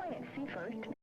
Plant see first.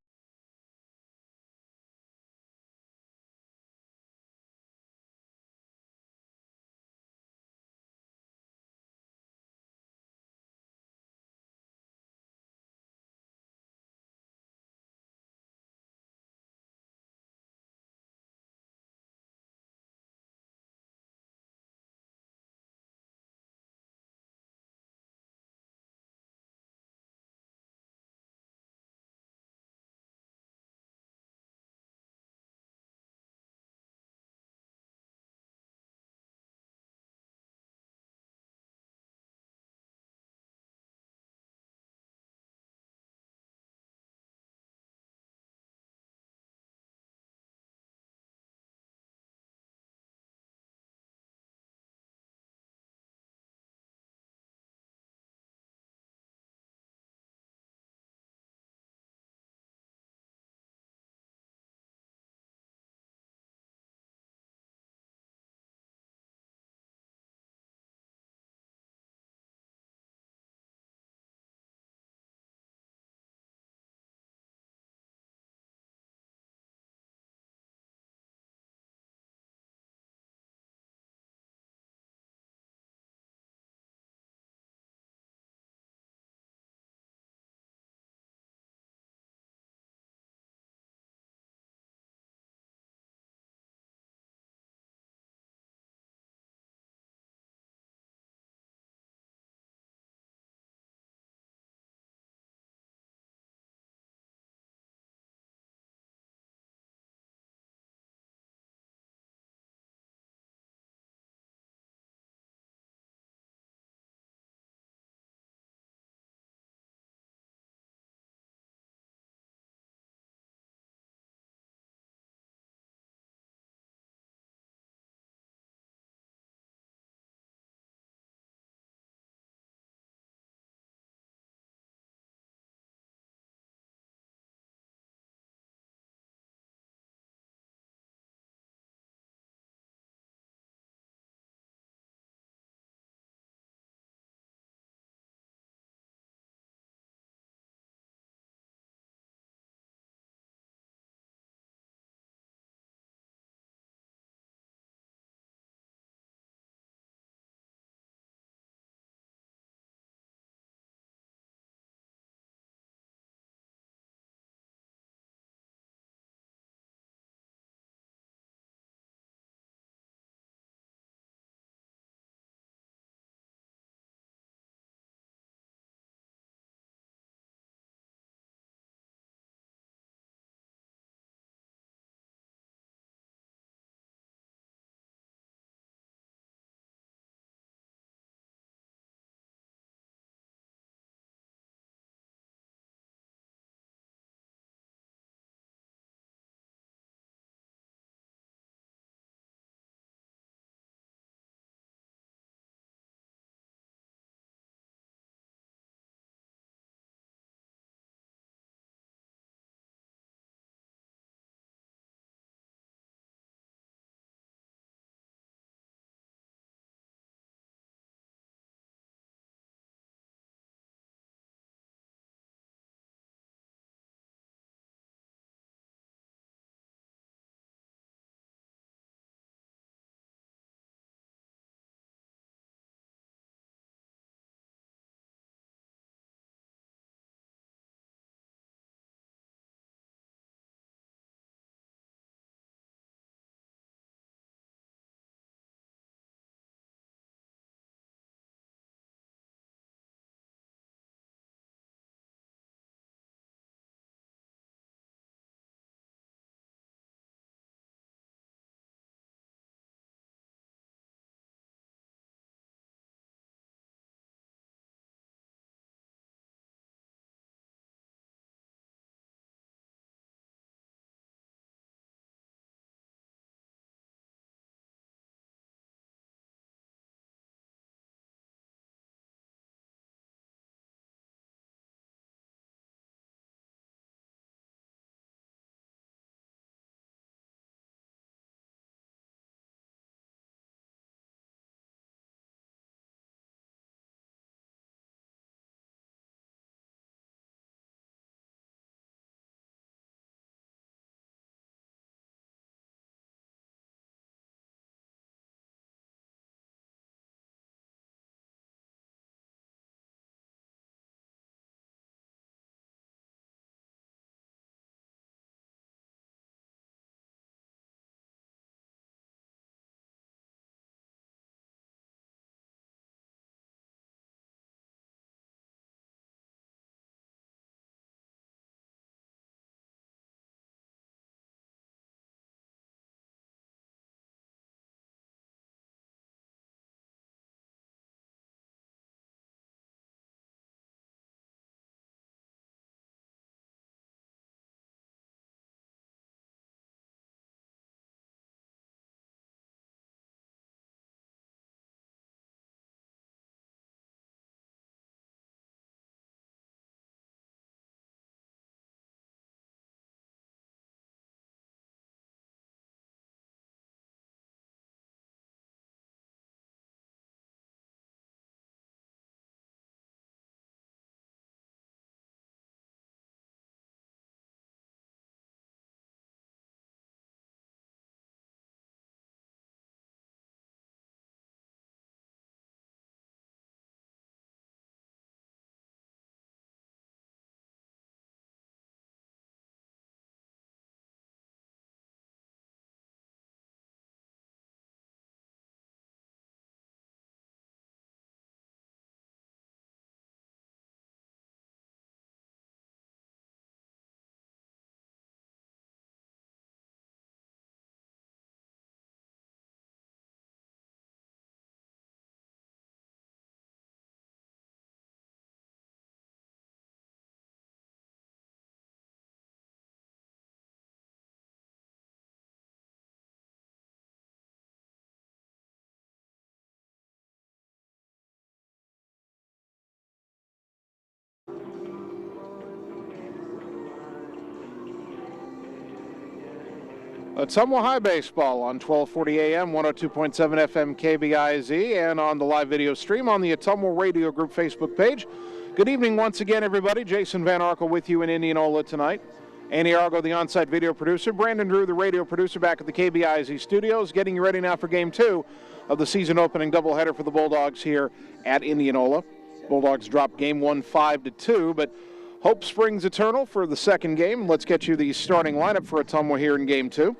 Ottumwa High Baseball on 1240 AM, 102.7 FM KBIZ, and on the live video stream on the Ottumwa Radio Group Facebook page. Good evening once again, everybody. Jason Van Arkel with you in Indianola tonight. Andy Argo, the on-site video producer. Brandon Drew, the radio producer, back at the KBIZ studios, getting you ready now for Game 2 of the season opening doubleheader for the Bulldogs here at Indianola. Bulldogs dropped Game 1 5-2, but hope springs eternal for the second game. Let's get you the starting lineup for Ottumwa here in Game 2.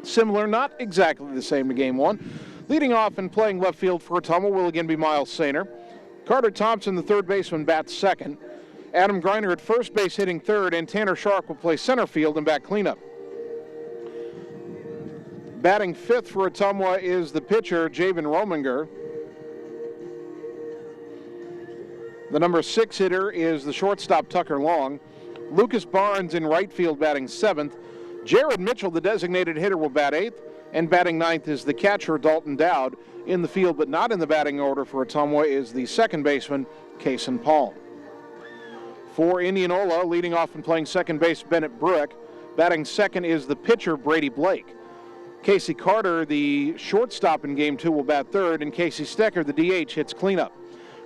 Similar, not exactly the same to Game 1. Leading off and playing left field for Ottumwa will again be Miles Sainer. Carter Thompson, the third baseman, bats second. Adam Greiner at first base hitting third, and Tanner Shark will play center field and bat cleanup. Batting fifth for Ottumwa is the pitcher, Javen Rominger. The number 6 hitter is the shortstop, Tucker Long. Lucas Barnes in right field batting seventh. Jared Mitchell, the designated hitter, will bat eighth. And batting ninth is the catcher, Dalton Dowd. In the field, but not in the batting order for Ottumwa, is the second baseman, Kason Palm. For Indianola, leading off and playing second base, Bennett Bruick. Batting second is the pitcher, Brady Blake. Casey Carter, the shortstop in Game 2, will bat third. And Casey Stecker, the DH, hits cleanup.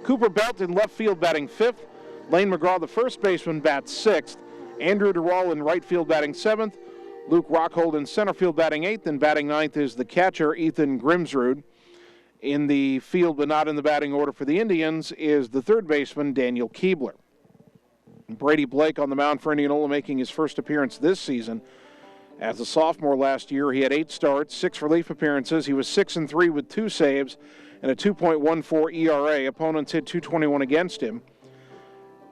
Cooper Belt in left field batting fifth. Lane McGraw, the first baseman, bats sixth. Andrew DeRall in right field batting seventh. Luke Rockhold in center field batting eighth. And batting ninth is the catcher, Ethan Grimsrud. In the field but not in the batting order for the Indians is the third baseman, Daniel Keebler. Brady Blake on the mound for Indianola, making his first appearance this season. As a sophomore last year, he had 8 starts, 6 relief appearances. He was 6-3 with 2 saves and a 2.14 ERA. Opponents hit .221 against him.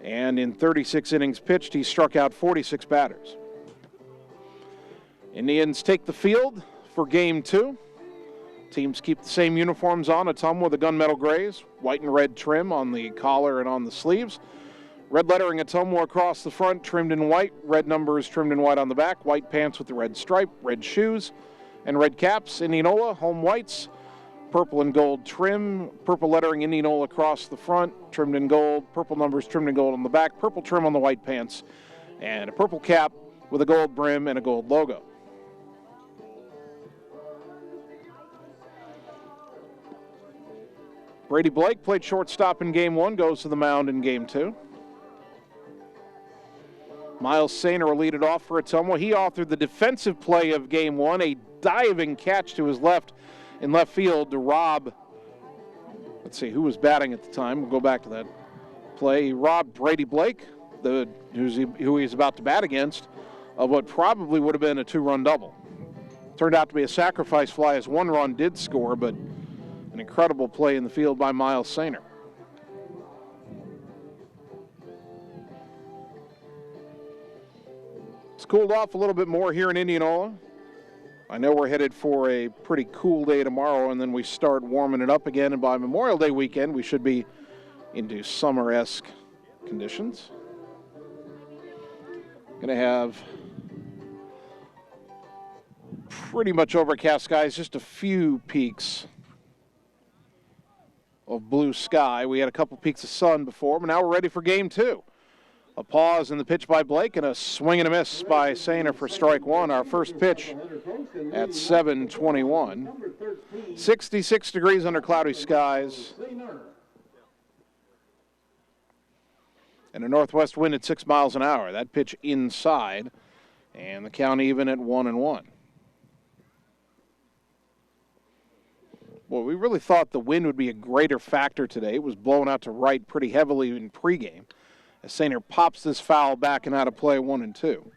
And in 36 innings pitched, he struck out 46 batters. Indians take the field for Game 2. Teams keep the same uniforms on. Ottumwa, the gunmetal grays, white and red trim on the collar and on the sleeves. Red lettering Ottumwa across the front, trimmed in white. Red numbers trimmed in white on the back. White pants with the red stripe, red shoes, and red caps. Indianola, home whites, purple and gold trim. Purple lettering Indianola across the front, trimmed in gold. Purple numbers trimmed in gold on the back. Purple trim on the white pants. And a purple cap with a gold brim and a gold logo. Brady Blake played shortstop in Game 1, goes to the mound in Game 2. Miles Sainer will lead it off for Ottumwa. He authored the defensive play of Game 1, a diving catch to his left in left field to rob, let's see, who was batting at the time. We'll go back to that play. He robbed Brady Blake, who he's about to bat against, of what probably would have been a 2-run double. Turned out to be a sacrifice fly as 1 run did score, but an incredible play in the field by Miles Sainer. It's cooled off a little bit more here in Indianola. I know we're headed for a pretty cool day tomorrow, and then we start warming it up again, and by Memorial Day weekend, we should be into summer-esque conditions. Going to have pretty much overcast skies, just a few peaks of blue sky. We had a couple peaks of sun before, but now we're ready for Game 2. A pause in the pitch by Blake and a swing and a miss by Sainer for strike 1. Our first pitch at 7:21. 66 degrees under cloudy skies. And a northwest wind at 6 miles an hour. That pitch inside. And the count even at 1-1. Well, we really thought the wind would be a greater factor today. It was blowing out to right pretty heavily in pregame as Sainer pops this foul back and out of play 1-2.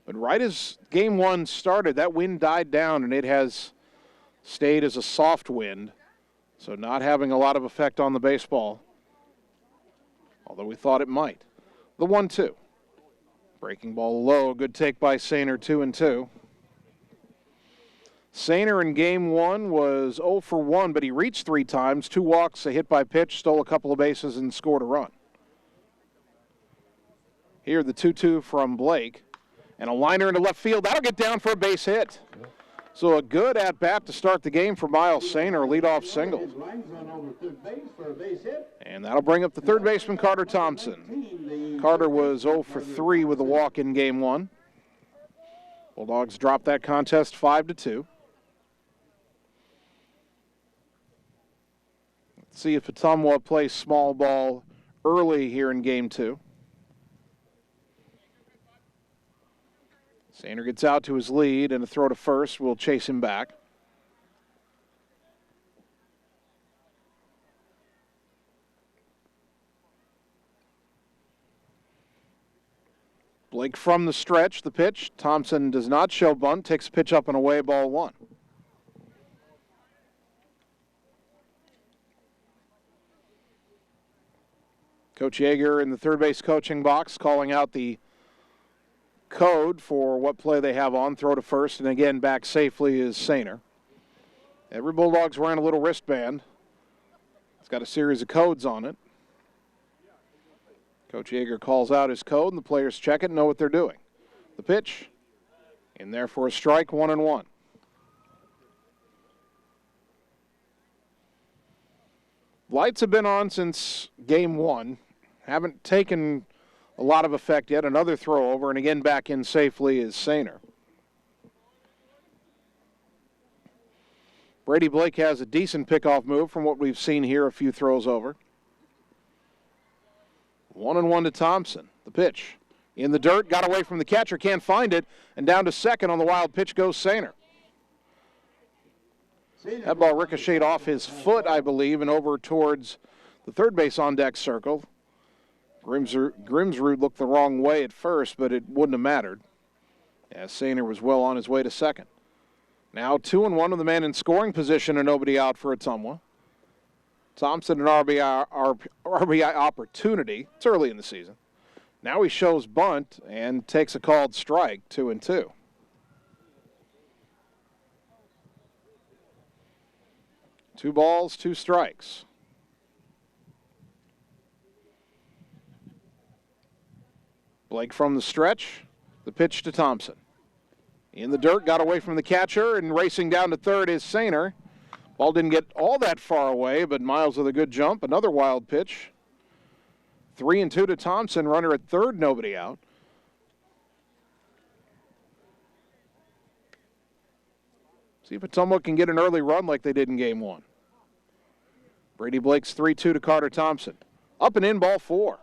But right as Game 1 started, that wind died down, and it has stayed as a soft wind, so not having a lot of effect on the baseball, although we thought it might. The 1-2. Breaking ball low, good take by Sainer, 2-2. Sainer in Game 1 was 0 for 1, but he reached 3 times, 2 walks, a hit by pitch, stole a couple of bases, and scored a run. Here, the 2-2 from Blake, and a liner into left field. That'll get down for a base hit. So a good at-bat to start the game for Miles Sainer, leadoff single. And that'll bring up the third baseman, Carter Thompson. Carter was 0 for 3 with a walk in Game 1. Bulldogs drop that contest 5-2. Let's see if Ottumwa plays small ball early here in game 2. Sainer gets out to his lead, and a throw to first will chase him back. Blake from the stretch, the pitch. Thompson does not show bunt, takes a pitch up and away, ball 1. Coach Yeager in the third base coaching box calling out the code for what play they have on. Throw to first, and again back safely is Sainer. Every Bulldog's wearing a little wristband. It's got a series of codes on it. Coach Yeager calls out his code, and the players check it and know what they're doing. The pitch, in there for a strike, 1-1. Lights have been on since game 1. Haven't taken a lot of effect yet. Another throw over, and again back in safely is Sainer. Brady Blake has a decent pickoff move from what we've seen here, a few throws over. 1-1 to Thompson. The pitch in the dirt, got away from the catcher, can't find it, and down to second on the wild pitch goes Sainer. That ball ricocheted off his foot, I believe, and over towards the third base on deck circle. Grimsrud looked the wrong way at first, but it wouldn't have mattered, as Sainer was well on his way to second. Now 2-1 with the man in scoring position and nobody out for Ottumwa. Thompson an RBI opportunity. It's early in the season. Now he shows bunt and takes a called strike, 2-2. Two balls, 2 strikes. Blake from the stretch. The pitch to Thompson. In the dirt, got away from the catcher, and racing down to third is Sainer. Ball didn't get all that far away, but Miles with a good jump. Another wild pitch. 3-2 to Thompson. Runner at third, nobody out. See if Ottumwa can get an early run like they did in game 1. Brady Blake's 3-2 to Carter Thompson. Up and in, ball 4.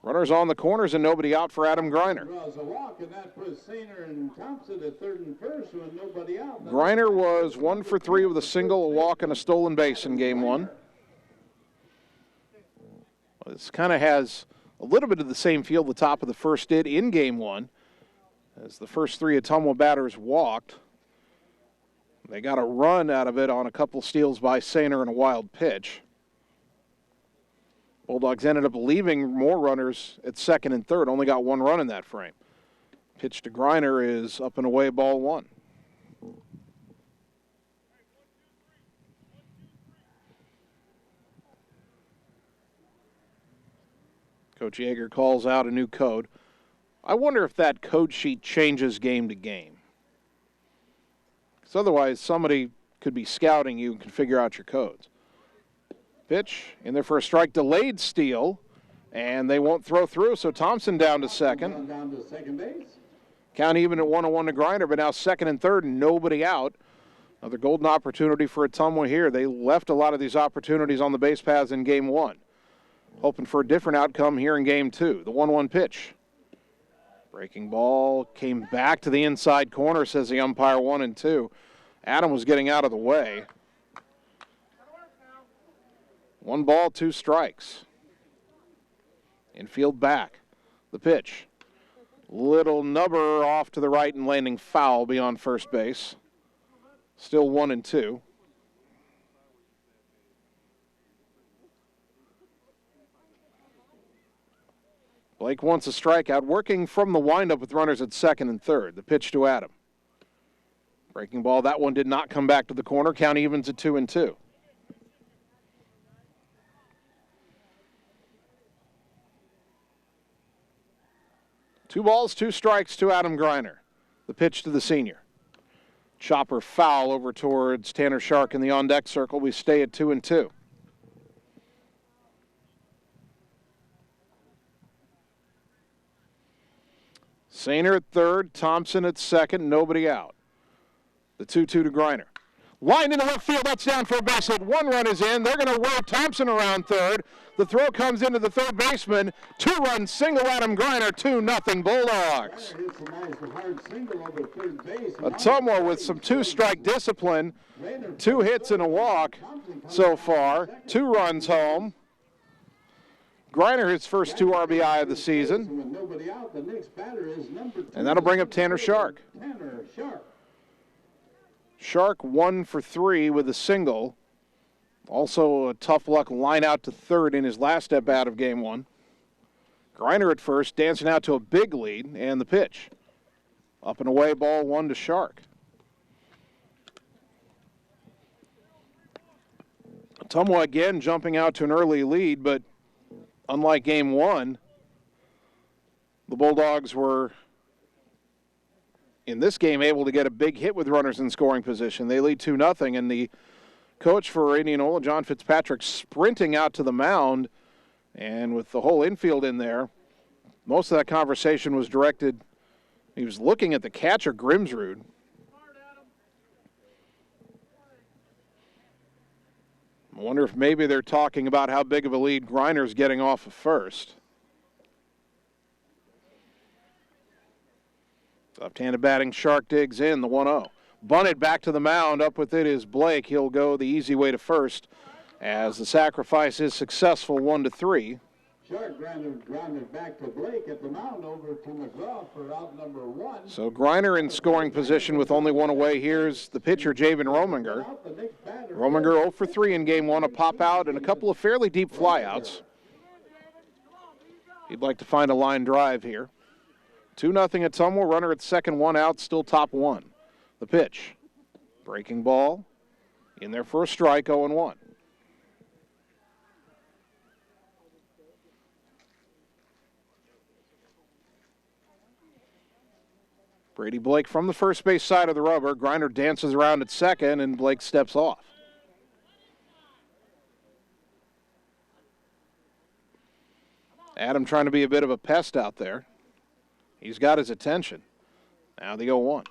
Runners on the corners and nobody out for Adam Greiner. Draws a walk, and that puts Sainer and Thompson at third and first with nobody out. Greiner was 1 for 3 with a single, a walk, and a stolen base in game 1. Well, this kind of has a little bit of the same feel the top of the first did in game 1, as the first 3 Ottumwa batters walked. They got a run out of it on a couple steals by Sainer and a wild pitch. Bulldogs ended up leaving more runners at second and third. Only got 1 run in that frame. Pitch to Greiner is up and away, ball 1. Coach Yeager calls out a new code. I wonder if that code sheet changes game to game. Because otherwise somebody could be scouting you and can figure out your codes. Pitch in there for a strike, delayed steal, and they won't throw through, so Thompson down to second. Down to second base. Count even at 1-1 to Greiner, but now second and third and nobody out. Another golden opportunity for Ottumwa here. They left a lot of these opportunities on the base paths in game 1. Hoping for a different outcome here in game 2. The 1-1 pitch. Breaking ball came back to the inside corner, says the umpire, 1-2. Adam was getting out of the way. 1 ball, 2 strikes. Infield back. The pitch. Little nubber off to the right and landing foul beyond first base. Still 1-2. Blake wants a strikeout, working from the windup with runners at second and third. The pitch to Adam. Breaking ball, that one did not come back to the corner. Count evens at 2-2. Two balls, 2 strikes to Adam Greiner. The pitch to the senior. Chopper foul over towards Tanner Shark in the on-deck circle. We stay at 2-2. Sainer at third, Thompson at second, nobody out. The 2-2 to Griner. Line into left field, that's down for a base hit. 1 run is in. They're going to roll Thompson around third. The throw comes into the third baseman. 2-run single, Adam Griner, 2-0 Bulldogs. Ottumwa with some 2-strike discipline. 2 hits and a walk so far. 2 runs home. Griner his first 2 RBI of the season. And that'll bring up Tanner Shark. Shark 1 for 3 with a single. Also a tough luck line out to third in his last at bat of game 1. Griner at first, dancing out to a big lead, and the pitch. Up and away, ball 1 to Shark. Ottumwa again jumping out to an early lead, but unlike game 1, the Bulldogs were in this game able to get a big hit with runners in scoring position. They lead 2-0, and the coach for Indianola, John Fitzpatrick, sprinting out to the mound, and with the whole infield in there, most of that conversation was directed. He was looking at the catcher, Grimsrud. I wonder if maybe they're talking about how big of a lead Griner's getting off of first. Left-handed batting, Shark digs in, the 1-0. Bunted back to the mound, up with it is Blake. He'll go the easy way to first as the sacrifice is successful, 1-3. Shark grounded back to Blake at the mound over to McGraw for out number 1. So Griner in scoring position with only 1 away. Here's the pitcher, Javen Rominger. Rominger 0 for 3 in game 1, a pop out and a couple of fairly deep flyouts. He'd like to find a line drive here. 2-0 Ottumwa, runner at second, 1 out, still top 1. The pitch. Breaking ball. In there for a strike, 0-1. Brady Blake from the first base side of the rubber. Griner dances around at second, and Blake steps off. Adam trying to be a bit of a pest out there. He's got his attention. Now the 0-1.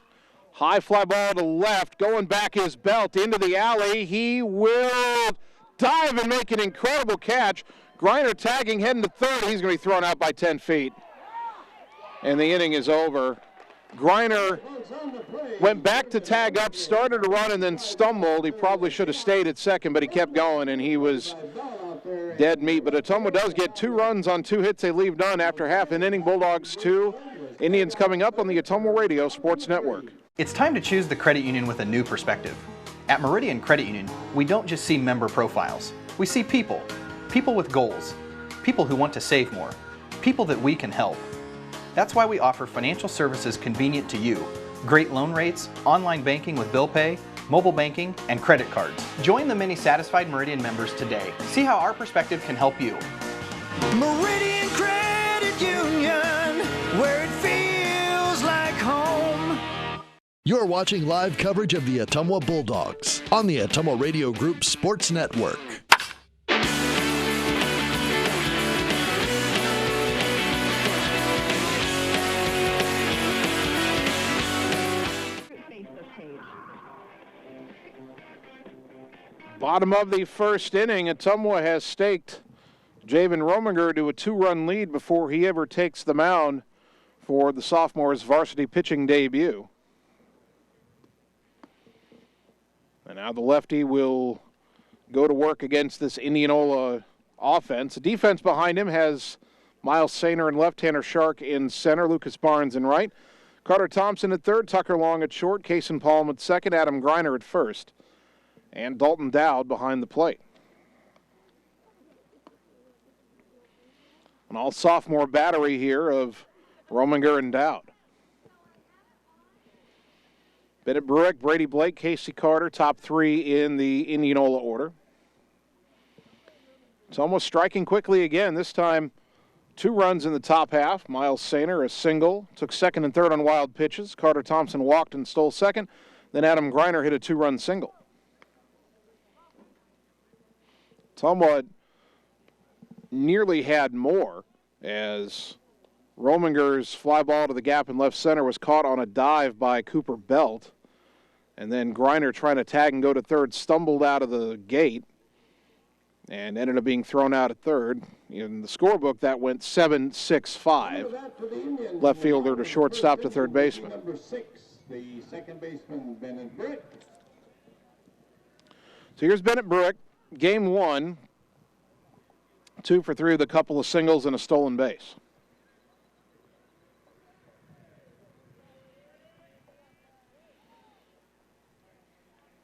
High fly ball to left, going back his belt into the alley. He will dive and make an incredible catch. Griner tagging, heading to third. He's going to be thrown out by 10 feet. And the inning is over. Griner went back to tag up, started to run, and then stumbled. He probably should have stayed at second, but he kept going, and he was dead meat. But Ottumwa does get 2 runs on 2 hits they leave none after half an inning. Bulldogs 2. Indians coming up on the Ottumwa Radio Sports Network. It's time to choose the credit union with a new perspective. At Meridian Credit Union, we don't just see member profiles. We see people. People with goals. People who want to save more. People that we can help. That's why we offer financial services convenient to you. Great loan rates, online banking with bill pay, mobile banking, and credit cards. Join the many satisfied Meridian members today. See how our perspective can help you. Meridian Credit Union, where it feels like home. You're watching live coverage of the Ottumwa Bulldogs on the Ottumwa Radio Group Sports Network. Bottom of the first inning, Ottumwa has staked Javen Rominger to a 2-run lead before he ever takes the mound for the sophomore's varsity pitching debut. And now the lefty will go to work against this Indianola offense. The defense behind him has Miles Sainer and left-hander Shark in center, Lucas Barnes in right, Carter Thompson at third, Tucker Long at short, Kason Palm at second, Adam Griner at first, and Dalton Dowd behind the plate. An all-sophomore battery here of Rominger and Dowd. Bennett Bruick, Brady Blake, Casey Carter, top 3 in the Indianola order. It's almost striking quickly again. This time, 2 runs in the top half. Miles Sainer, a single, took second and third on wild pitches. Carter Thompson walked and stole second. Then Adam Griner hit a 2-run single. Ottumwa nearly had more as Rominger's fly ball to the gap in left center was caught on a dive by Cooper Belt. And then Griner, trying to tag and go to third, stumbled out of the gate and ended up being thrown out at third. In the scorebook, that went 7-6-5. Left fielder to shortstop to third baseman. Number 6, the second baseman, Bennett Brick. So here's Bennett Brick, game 1, 2 for 3 with a couple of singles and a stolen base.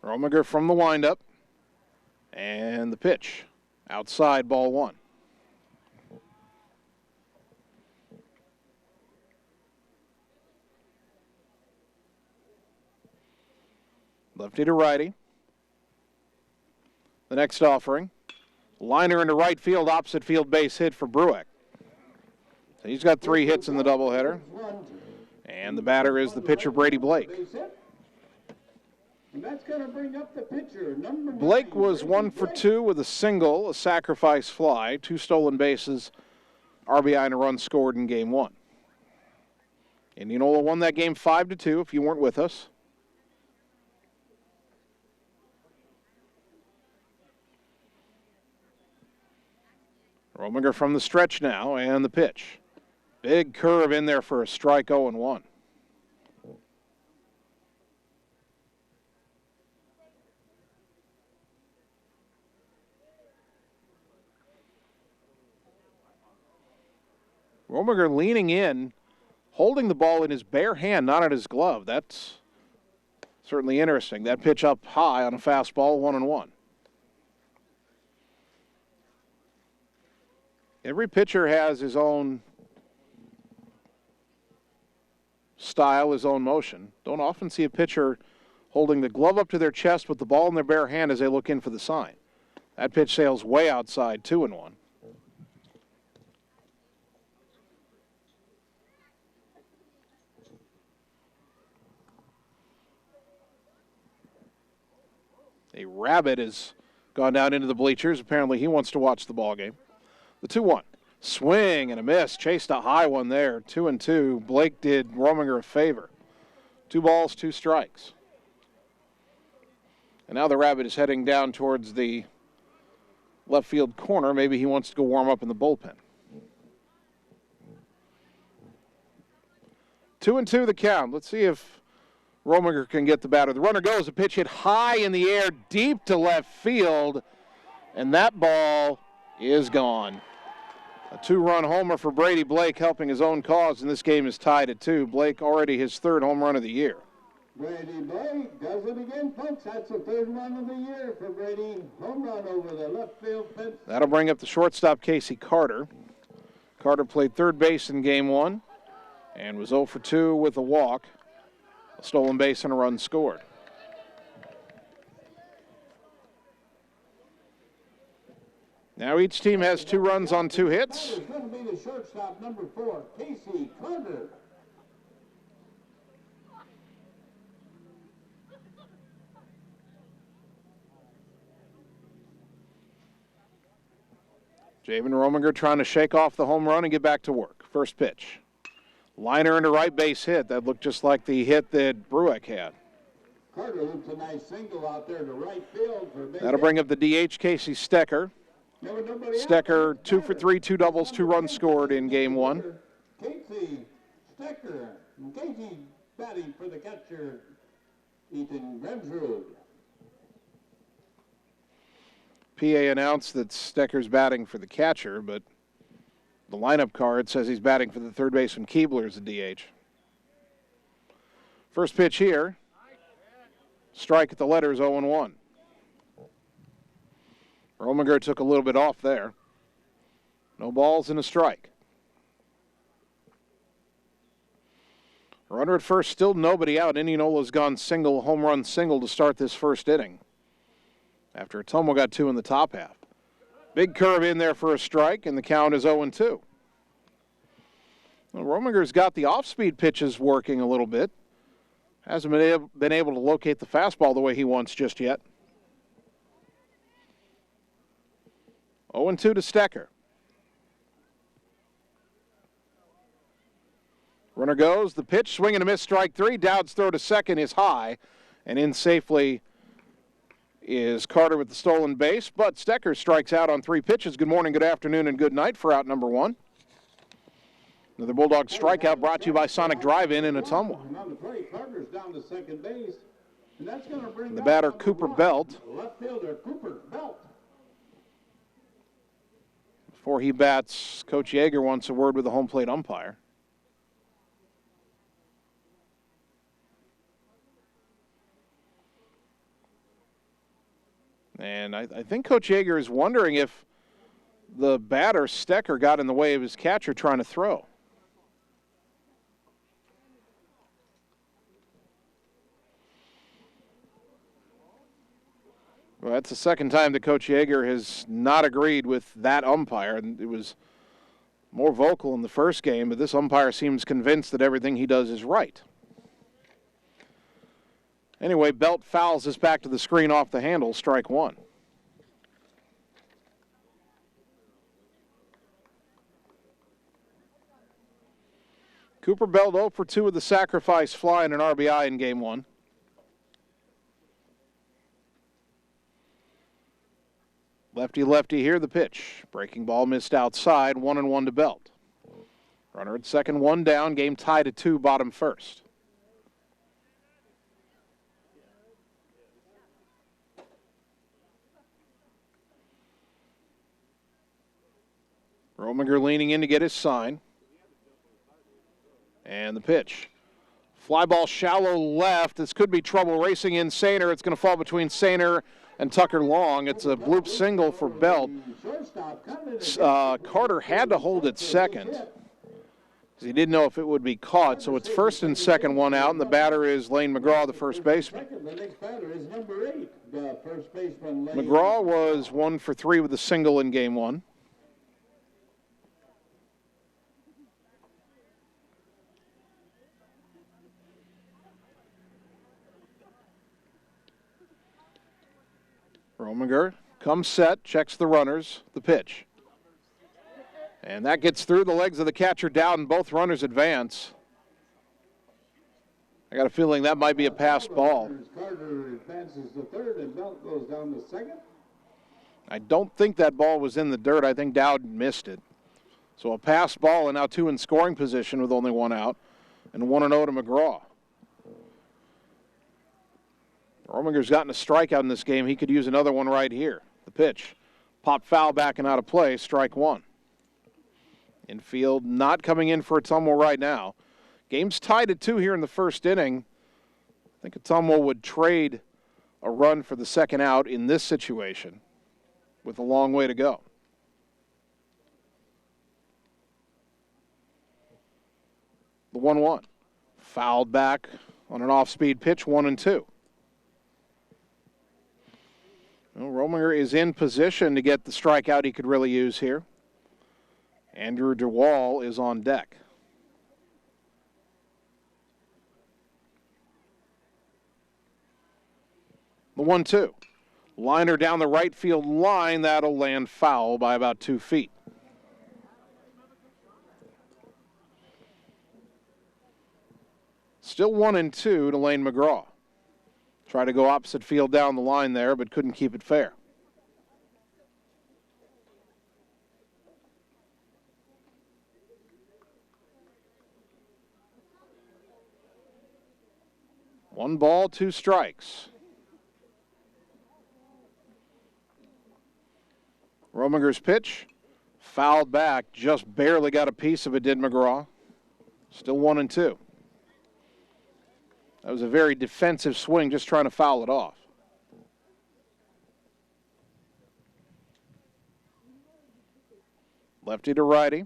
Rominger from the windup, and the pitch. Outside, ball 1. Lefty to righty. The next offering. Liner into right field, opposite field base hit for Brueck. So he's got 3 hits in the doubleheader. And the batter is the pitcher, Brady Blake. And that's going to bring up the pitcher, number 9. Blake was 1 for 2 with a single, a sacrifice fly, 2 stolen bases, RBI and a run scored in game 1. Indianola won that game 5-2 if you weren't with us. Rominger from the stretch now, and the pitch. Big curve in there for a strike, 0-1. Rominger leaning in, holding the ball in his bare hand, not in his glove. That's certainly interesting. That pitch up high on a fastball, 1-1. Every pitcher has his own style, his own motion. Don't often see a pitcher holding the glove up to their chest with the ball in their bare hand as they look in for the sign. That pitch sails way outside, 2-1. A rabbit has gone down into the bleachers. Apparently he wants to watch the ball game. The 2-1. Swing and a miss. Chased a high one there. 2-2. Blake did Rominger a favor. 2 balls, 2 strikes. And now the rabbit is heading down towards the left field corner. Maybe he wants to go warm up in the bullpen. 2-2 the count. Let's see if Rominger can get the batter. The runner goes. A pitch hit high in the air, deep to left field. And that ball is gone. A 2-run homer for Brady Blake, helping his own cause, and this game is tied at 2. Blake already his 3rd home run of the year. Brady Blake does it again, folks. That's the 3rd run of the year for Brady. Home run over the left field fence. That'll bring up the shortstop, Casey Carter. Carter played 3rd base in game 1 and was 0 for 2 with a walk, a stolen base, and a run scored. Now each team has 2 runs on 2 hits. It's going to be the shortstop, number 4, Casey Carter. Javen Rominger trying to shake off the home run and get back to work. First pitch. Liner into right base hit. That looked just like the hit that Brueck had. Carter hits a nice single out there to right field. That'll bring up the DH, Casey Stecker. Stecker 2 for 3, 2 doubles, 2 runs scored in game 1. Casey Stecker. And Casey batting for the catcher, Ethan Grimsrud. PA announced that Stecker's batting for the catcher, but the lineup card says he's batting for the third baseman Keebler as a DH. First pitch here. Strike at the letters, 0-1. Rominger took a little bit off there. No balls and a strike. Runner at first, still nobody out. Indianola's gone single, home run single to start this first inning, after Ottumwa got 2 in the top half. Big curve in there for a strike, and the count is 0-2. Well, Rominger's got the off-speed pitches working a little bit. Hasn't been able to locate the fastball the way he wants just yet. 0-2 to Stecker. Runner goes, the pitch, swing and a miss, strike three. Dowd's throw to second is high, and in safely is Carter with the stolen base, but Stecker strikes out on 3 pitches. Good morning, good afternoon, and good night for out number 1. Another Bulldogs strikeout brought to you by Sonic Drive-In in Ottumwa. On the play, Carter's down to second base, and that's going to bring The batter, Cooper Belt. Left fielder, Cooper Belt. Before he bats, Coach Yeager wants a word with the home plate umpire. And I think Coach Yeager is wondering if the batter, Stecker, got in the way of his catcher trying to throw. Well, that's the second time that Coach Yeager has not agreed with that umpire. And it was more vocal in the first game, but this umpire seems convinced that everything he does is right. Anyway, Belt fouls this back to the screen off the handle, strike 1. Cooper Belt 0 for 2 with the sacrifice fly and an RBI in game 1. Lefty here, the pitch. Breaking ball missed outside, 1-1 to Belt. Runner at second, 1 down, game tied at 2, bottom first. Rominger leaning in to get his sign. And the pitch. Fly ball shallow left. This could be trouble racing in Sainer. It's going to fall between Sainer and Tucker Long. It's a bloop single for Belt. Carter had to hold it second because he didn't know if it would be caught. So it's first and second, 1 out, and the batter is Lane McGraw, the first baseman. The next batter is number 8, the first baseman. McGraw was 1 for 3 with a single in game 1. Rominger comes set, checks the runners, the pitch. And that gets through the legs of the catcher down, and both runners advance. I got a feeling that might be a passed ball. Carter advances to third, and Belt goes down to second. I don't think that ball was in the dirt. I think Dowd missed it. So a passed ball, and now 2 in scoring position with only 1 out, and 1-0 to McGraw. Rominger's gotten a strikeout in this game. He could use another one right here. The pitch. Pop foul back and out of play. Strike 1. Infield not coming in for Ottumwa right now. Game's tied at 2 here in the first inning. I think Ottumwa would trade a run for the second out in this situation with a long way to go. The 1-1. Fouled back on an off-speed pitch, 1-2. Well, Rominger is in position to get the strikeout he could really use here. Andrew DeWall is on deck. The 1-2. Liner down the right field line. That'll land foul by about 2 feet. Still 1-2 to Lane McGraw. Try to go opposite field down the line there, but couldn't keep it fair. One ball, 2 strikes. Rominger's pitch, fouled back, just barely got a piece of it, did McGraw. Still 1-2. That was a very defensive swing, just trying to foul it off. Lefty to righty.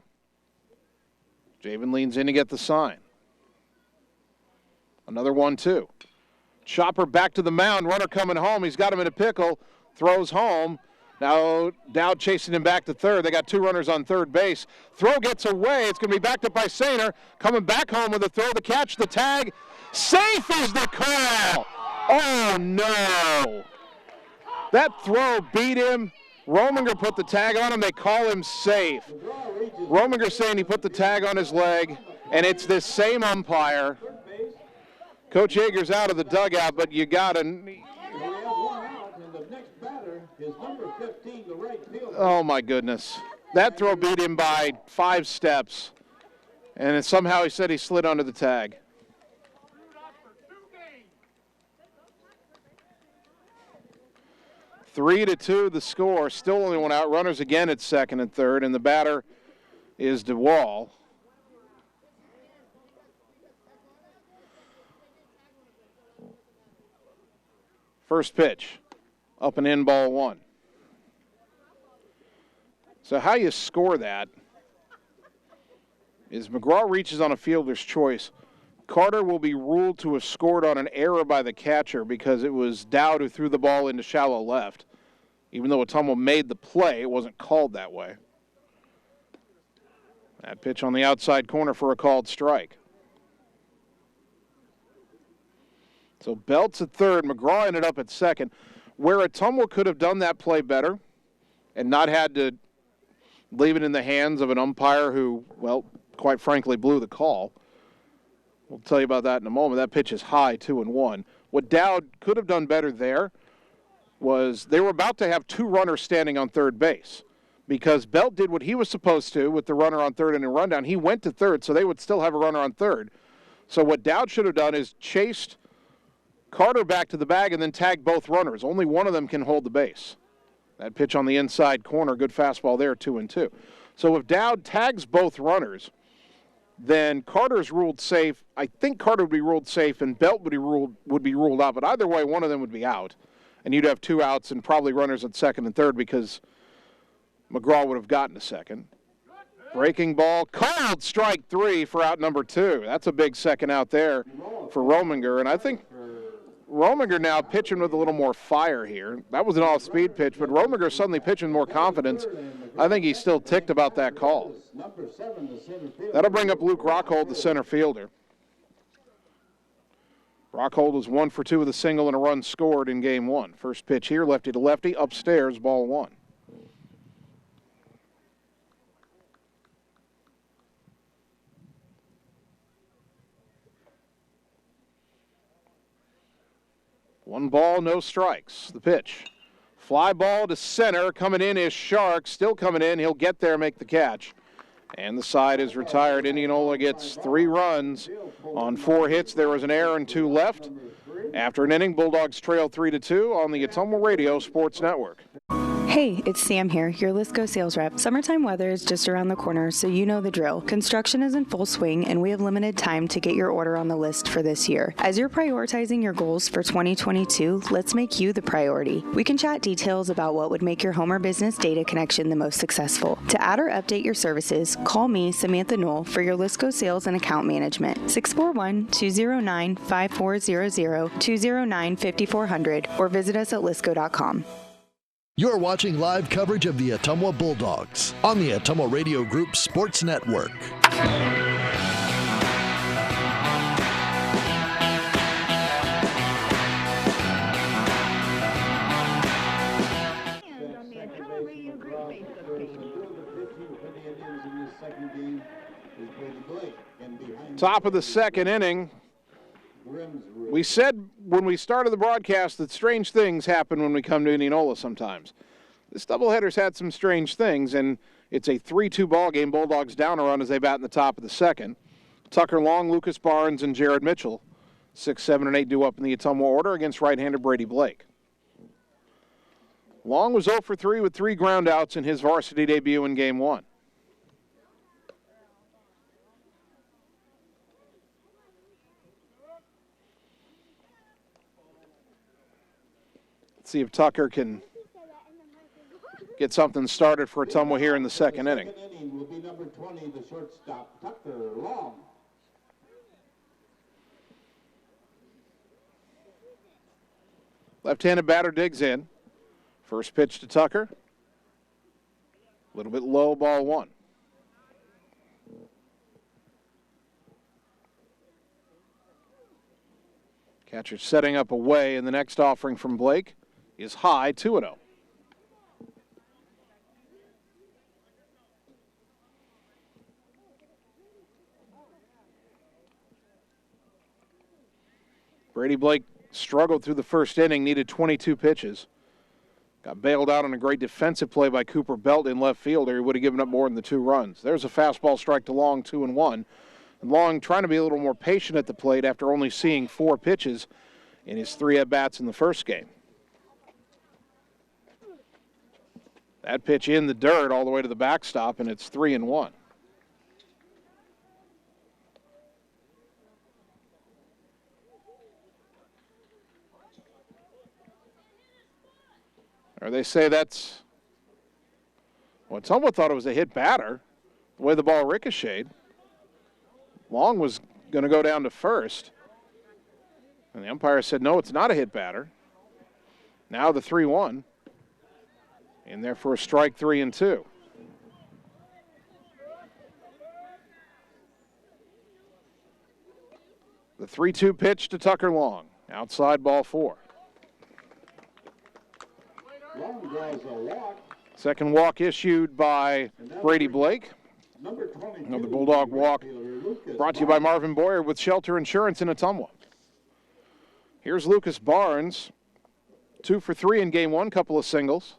Javen leans in to get the sign. Another 1-2. Chopper back to the mound. Runner coming home. He's got him in a pickle. Throws home. Now Dowd chasing him back to third. They got 2 runners on third base. Throw gets away. It's going to be backed up by Sainer. Coming back home with a throw. The catch, the tag. Safe is the call. Oh, no. That throw beat him. Rominger put the tag on him. They call him safe. Rominger saying he put the tag on his leg. And it's this same umpire. Coach Yeager's out of the dugout, but you got to. Oh, my goodness. That throw beat him by 5 steps. And somehow he said he slid under the tag. Three to 2 the score. Still only one out. Runners again at second and third, and the batter is DeWall. First pitch, up and in, ball 1. So how you score that is McGraw reaches on a fielder's choice. Carter will be ruled to have scored on an error by the catcher because it was Dowd who threw the ball into shallow left. Even though Ottumwa made the play, it wasn't called that way. That pitch on the outside corner for a called strike. So Belt's at third. McGraw ended up at second. Where Ottumwa could have done that play better and not had to leave it in the hands of an umpire who, well, quite frankly, blew the call. We'll tell you about that in a moment. That pitch is high, 2-1. What Dowd could have done better there was they were about to have 2 runners standing on third base because Belt did what he was supposed to with the runner on third and a rundown. He went to third, so they would still have a runner on third. So what Dowd should have done is chased Carter back to the bag and then tagged both runners. Only one of them can hold the base. That pitch on the inside corner, good fastball there, 2-2. So if Dowd tags both runners, then Carter's ruled safe. I think Carter would be ruled safe and Belt would be ruled out. But either way, one of them would be out. And you'd have 2 outs and probably runners at second and third because McGraw would have gotten a second. Breaking ball, called strike 3 for out number 2. That's a big second out there for Rominger. And I think Rominger now pitching with a little more fire here. That was an off-speed pitch, but Rominger suddenly pitching more confidence. I think he's still ticked about that call. That'll bring up Luke Rockhold, the center fielder. Rockhold was 1 for 2 with a single and a run scored in game 1. First pitch here, lefty to lefty, upstairs, ball 1. One ball, no strikes. The pitch. Fly ball to center. Coming in is Shark. Still coming in. He'll get there, make the catch. And the side is retired. Indianola gets 3 runs on 4 hits. There was an error and 2 left. After an inning, Bulldogs trail 3-2 on the Ottumwa Radio Sports Network. Hey, it's Sam here, your Lisco sales rep. Summertime weather is just around the corner, so you know the drill. Construction is in full swing, and we have limited time to get your order on the list for this year. As you're prioritizing your goals for 2022, let's make you the priority. We can chat details about what would make your home or business data connection the most successful. To add or update your services, call me, Samantha Knoll, for your Lisco sales and account management. 641-209-5400, 209-5400, or visit us at lisco.com. You're watching live coverage of the Ottumwa Bulldogs on the Ottumwa Radio Group Sports Network. Top of the second inning. We said when we started the broadcast that strange things happen when we come to Indianola sometimes. This doubleheader's had some strange things, and it's a 3-2 ball game. Bulldogs down a run as they bat in the top of the second. Tucker Long, Lucas Barnes, and Jared Mitchell, 6, 7, and 8 due up in the Ottumwa order against right-hander Brady Blake. Long was 0 for 3 with 3 ground outs in his varsity debut in game 1. See if Tucker can get something started for Ottumwa here in the second inning. Will be number 20, the shortstop, Tucker Long. Left-handed batter digs in. First pitch to Tucker. A little bit low, ball 1. Catcher setting up away, and the next offering from Blake is high, 2-0. Brady Blake struggled through the first inning, needed 22 pitches. Got bailed out on a great defensive play by Cooper Belt in left field, or he would have given up more than the 2 runs. There's a fastball strike to Long, 2-1. And Long trying to be a little more patient at the plate after only seeing 4 pitches in his 3 at-bats in the first game. That pitch in the dirt all the way to the backstop, and it's 3-1. Or they say that's, well, someone thought it was a hit batter, the way the ball ricocheted. Long was going to go down to first. And the umpire said, no, it's not a hit batter. Now the 3-1. In there for a strike, 3-2. The 3-2 pitch to Tucker Long. Outside, ball 4. Long draws a walk. Second walk issued by Brady Blake. Number 22. Another Bulldog walk brought to you by Marvin Boyer with Shelter Insurance in Ottumwa. Here's Lucas Barnes. 2 for 3 in game 1, couple of singles.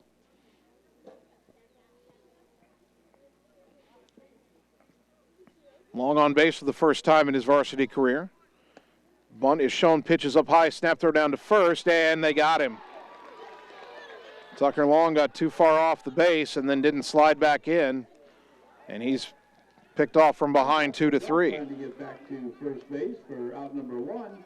Long on base for the first time in his varsity career. Bunt is shown, pitches up high, snap throw down to first, and they got him. Tucker Long got too far off the base and then didn't slide back in, and he's picked off from behind 2-3. Trying to get back to first base for out number 1.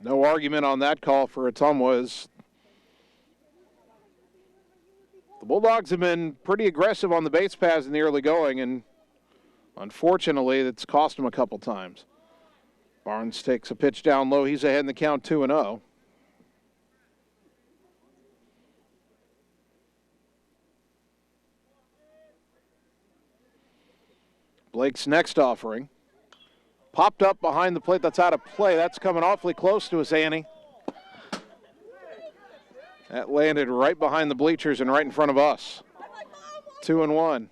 No argument on that call for Ottumwa, as the Bulldogs have been pretty aggressive on the base paths in the early going, and unfortunately, that's cost them a couple times. Barnes takes a pitch down low. He's ahead in the count, 2-0. Blake's next offering. Popped up behind the plate. That's out of play. That's coming awfully close to us, Annie. That landed right behind the bleachers and right in front of us. 2-1.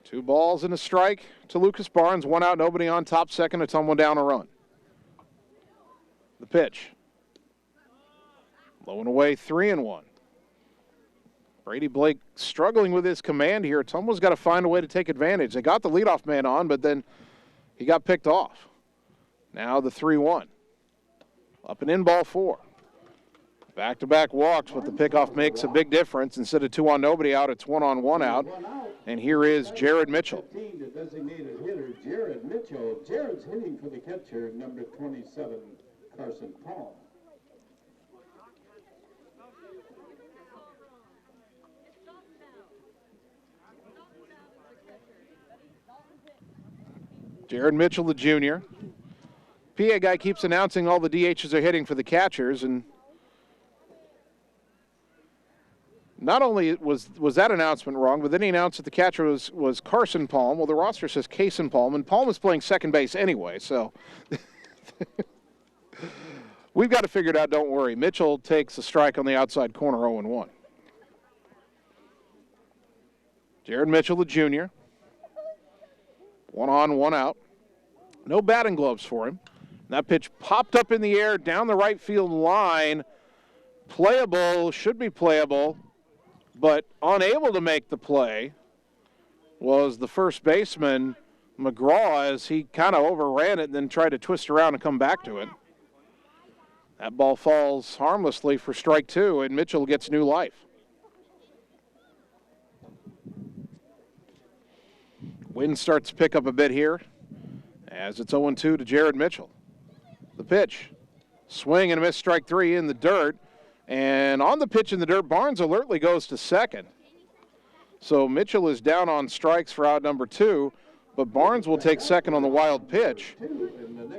Two balls and a strike to Lucas Barnes. 1 out, nobody on, top, second. Ottumwa down a run. The pitch. Low and away, 3-1. Brady Blake struggling with his command here. Ottumwa's got to find a way to take advantage. They got the leadoff man on, but then he got picked off. Now the 3-1. Up and in, ball 4. Back-to-back walks, but the pickoff makes a big difference. Instead of 2 on, nobody out, it's 1 on, 1 out. And here is Jared Mitchell. The designated hitter, Jared Mitchell. Jared's hitting for the catcher, number 27, Carson Palm. Jared Mitchell, the junior. PA guy keeps announcing all the DHs are hitting for the catchers, and not only was that announcement wrong, but then he announced that the catcher was Carson Palm. Well, the roster says Cason Palm, and Palm is playing second base anyway, so we've got to figure it out, don't worry. Mitchell takes a strike on the outside corner, 0-1. Jared Mitchell, the junior. 1 on, 1 out. No batting gloves for him. That pitch popped up in the air down the right field line. Playable, should be playable, but unable to make the play was the first baseman, McGraw, as he kind of overran it and then tried to twist around and come back to it. That ball falls harmlessly for strike 2, and Mitchell gets new life. Wind starts to pick up a bit here as it's 0-2 to Jared Mitchell. The pitch. Swing and a miss, strike 3 in the dirt. And on the pitch in the dirt, Barnes alertly goes to second. So Mitchell is down on strikes for out number 2, but Barnes will take second on the wild pitch.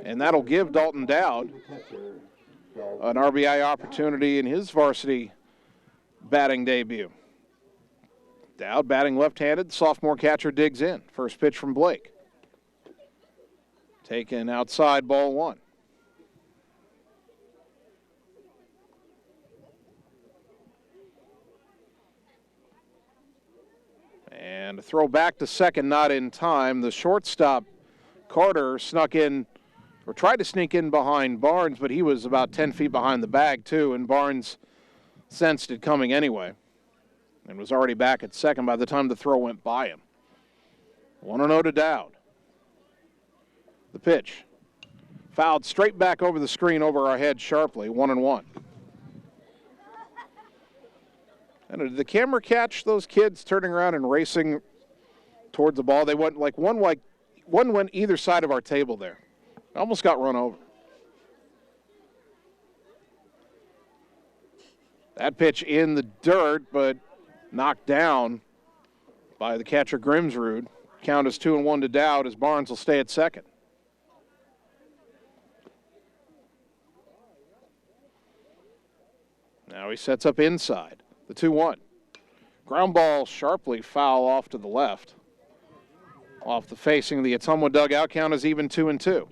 And that'll give Dalton Dowd an RBI opportunity in his varsity batting debut. Dowd batting left-handed, sophomore catcher digs in. First pitch from Blake. Taken outside, ball 1. And a throw back to second, not in time. The shortstop, Carter, snuck in, or tried to sneak in behind Barnes, but he was about 10 feet behind the bag, too, and Barnes sensed it coming anyway and was already back at second by the time the throw went by him. 1-0 to Dowd. The pitch. Fouled straight back over the screen over our head sharply, 1-1. And did the camera catch those kids turning around and racing towards the ball? They went one went either side of our table there. Almost got run over. That pitch in the dirt, but knocked down by the catcher Grimsrud. Count is 2-1 to Dowd as Barnes will stay at second. Now he sets up inside. The 2-1. Ground ball sharply foul off to the left. Off the facing of the Ottumwa dugout. Count is even 2-2.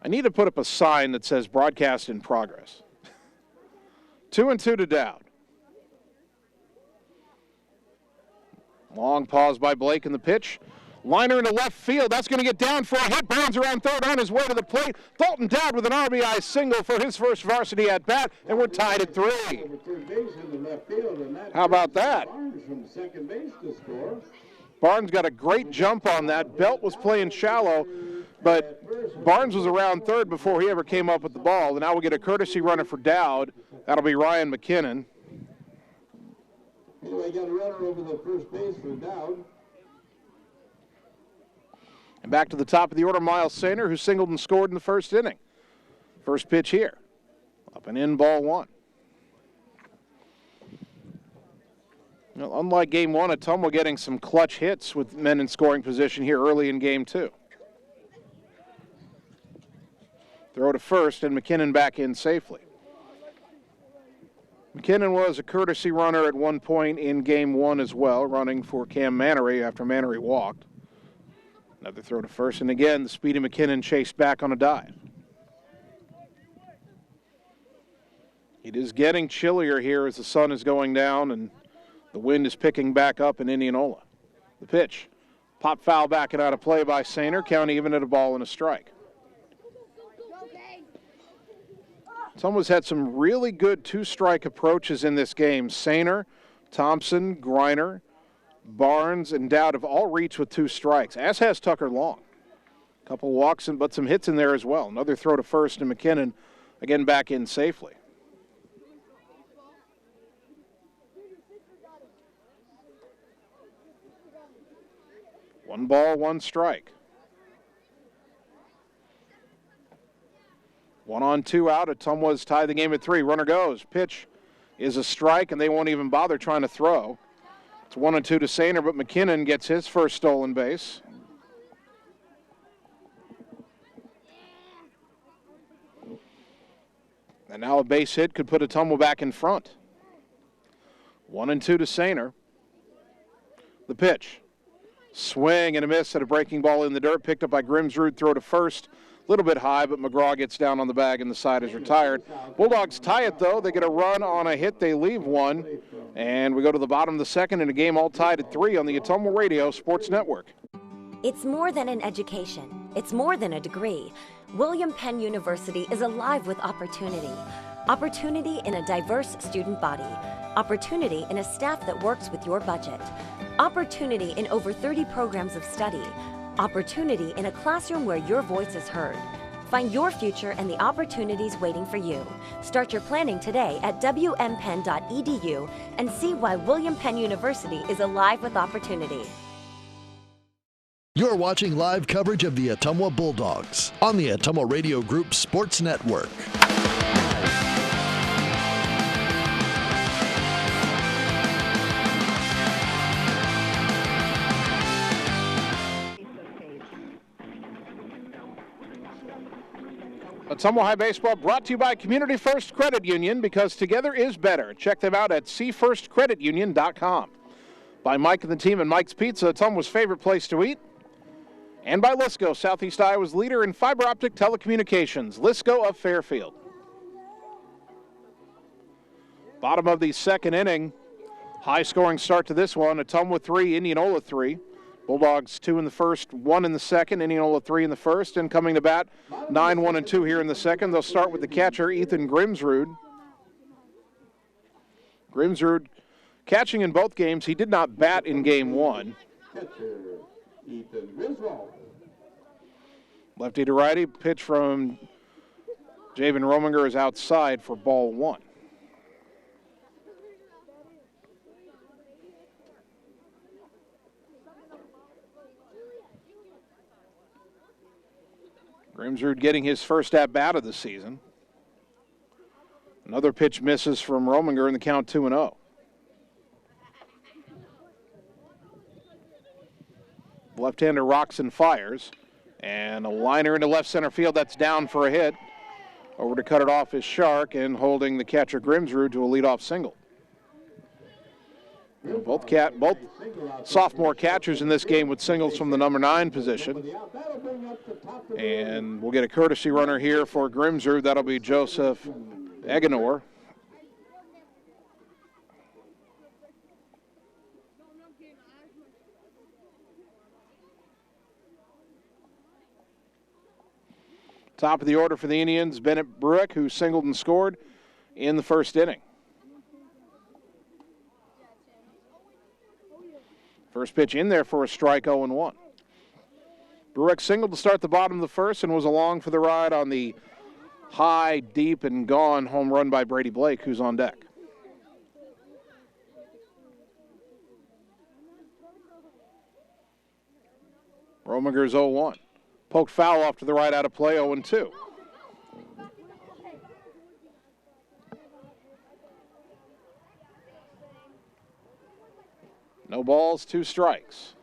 I need to put up a sign that says broadcast in progress. 2-2 to Dowd. Long pause by Blake in the pitch. Liner into left field. That's going to get down for a hit. Barnes around third on his way to the plate. Dalton Dowd with an RBI single for his first varsity at bat, and we're tied at 3. How about that? Barnes got a great jump on that. Belt was playing shallow, but Barnes was around third before he ever came up with the ball. And now we'll get a courtesy runner for Dowd. That'll be Ryan McKinnon. Anyway, got a runner over the first base for Dowd. And back to the top of the order, Miles Sainer, who singled and scored in the first inning. First pitch here. Up and in, ball 1. Well, unlike game 1, Ottumwa getting some clutch hits with men in scoring position here early in game 2. Throw to first, and McKinnon back in safely. McKinnon was a courtesy runner at one point in game 1 as well, running for Cam Mannery after Mannery walked. Another throw to first, and again, the speedy McKinnon chased back on a dive. It is getting chillier here as the sun is going down and the wind is picking back up in Indianola. The pitch. Pop foul back and out of play by Sainer. Count even at a ball and a strike. Someone's had some really good two-strike approaches in this game. Sainer, Thompson, Griner, Barnes, and Dowd have all reached with 2 strikes, as has Tucker Long. A couple walks, but some hits in there as well. Another throw to first, and McKinnon again back in safely. One ball, 1 strike. 1 on, 2 out. Ottumwa's tied the game at 3. Runner goes. Pitch is a strike, and they won't even bother trying to throw. It's 1-2 to Sainer, but McKinnon gets his first stolen base. And now a base hit could put Ottumwa back in front. 1-2 to Sainer. The pitch. Swing and a miss at a breaking ball in the dirt, picked up by Grimsrud. Throw to first. A little bit high, but McGraw gets down on the bag and the side is retired. Bulldogs tie it, though. They get a run on a hit. They leave 1. And we go to the bottom of the second in a game all tied at 3 on the Ottumwa Radio Sports Network. It's more than an education. It's more than a degree. William Penn University is alive with opportunity. Opportunity in a diverse student body. Opportunity in a staff that works with your budget. Opportunity in over 30 programs of study. Opportunity in a classroom where your voice is heard. Find your future and the opportunities waiting for you. Start your planning today at wmpenn.edu and see why William Penn University is alive with opportunity. You're watching live coverage of the Ottumwa Bulldogs on the Ottumwa Radio Group Sports Network. Ottumwa High Baseball brought to you by Community First Credit Union, because together is better. Check them out at cfirstcreditunion.com. By Mike and the team at Mike's Pizza, Ottumwa's favorite place to eat. And by Lisco, Southeast Iowa's leader in fiber optic telecommunications, Lisco of Fairfield. Bottom of the second inning. High-scoring start to this one. Ottumwa 3, Indianola 3. Bulldogs 2 in the first, 1 in the second. Indianola 3 in the first. And coming to bat, 9-1-2 here in the second. They'll start with the catcher, Ethan Grimsrud. Grimsrud catching in both games. He did not bat in game one. Catcher, Ethan Griswold. Lefty to righty. Pitch from Javen Rominger is outside for ball one. Grimsrud getting his first at-bat of the season. Another pitch misses from Rominger in the count 2-0. Left-hander rocks and fires. And a liner into left center field. That's down for a hit. Over to cut it off is Shark, and holding the catcher Grimsrud to a leadoff single. Both sophomore catchers in this game with singles from the number 9 position. And we'll get a courtesy runner here for Grimsrud. That'll be Joseph Eganor. Top of the order for the Indians, Bennett Bruick, who singled and scored in the first inning. First pitch in there for a strike, 0-1. Bruick singled to start the bottom of the first and was along for the ride on the high, deep, and gone home run by Brady Blake, who's on deck. Rominger's 0-1. Poked foul off to the right out of play, 0-2. No balls, 2 strikes.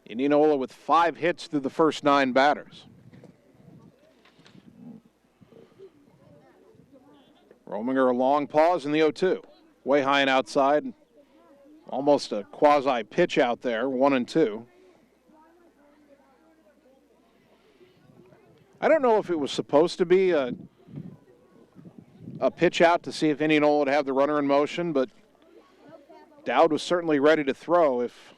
Indianola with 5 hits through the first 9 batters. Rominger a long pause in the 0-2. Way high and outside. Almost a quasi pitch out there, 1-2. I don't know if it was supposed to be a pitch out to see if Indianola would have the runner in motion, but Dowd was certainly ready to throw if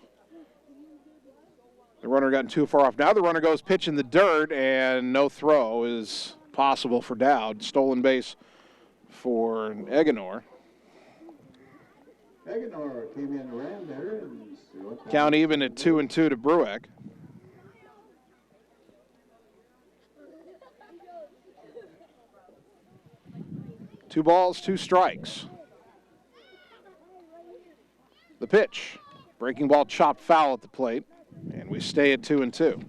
the runner gotten too far off. Now the runner goes pitch in the dirt, and no throw is possible for Dowd. Stolen base for Eganor. Eganor came in and ran there. And count even at 2-2 to Bruick. Two balls, 2 strikes. The pitch. Breaking ball chopped foul at the plate. And we stay at 2-2.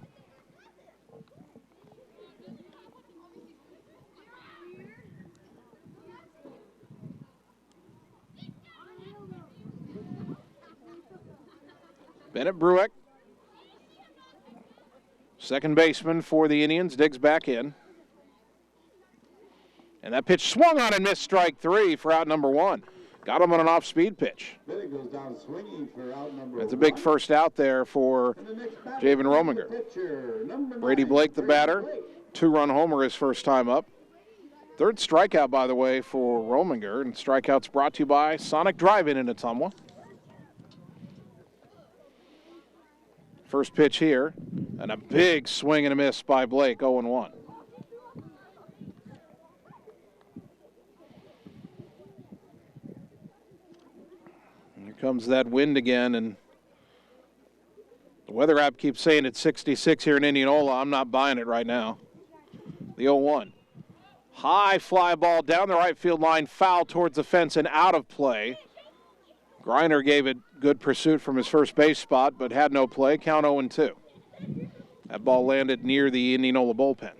Bennett Bruick, second baseman for the Indians, digs back in. And that pitch swung on and missed, strike 3 for out number 1. Got him on an off-speed pitch. Bennett goes down swinging for out number 1. That's a big first out there for Javen Rominger. Brady Blake, the batter. 2-run homer his first time up. Third strikeout, by the way, for Rominger. And strikeouts brought to you by Sonic Drive-In Ottumwa. First pitch here, and a big swing and a miss by Blake, 0-1. Here comes that wind again, and the weather app keeps saying it's 66 here in Indianola. I'm not buying it right now. The 0-1. High fly ball down the right field line, foul towards the fence and out of play. Griner gave it good pursuit from his first base spot, but had no play. Count 0-2. That ball landed near the Indianola bullpen.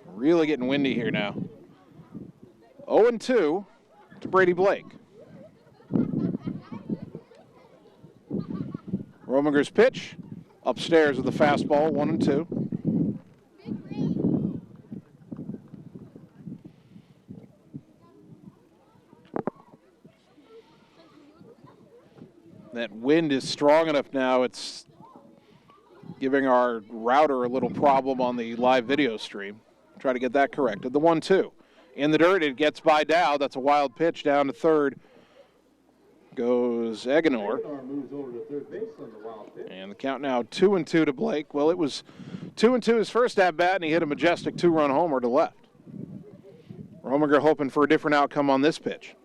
Really getting windy here now. 0-2 to Brady Blake. Rominger's pitch, upstairs with the fastball, 1-2. That wind is strong enough now, it's giving our router a little problem on the live video stream. Try to get that corrected. The 1-2. In the dirt, it gets by Dow. That's a wild pitch down to third. Goes Eganor. Moves over to third base on the wild pitch. And the count now 2-2 to Blake. Well, it was 2-2 his first at-bat, and he hit a majestic 2-run homer to left. Rominger hoping for a different outcome on this pitch.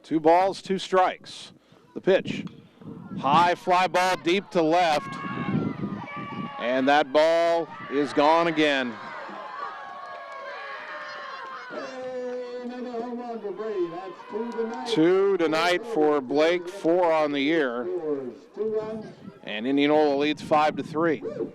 Two balls, two strikes. The pitch. High fly ball deep to left. And that ball is gone again. Another home run for Brady. That's 2 tonight. 2 tonight for Blake, 4 on the year. Scores 2 runs. And Indianola leads 5-3.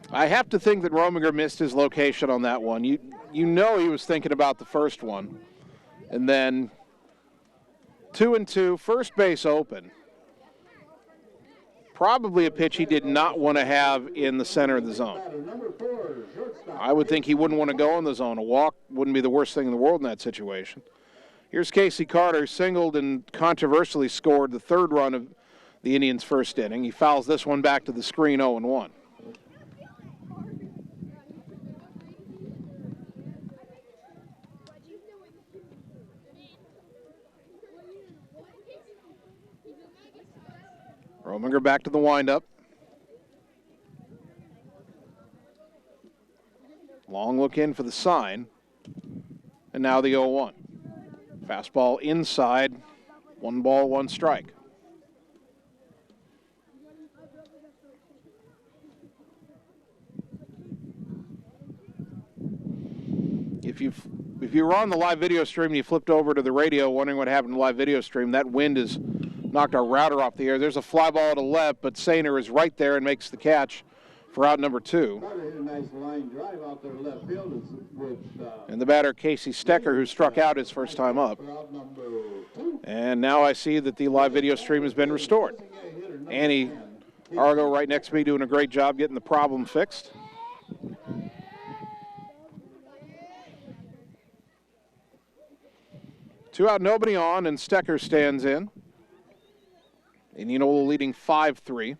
I have to think that Rominger missed his location on that one. You know he was thinking about the first one. And then 2-2, first base open. Probably a pitch he did not want to have in the center of the zone. Number 4, shortstop. I would think he wouldn't want to go in the zone. A walk wouldn't be the worst thing in the world in that situation. Here's Casey Carter, singled and controversially scored the third run of the Indians' first inning. He fouls this one back to the screen, 0-1. Rominger back to the windup. Long look in for the sign. And now the 0-1. Fastball inside. 1 ball, 1 strike. If you were on the live video stream and you flipped over to the radio wondering what happened to the live video stream, that wind has knocked our router off the air. There's a fly ball to left, but Sainer is right there and makes the catch for out number 2. Carter hit a nice line drive out there left field with And the batter, Casey Stecker, who struck out his first time up. for out number 2. And now I see that the live video stream has been restored. Annie Argo right next to me doing a great job getting the problem fixed. Two out, nobody on, and Stecker stands in. Indianola leading 5-3.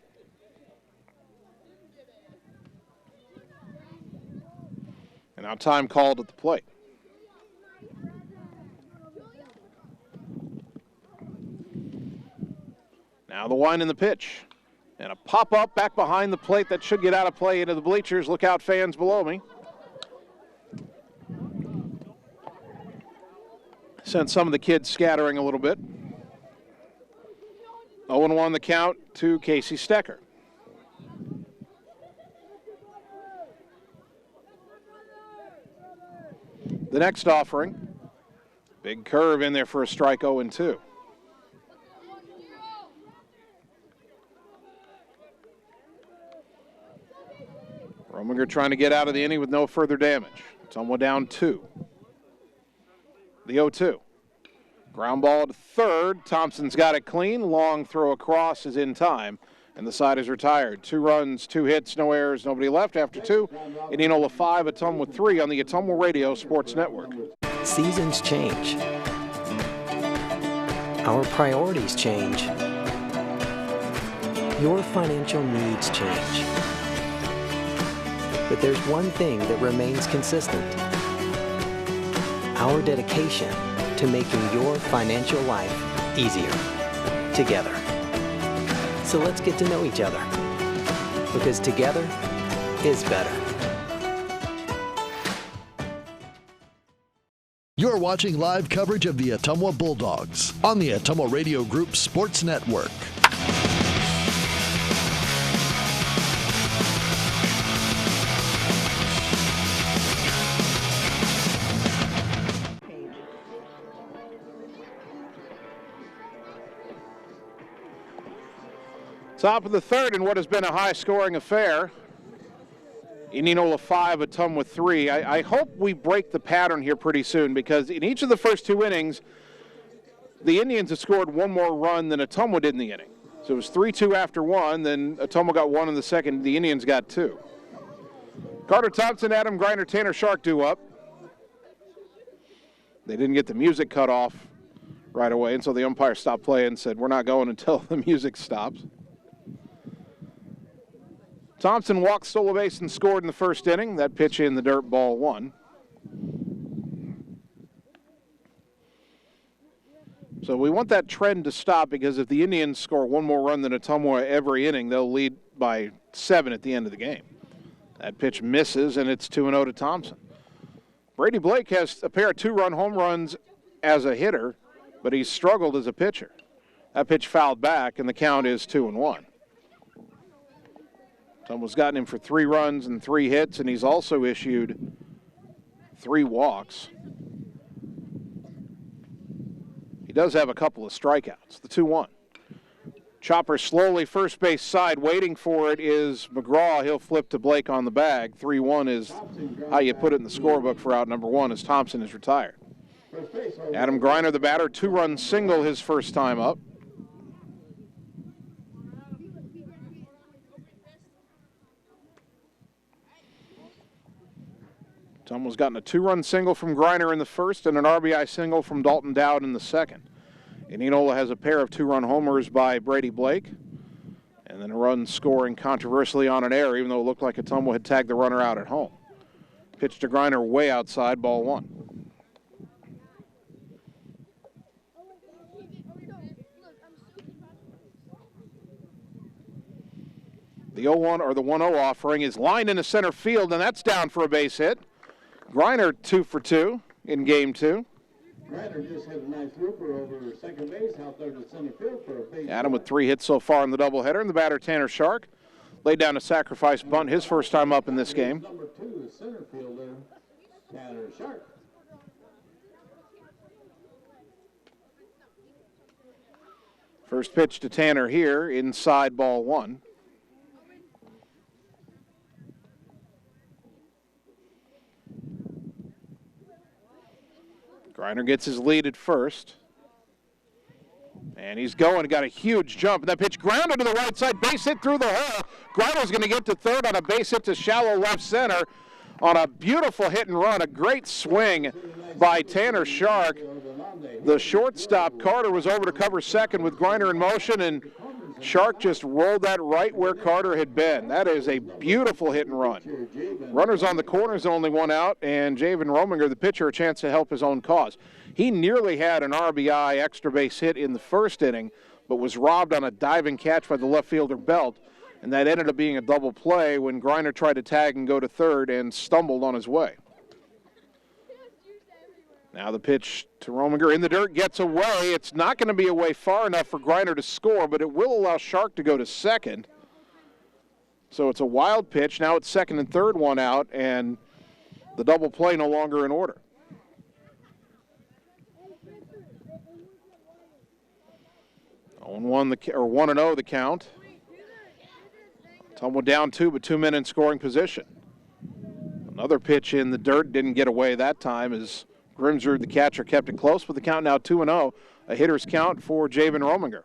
And now time called at the plate. Now the wind in the pitch. And a pop-up back behind the plate that should get out of play into the bleachers. Look out, fans below me. Sent some of the kids scattering a little bit. 0-1 the count to Casey Stecker. The next offering, big curve in there for a strike, 0-2. Rominger trying to get out of the inning with no further damage. Ottumwa down 2. The 0-2. Ground ball to third. Thompson's got it clean. Long throw across is in time, and the side is retired. 2 runs, 2 hits, no errors, nobody left after 2. Indianola 5, Ottumwa 3 on the Ottumwa Radio Sports Network. Seasons change. Our priorities change. Your financial needs change. But there's one thing that remains consistent. Our dedication to making your financial life easier together. So let's get to know each other, because together is better. You're watching live coverage of the Ottumwa Bulldogs on the Ottumwa Radio Group Sports Network. Top of the third in what has been a high-scoring affair. Indianola 5, Ottumwa 3. I hope we break the pattern here pretty soon, because in each of the first 2 innings, the Indians have scored one more run than Ottumwa did in the inning. So it was 3-2 after 1, then Ottumwa got 1 in the second, the Indians got 2. Carter Thompson, Adam Griner, Tanner Shark due up. They didn't get the music cut off right away, and so the umpire stopped playing and said, we're not going until the music stops. Thompson walked, stole a base, and scored in the first inning. That pitch in the dirt, ball 1. So we want that trend to stop, because if the Indians score one more run than Ottumwa every inning, they'll lead by 7 at the end of the game. That pitch misses, and it's 2-0 to Thompson. Brady Blake has a pair of 2-run home runs as a hitter, but he's struggled as a pitcher. That pitch fouled back, and the count is 2-1. Ottumwa's gotten him for 3 runs and 3 hits, and he's also issued 3 walks. He does have a couple of strikeouts. The 2-1. Chopper slowly first base side. Waiting for it is McGraw. He'll flip to Blake on the bag. 3-1 is how you put it in the scorebook for out number 1, as Thompson is retired. Adam Griner, the batter, 2-run single his first time up. Ottumwa's gotten a 2-run single from Griner in the first and an RBI single from Dalton Dowd in the second. Indianola has a pair of 2-run homers by Brady Blake, and then a run scoring controversially on an error, even though it looked like Ottumwa had tagged the runner out at home. Pitch to Griner way outside, ball 1. The 0-1 or the 1-0 offering is lined into center field, and that's down for a base hit. Griner 2 for 2 in game 2. Griner just had a nice looper over second base out there to center field for a base. Adam with 3 hits so far in the doubleheader, and the batter Tanner Shark laid down a sacrifice bunt his first time up in this game. Number 2 is center fielder Tanner Shark. First pitch to Tanner here, inside, ball 1. Griner gets his lead at first. And he's going, got a huge jump. And that pitch grounded to the right side, base hit through the hole. Griner's going to get to third on a base hit to shallow left center on a beautiful hit and run. A great swing by Tanner Shark. The shortstop, Carter, was over to cover second with Griner in motion, and Shark just rolled that right where Carter had been. That is a beautiful hit and run. Runners on the corners, only 1 out, and Javen Rominger, the pitcher, a chance to help his own cause. He nearly had an RBI extra base hit in the first inning, but was robbed on a diving catch by the left fielder Belt, and that ended up being a double play when Griner tried to tag and go to third and stumbled on his way. Now the pitch to Rominger in the dirt, gets away. It's not going to be away far enough for Griner to score, but it will allow Shark to go to second. So it's a wild pitch. Now it's second and third, 1 out, and the double play no longer in order. Oh, 1-0 the count. Ottumwa down 2, but 2 men in scoring position. Another pitch in the dirt, didn't get away that time as Grimsrud, the catcher, kept it close, but the count now 2-0. A hitter's count for Javen Rominger.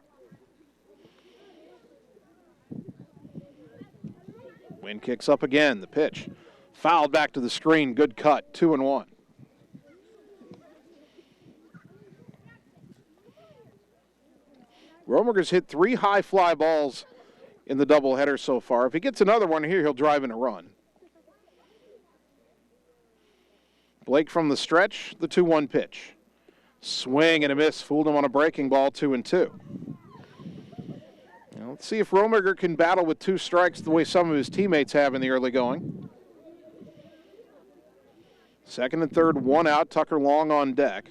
Wind kicks up again. The pitch fouled back to the screen. Good cut. 2-1. Rominger's hit 3 high fly balls in the doubleheader so far. If he gets another one here, he'll drive in a run. Blake from the stretch, the 2-1 pitch. Swing and a miss, fooled him on a breaking ball, 2-2. Now, let's see if Rominger can battle with 2 strikes the way some of his teammates have in the early going. Second and third, 1 out, Tucker Long on deck.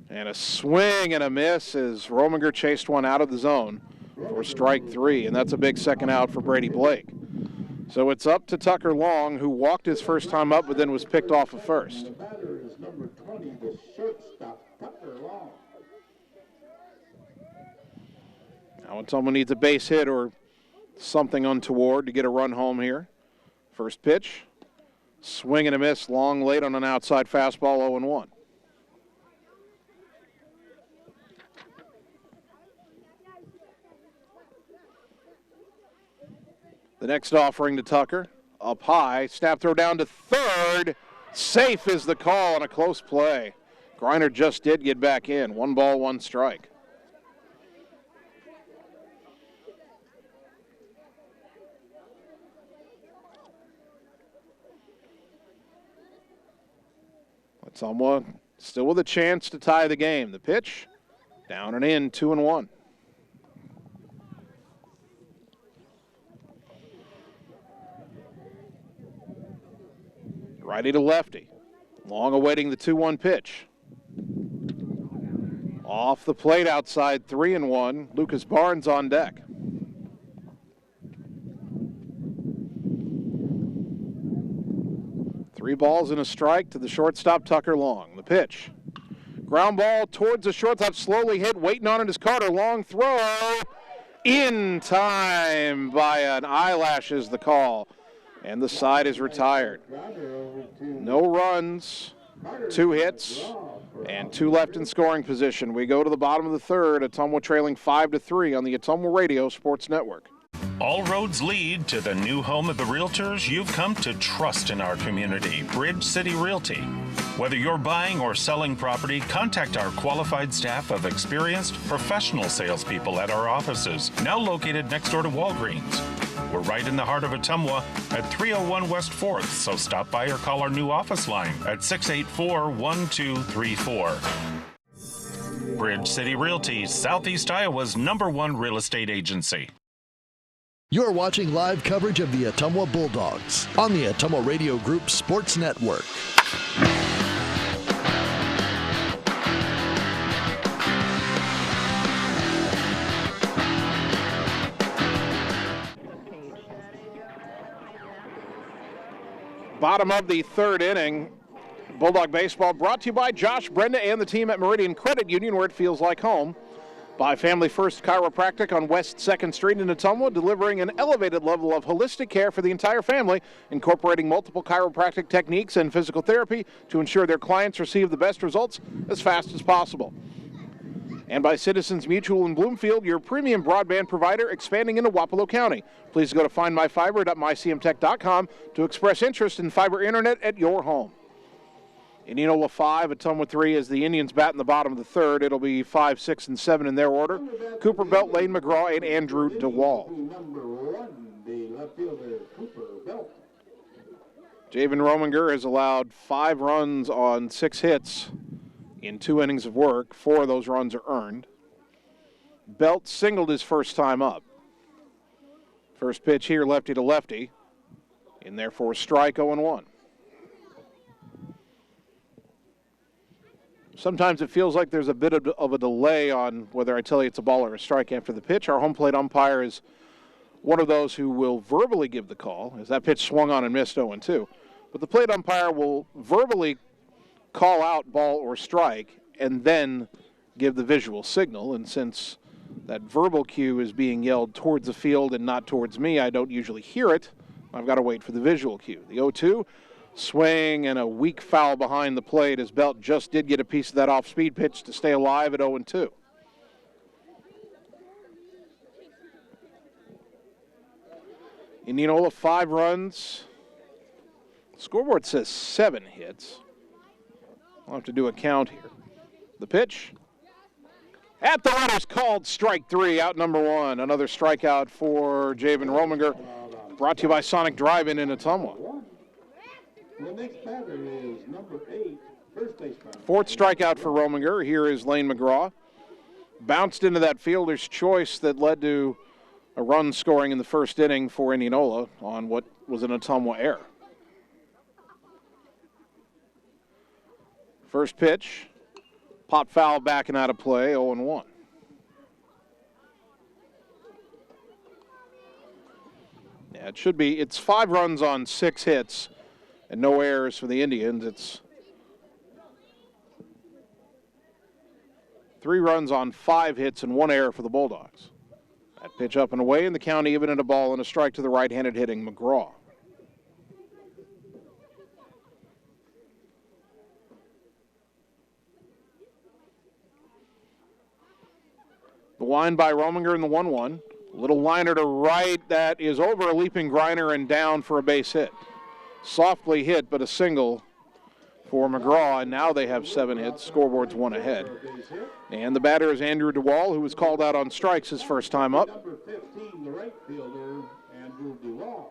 And a swing and a miss as Rominger chased one out of the zone for strike 3, and that's a big second out for Brady Blake. So it's up to Tucker Long, who walked his first time up, but then was picked off at first. The batter is number 20, the shortstop, Tucker Long. Now when someone needs a base hit or something untoward to get a run home here. First pitch, swing and a miss, long late on an outside fastball, 0-1. The next offering to Tucker, up high, snap throw down to third. Safe is the call on a close play. Griner just did get back in. 1 ball, 1 strike. Ottumwa still with a chance to tie the game. The pitch, down and in, 2-1. Righty to lefty. Long awaiting the 2-1 pitch. Off the plate outside, 3-1. Lucas Barnes on deck. Three balls and a strike to the shortstop, Tucker Long. The pitch. Ground ball towards the shortstop, slowly hit, waiting on it is Carter. Long throw. In time by an eyelash is the call. And the side is retired. No runs, 2 hits, and 2 left in scoring position. We go to the bottom of the third. Ottumwa trailing 5-3 on the Ottumwa Radio Sports Network. All roads lead to the new home of the realtors you've come to trust in our community, Bridge City Realty. Whether you're buying or selling property, contact our qualified staff of experienced professional salespeople at our offices, now located next door to Walgreens. We're right in the heart of Ottumwa at 301 West 4th, so stop by or call our new office line at 684-1234. Bridge City Realty, Southeast Iowa's #1 real estate agency. You're watching live coverage of the Ottumwa Bulldogs on the Ottumwa Radio Group Sports Network. Bottom of the third inning, Bulldog Baseball brought to you by Josh Brenda and the team at Meridian Credit Union, where it feels like home. By Family First Chiropractic on West 2nd Street in Ottumwa, delivering an elevated level of holistic care for the entire family, incorporating multiple chiropractic techniques and physical therapy to ensure their clients receive the best results as fast as possible. And by Citizens Mutual in Bloomfield, your premium broadband provider, expanding into Wapello County. Please go to findmyfiber.mycmtech.com to express interest in fiber internet at your home. Indianola 5, Ottumwa 3 as the Indians bat in the bottom of the third. It'll be 5, 6, and 7 in their order. Cooper Belt, Lane McGraw, and Andrew DeWall. Javen Rominger has allowed 5 runs on 6 hits in 2 innings of work. 4 of those runs are earned. Belt singled his first time up. First pitch here, lefty to lefty. In there for a strike, 0-1. Sometimes it feels like there's a bit of a delay on whether I tell you it's a ball or a strike after the pitch. Our home plate umpire is one of those who will verbally give the call, as that pitch swung on and missed 0-2. But the plate umpire will verbally call out ball or strike and then give the visual signal. And since that verbal cue is being yelled towards the field and not towards me, I don't usually hear it. I've got to wait for the visual cue. The 0-2. Swing and a weak foul behind the plate as Belt just did get a piece of that off-speed pitch to stay alive at 0-2. Indianola 5 runs. Scoreboard says 7 hits. I'll have to do a count here. The pitch. At the runner's called, strike 3, out number 1. Another strikeout for Javen Rominger. Brought to you by Sonic Drive-In Ottumwa. The next batter is number 8, first baseman. 4th strikeout for Rominger. Here is Lane McGraw. Bounced into that fielder's choice that led to a run scoring in the first inning for Indianola on what was an Ottumwa error. First pitch, pop foul backing out of play, 0-1. Yeah, it should be. It's 5 runs on 6 hits. And no errors for the Indians. It's 3 runs on 5 hits and 1 error for the Bulldogs. That pitch up and away, and the count even at a ball and a strike to the right-handed hitting McGraw. The wind by Rominger in the 1-1. Little liner to right. That is over a leaping Griner and down for a base hit. Softly hit, but a single for McGraw, and now they have 7 hits. Scoreboard's 1 ahead. And the batter is Andrew DeWall, who was called out on strikes his first time up. Number 15, the right fielder, Andrew DeWall.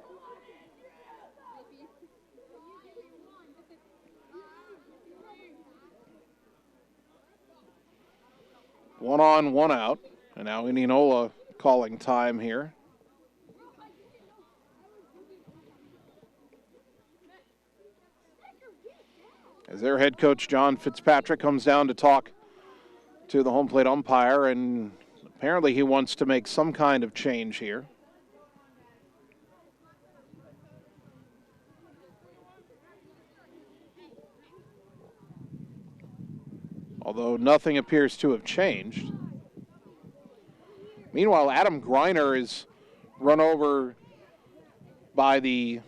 One on, one out. And now Indianola calling time here. As their head coach, John Fitzpatrick, comes down to talk to the home plate umpire, and apparently he wants to make some kind of change here. Although nothing appears to have changed. Meanwhile, Adam Griner is run over by the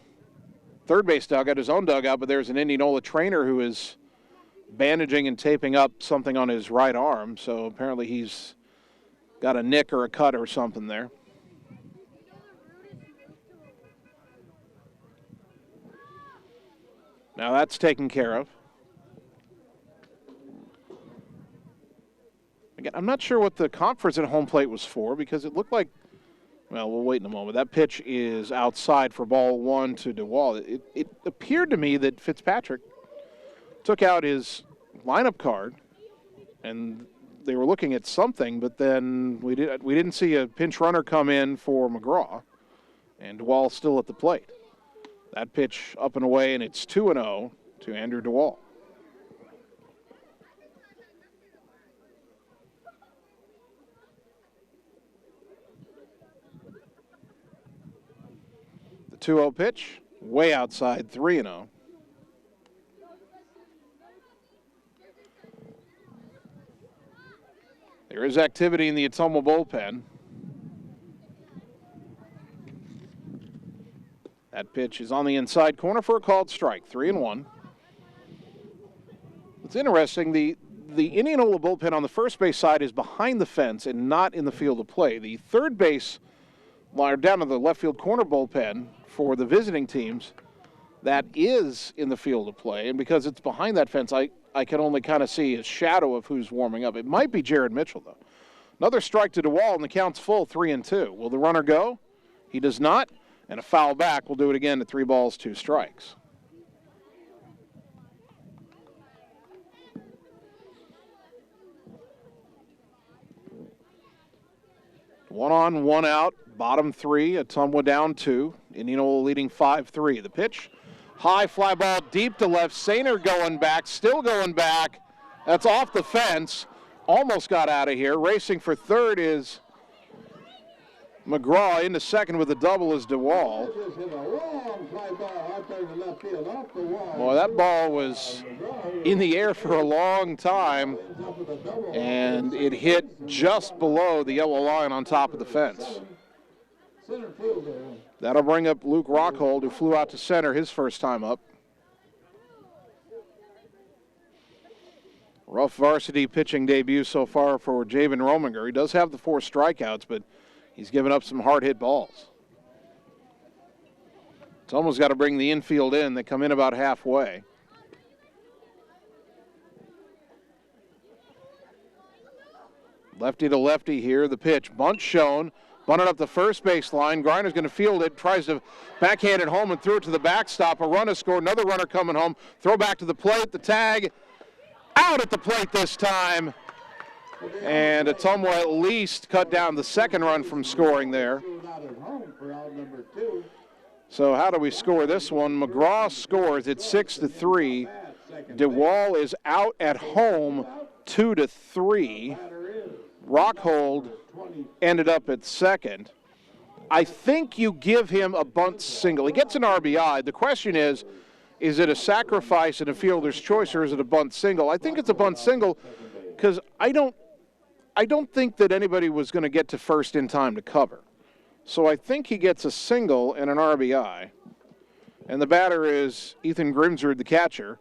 third base dugout, his own dugout, but there's an Indianola trainer who is bandaging and taping up something on his right arm, so apparently he's got a nick or a cut or something there. Now that's taken care of. Again, I'm not sure what the conference at home plate was for, because it looked like, well, we'll wait in a moment. That pitch is outside for ball 1 to DeWall. It appeared to me that Fitzpatrick took out his lineup card, and they were looking at something, but then we didn't see a pinch runner come in for McGraw, and DeWall still at the plate. That pitch up and away, and it's 2-0 to Andrew DeWall. The 2-0 pitch, way outside, 3-0. There is activity in the Ottumwa bullpen. That pitch is on the inside corner for a called strike, 3-1. It's interesting, the Indianola bullpen on the first base side is behind the fence and not in the field of play. The third base liner down to the left field corner bullpen for the visiting teams, that is in the field of play, and because it's behind that fence, I can only kind of see a shadow of who's warming up. It might be Jared Mitchell, though. Another strike to DeWall, and the count's full, 3-2. Will the runner go? He does not, and a foul back will do it again to 3 balls, 2 strikes. One on, one out, bottom 3, Ottumwa down 2. Indianola leading 5-3. The pitch, high fly ball deep to left. Sainer going back, still going back. That's off the fence. Almost got out of here. Racing for third is McGraw. Into second with a double is DeWall. Boy, that ball was in the air for a long time, and it hit just below the yellow line on top of the fence. That'll bring up Luke Rockhold, who flew out to center his first time up. Rough varsity pitching debut so far for Javen Rominger. He does have the 4 strikeouts, but he's given up some hard-hit balls. It's almost got to bring the infield in. They come in about halfway. Lefty to lefty here. The pitch, bunt shown. Bunted up the first base line. Griner's going to field it. Tries to backhand it home and threw it to the backstop. A run is scored. Another runner coming home. Throw back to the plate. The tag. Out at the plate this time. And Ottumwa at least cut down the second run from scoring there. So how do we score this one? McGraw scores. It's 6-3. DeWall is out at home 2-3. Rockhold ended up at second. I think you give him a bunt single. He gets an RBI. The question is it a sacrifice and a fielder's choice, or is it a bunt single? I think it's a bunt single because I I don't think that anybody was going to get to first in time to cover. So I think he gets a single and an RBI. And the batter is Ethan Grimsrud, the catcher,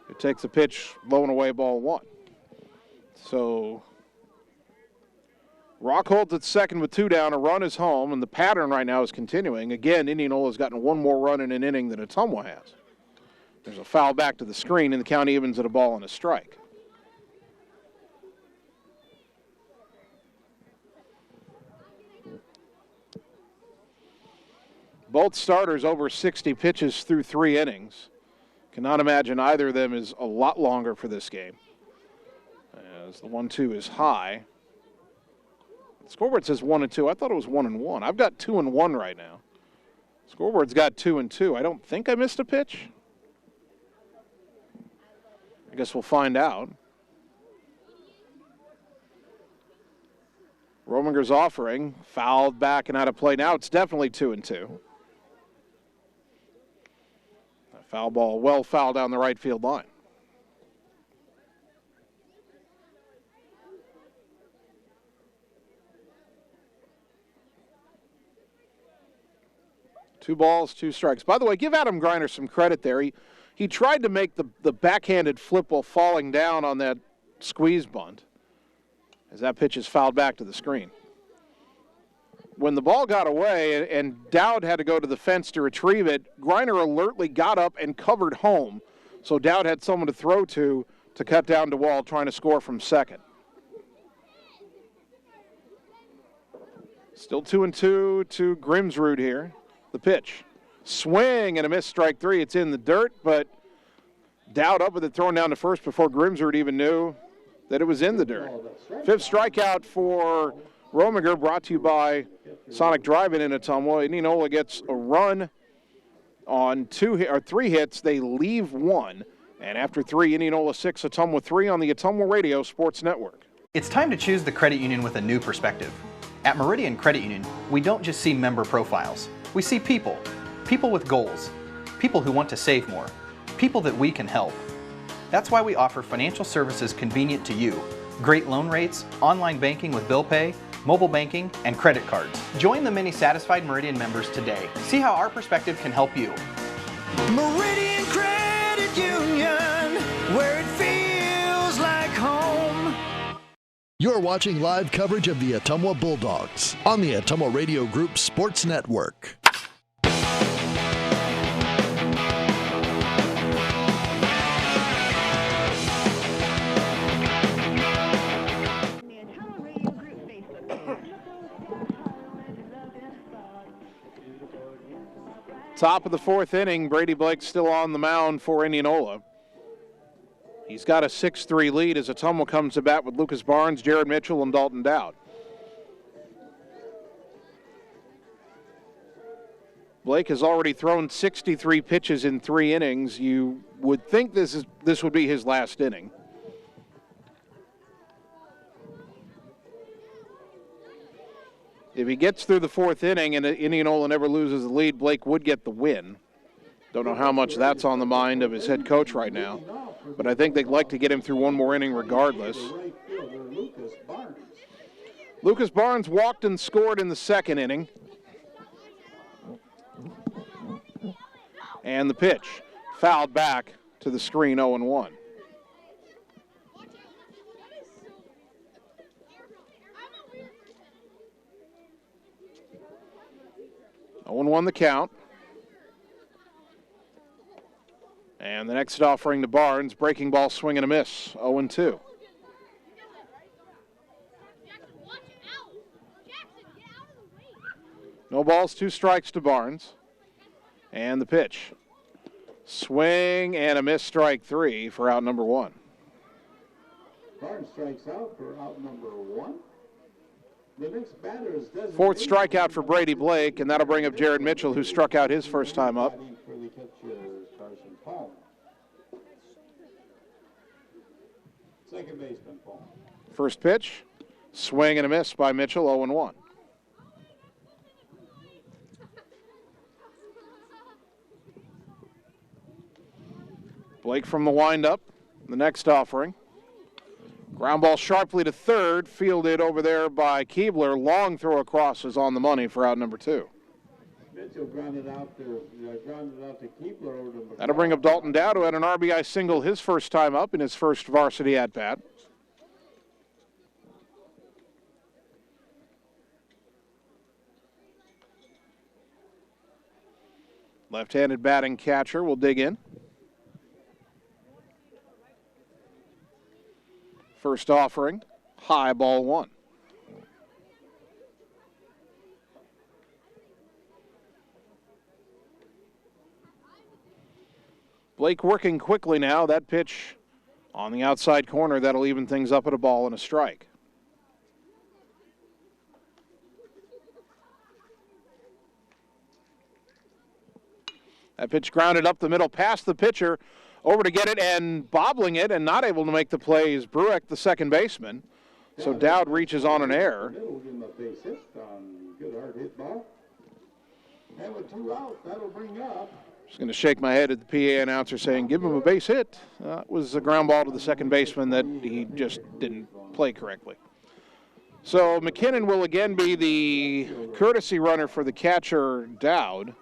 who takes a pitch low and away, ball 1. So Rock holds at second with 2 down. A run is home, and the pattern right now is continuing. Again, Indianola has gotten 1 more run in an inning than Ottumwa has. There's a foul back to the screen, and the count evens at a ball and a strike. Both starters over 60 pitches through 3 innings. Cannot imagine either of them is a lot longer for this game, as the 1-2 is high. The scoreboard says 1-2. I thought it was 1-1. I've got 2-1 right now. Scoreboard's got 2-2. I don't think I missed a pitch. I guess we'll find out. Rominger's offering, fouled back and out of play. Now it's definitely 2-2. Foul ball, well fouled down the right field line. Two balls, 2 strikes. By the way, give Adam Greiner some credit there. He tried to make the backhanded flip while falling down on that squeeze bunt, as that pitch is fouled back to the screen. When the ball got away and Dowd had to go to the fence to retrieve it, Greiner alertly got up and covered home. So Dowd had someone to throw to cut down to Wall, trying to score from second. Still 2-2 to Grimsrud here. The pitch. Swing and a miss, strike 3. It's in the dirt, but Dowd up with it thrown down to first before Grimsrud even knew that it was in the dirt. 5th strikeout for Rominger, brought to you by Sonic Drive-In in Ottumwa. Indianola gets a run on 3 hits. They leave 1. And after 3, Indianola 6, Ottumwa 3 on the Ottumwa Radio Sports Network. It's time to choose the credit union with a new perspective. At Meridian Credit Union, we don't just see member profiles. We see people. People with goals. People who want to save more. People that we can help. That's why we offer financial services convenient to you. Great loan rates, online banking with bill pay, mobile banking, and credit cards. Join the many satisfied Meridian members today. See how our perspective can help you. Meridian Credit Union, where it feels like home. You're watching live coverage of the Ottumwa Bulldogs on the Ottumwa Radio Group Sports Network. Top of the 4th inning, Brady Blake still on the mound for Indianola. He's got a 6-3 lead as Ottumwa comes to bat with Lucas Barnes, Jared Mitchell, and Dalton Dowd. Blake has already thrown 63 pitches in 3 innings. You would think this would be his last inning. If he gets through the 4th inning and Indianola never loses the lead, Blake would get the win. Don't know how much that's on the mind of his head coach right now, but I think they'd like to get him through 1 more inning regardless. Lucas Barnes walked and scored in the 2nd inning. And the pitch, fouled back to the screen, 0-1. The count. And the next offering to Barnes, breaking ball, swing and a miss, 0-2. No balls, 2 strikes to Barnes. And the pitch. Swing and a miss, strike 3 for out number 1. Barnes strikes out for out number 1. The next batter is 4th strikeout for Brady Blake, and that'll bring up Jared Mitchell, who struck out his first time up. For the catcher, Carson Palmer. Second baseman, Palmer. First pitch, swing and a miss by Mitchell, 0-1. Blake from the windup, the next offering. Ground ball sharply to third, fielded over there by Keebler. Long throw across is on the money for out number 2. Mitchell grounded out to Keebler over to That'll bring up Dalton Dowd, who had an RBI single his first time up in his first varsity at-bat. Left-handed batting catcher will dig in. First offering, high, ball 1. Blake working quickly now. That pitch on the outside corner, that'll even things up at a ball and a strike. That pitch grounded up the middle past the pitcher, over to get it and bobbling it and not able to make the play is Brueck, the second baseman. So Dowd reaches on an error. Good hard hit ball. And with 2 outs, that'll bring up. Just going to shake my head at the PA announcer saying, give him a base hit. It was a ground ball to the second baseman that he just didn't play correctly. So McKinnon will again be the courtesy runner for the catcher, Dowd.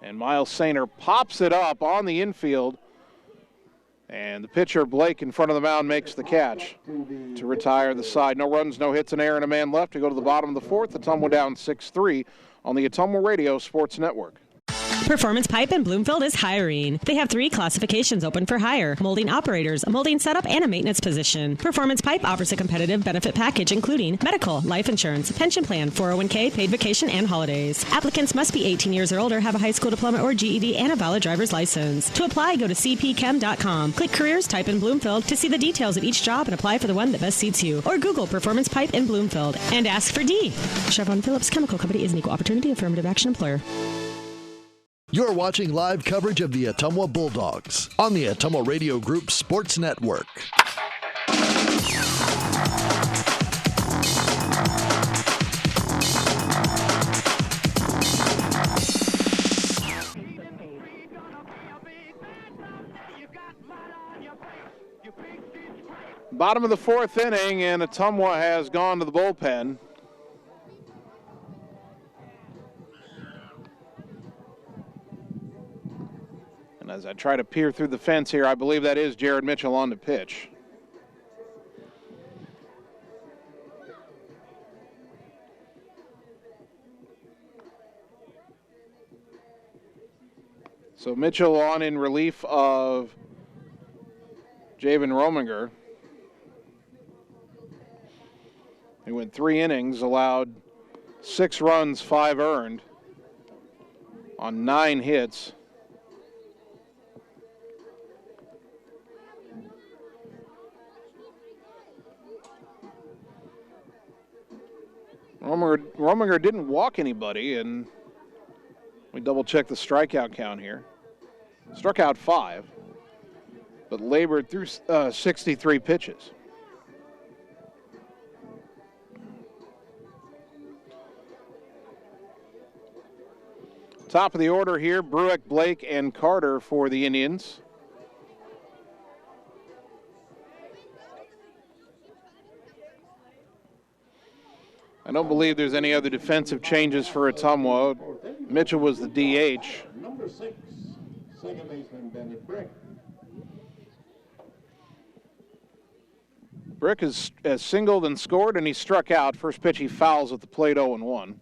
And Miles Sainer pops it up on the infield. And the pitcher, Blake, in front of the mound makes the catch to retire the side. No runs, no hits, an error, and a man left to go to the bottom of the 4th. Ottumwa down 6-3 on the Ottumwa Radio Sports Network. Performance Pipe in Bloomfield is hiring. They have 3 classifications open for hire: molding operators, a molding setup, and a maintenance position. Performance Pipe offers a competitive benefit package including medical, life insurance, pension plan, 401k, paid vacation, and holidays. Applicants must be 18 years or older, have a high school diploma or GED, and a valid driver's license. To apply, go to cpchem.com. Click Careers, type in Bloomfield to see the details of each job and apply for the one that best suits you. Or Google Performance Pipe in Bloomfield and ask for D. Chevron Phillips Chemical Company is an equal opportunity affirmative action employer. You're watching live coverage of the Ottumwa Bulldogs on the Ottumwa Radio Group Sports Network. Bottom of the 4th inning, and Ottumwa has gone to the bullpen. And as I try to peer through the fence here, I believe that is Jared Mitchell on the pitch. So Mitchell on in relief of Javen Rominger. He went 3 innings, allowed 6 runs, 5 earned on 9 hits. Rominger didn't walk anybody, and we double-check the strikeout count here. Struck out 5, but labored through 63 pitches. Top of the order here, Brueck, Blake, and Carter for the Indians. I don't believe there's any other defensive changes for Ottumwa. Mitchell was the DH. Number 6, second baseman Bennett Brick. Brick has singled and scored, and he struck out. First pitch he fouls at the plate, 0-1.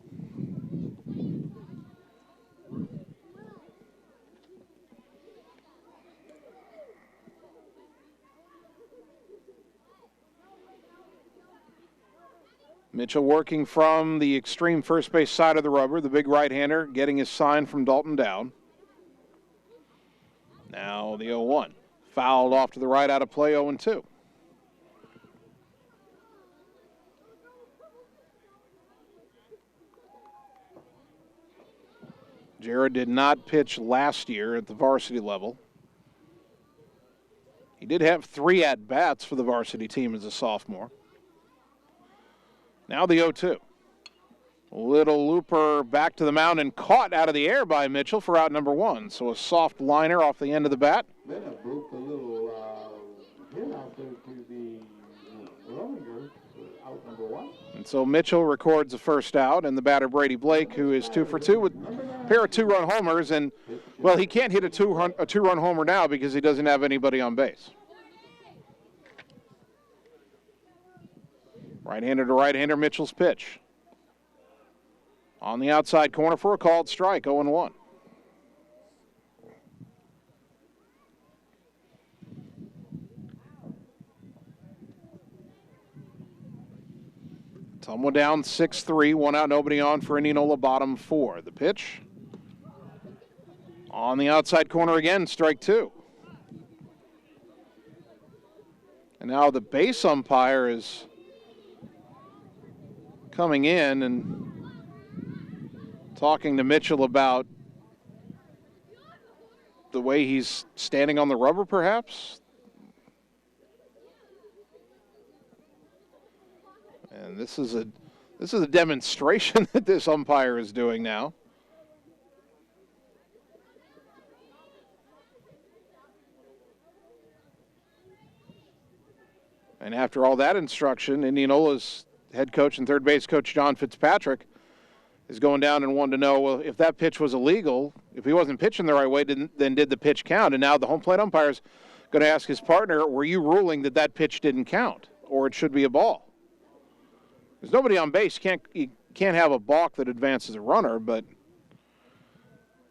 Mitchell working from the extreme first base side of the rubber, the big right-hander getting his sign from Dalton Dowd. Now the 0-1. Fouled off to the right out of play, 0-2. Jared did not pitch last year at the varsity level. He did have 3 at-bats for the varsity team as a sophomore. Now the 0-2. Little looper back to the mound and caught out of the air by Mitchell for out number 1. So a soft liner off the end of the bat. Then a little hit out there to the Rominger for out number 1. And so Mitchell records the first out, and the batter Brady Blake, who is 2 for 2 with a pair of 2-run homers. And, well, he can't hit a two-run homer now because he doesn't have anybody on base. Right-hander to right-hander, Mitchell's pitch. On the outside corner for a called strike, 0-1. Ottumwa down 6-3, 1 out, nobody on for Indianola, bottom 4. The pitch. On the outside corner again, strike 2. And now the base umpire is coming in and talking to Mitchell about the way he's standing on the rubber, perhaps. And this is a demonstration that this umpire is doing now. And after all that instruction, Indianola's head coach and third base coach John Fitzpatrick is going down and wanting to know, well, if that pitch was illegal, if he wasn't pitching the right way, then did the pitch count? And now the home plate umpire is going to ask his partner, were you ruling that that pitch didn't count or it should be a ball? There's nobody on base. You can't have a balk that advances a runner, but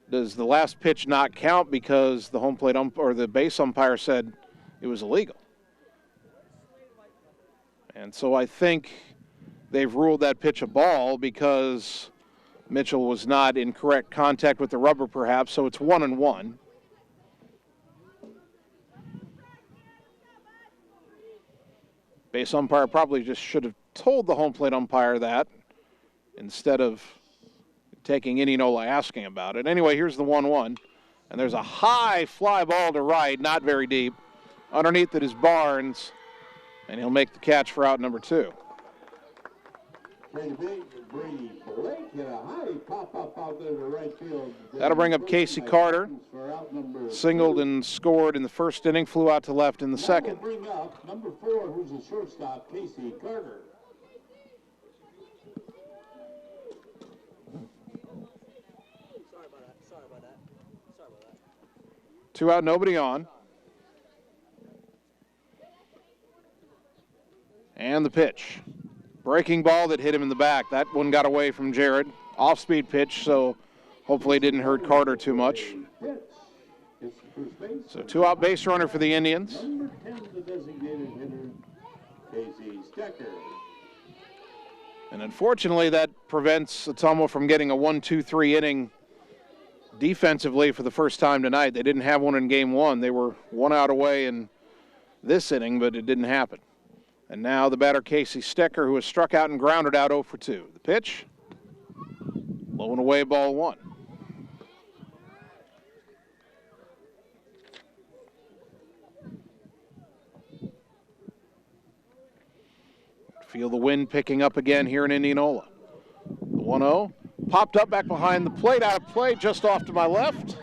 does the last pitch not count because the home plate or the base umpire said it was illegal? And so I think they've ruled that pitch a ball because Mitchell was not in correct contact with the rubber, perhaps, so it's 1-1. Base umpire probably just should have told the home plate umpire that instead of taking Indianola asking about it. Anyway, here's the 1-1, and there's a high fly ball to right, not very deep. Underneath it is Barnes, and he'll make the catch for out number 2. Brady Blake hit a high pop-up out there to right field. That'll bring up Casey Carter. Singled and scored in the first inning, flew out to left in the second. We'll bring up number 4, who's a shortstop, Casey Carter. Sorry about that. 2 out, nobody on. And the pitch. Breaking ball that hit him in the back. That one got away from Jared. Off-speed pitch, so hopefully it didn't hurt Carter too much. So 2 out base runner for the Indians. Number 10, the designated hitter, Casey Stecker. And unfortunately, that prevents Ottumwa from getting a 1-2-3 inning defensively for the first time tonight. They didn't have one in game 1. They were 1 out away in this inning, but it didn't happen. And now the batter, Casey Stecker, who has struck out and grounded out 0 for 2. The pitch, low and away, ball 1. Feel the wind picking up again here in Indianola. The 1-0, popped up back behind the plate, out of play, just off to my left.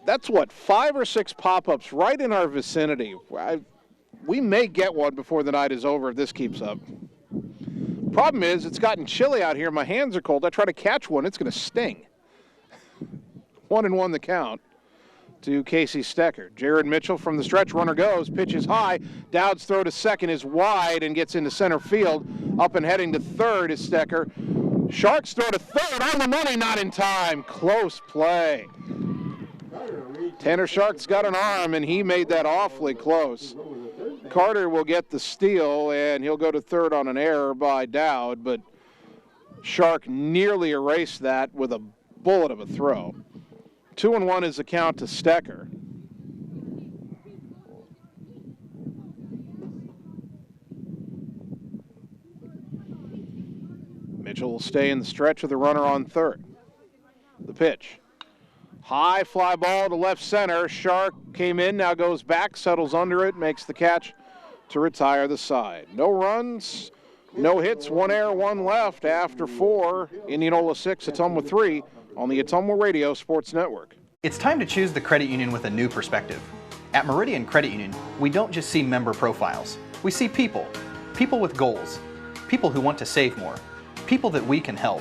That's what, 5 or 6 pop-ups right in our vicinity. We may get one before the night is over if this keeps up. Problem is, it's gotten chilly out here. My hands are cold. I try to catch one, it's going to sting. 1-1 the count to Casey Stecker. Jared Mitchell from the stretch, runner goes, pitch is high. Dowd's throw to second is wide and gets into center field. Up and heading to third is Stecker. Sharks throw to third, on the money, not in time. Close play. Tanner Shark's got an arm, and he made that awfully close. Carter will get the steal, and he'll go to third on an error by Dowd, but Shark nearly erased that with a bullet of a throw. 2-1 is the count to Stecker. Mitchell will stay in the stretch with the runner on third. The pitch. High fly ball to left center. Shark came in, now goes back, settles under it, makes the catch to retire the side. No runs, No hits, 1 error, 1 left after 4. Indianola 6, Ottumwa 3 on the Ottumwa Radio Sports Network. It's time to choose the credit union with a new perspective. At Meridian Credit Union, we don't just see member profiles. We see people. People with goals. People who want to save more. People that we can help.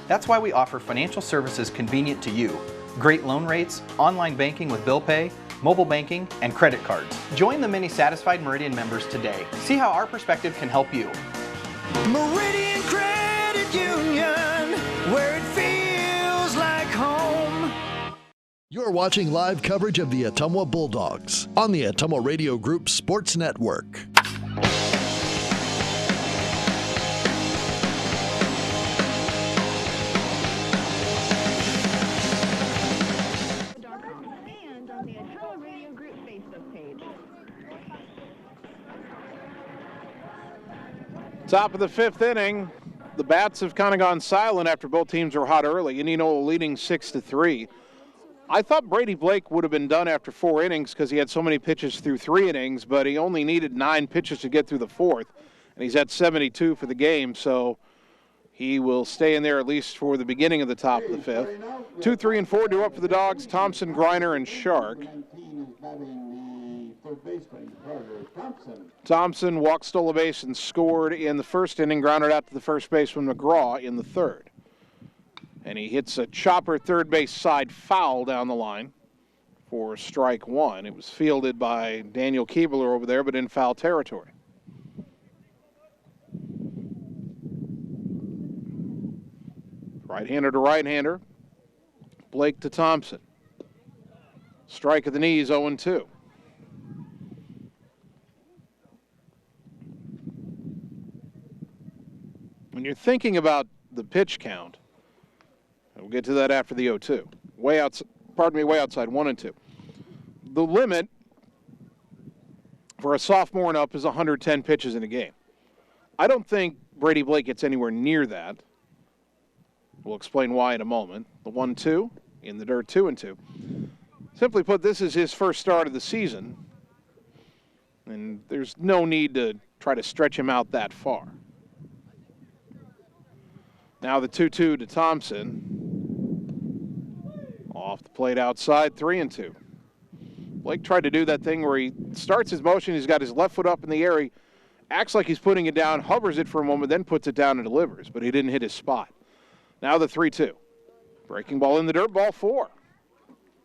That's why we offer financial services convenient to you. Great loan rates, online banking with bill pay, mobile banking, and credit cards. Join the many satisfied Meridian members today. See how our perspective can help you. Meridian Credit Union, where it feels like home. You're watching live coverage of the Ottumwa Bulldogs on the Ottumwa Radio Group Sports Network. And on the Ottumwa Radio Group Facebook page. Top of the 5th inning. The bats have kind of gone silent after both teams were hot early. Indianola leading 6-3. I thought Brady Blake would have been done after 4 innings because he had so many pitches through 3 innings, but he only needed 9 pitches to get through the 4th, and he's at 72 for the game, so he will stay in there at least for the beginning of the top of the 5th. 2, 3, and 4 due up for the Dogs, Thompson, Griner, and Shark. Thompson walked, stole a base, and scored in the 1st inning, grounded out to the first baseman McGraw in the 3rd. And he hits a chopper third base side foul down the line for strike 1. It was fielded by Daniel Keebler over there, but in foul territory. Right-hander to right-hander. Blake to Thompson. Strike at the knees, 0-2. When you're thinking about the pitch count, we'll get to that after the 0-2. Way outside 1-2. The limit for a sophomore and up is 110 pitches in a game. I don't think Brady Blake gets anywhere near that. We'll explain why in a moment. The 1-2 in the dirt, 2-2. Simply put, this is his first start of the season, and there's no need to try to stretch him out that far. Now the 2-2 to Thompson. Off the plate outside, 3-2. Blake tried to do that thing where he starts his motion, he's got his left foot up in the air, he acts like he's putting it down, hovers it for a moment, then puts it down and delivers, but he didn't hit his spot. Now the 3-2. Breaking ball in the dirt, ball 4.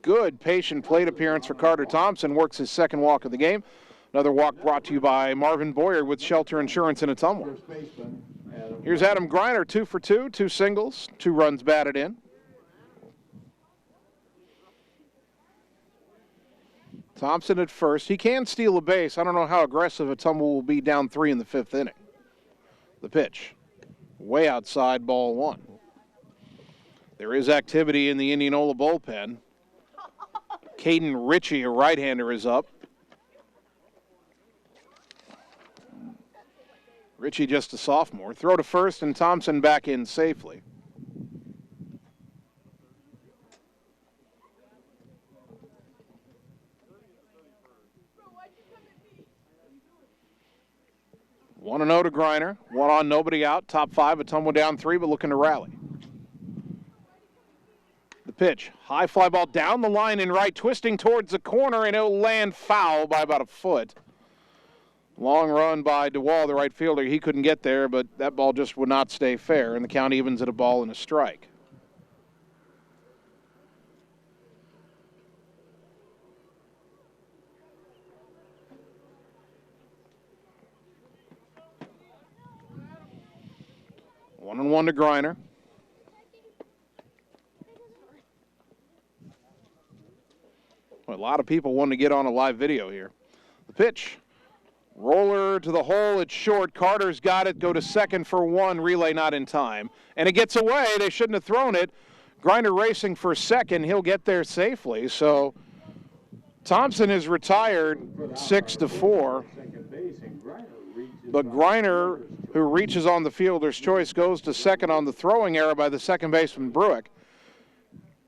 Good patient plate appearance for Carter Thompson, works his 2nd walk of the game. Another walk brought to you by Marvin Boyer with Shelter Insurance in Ottumwa. Here's Adam Griner, 2 for 2, 2 singles, 2 runs batted in. Thompson at first. He can steal a base. I don't know how aggressive Ottumwa will be down 3 in the 5th inning. The pitch. Way outside, ball 1. There is activity in the Indianola bullpen. Caden Ritchie, a right-hander, is up. Ritchie just a sophomore. Throw to first, and Thompson back in safely. One and 0 to Griner. 1 on, nobody out. Top 5. Ottumwa down 3, but looking to rally. The pitch. High fly ball down the line in right, twisting towards the corner, and it'll land foul by about a foot. Long run by DeWall, the right fielder. He couldn't get there, but that ball just would not stay fair, and the count evens at a ball and a strike. One and 1 to Griner. Well, a lot of people want to get on a live video here. The pitch. Roller to the hole, it's short. Carter's got it, go to 2nd for 1, relay not in time. And it gets away, they shouldn't have thrown it. Griner racing for 2nd, he'll get there safely. So Thompson is retired 6-4. But Griner, who reaches on the fielder's choice, goes to 2nd on the throwing error by the 2nd baseman Bruick.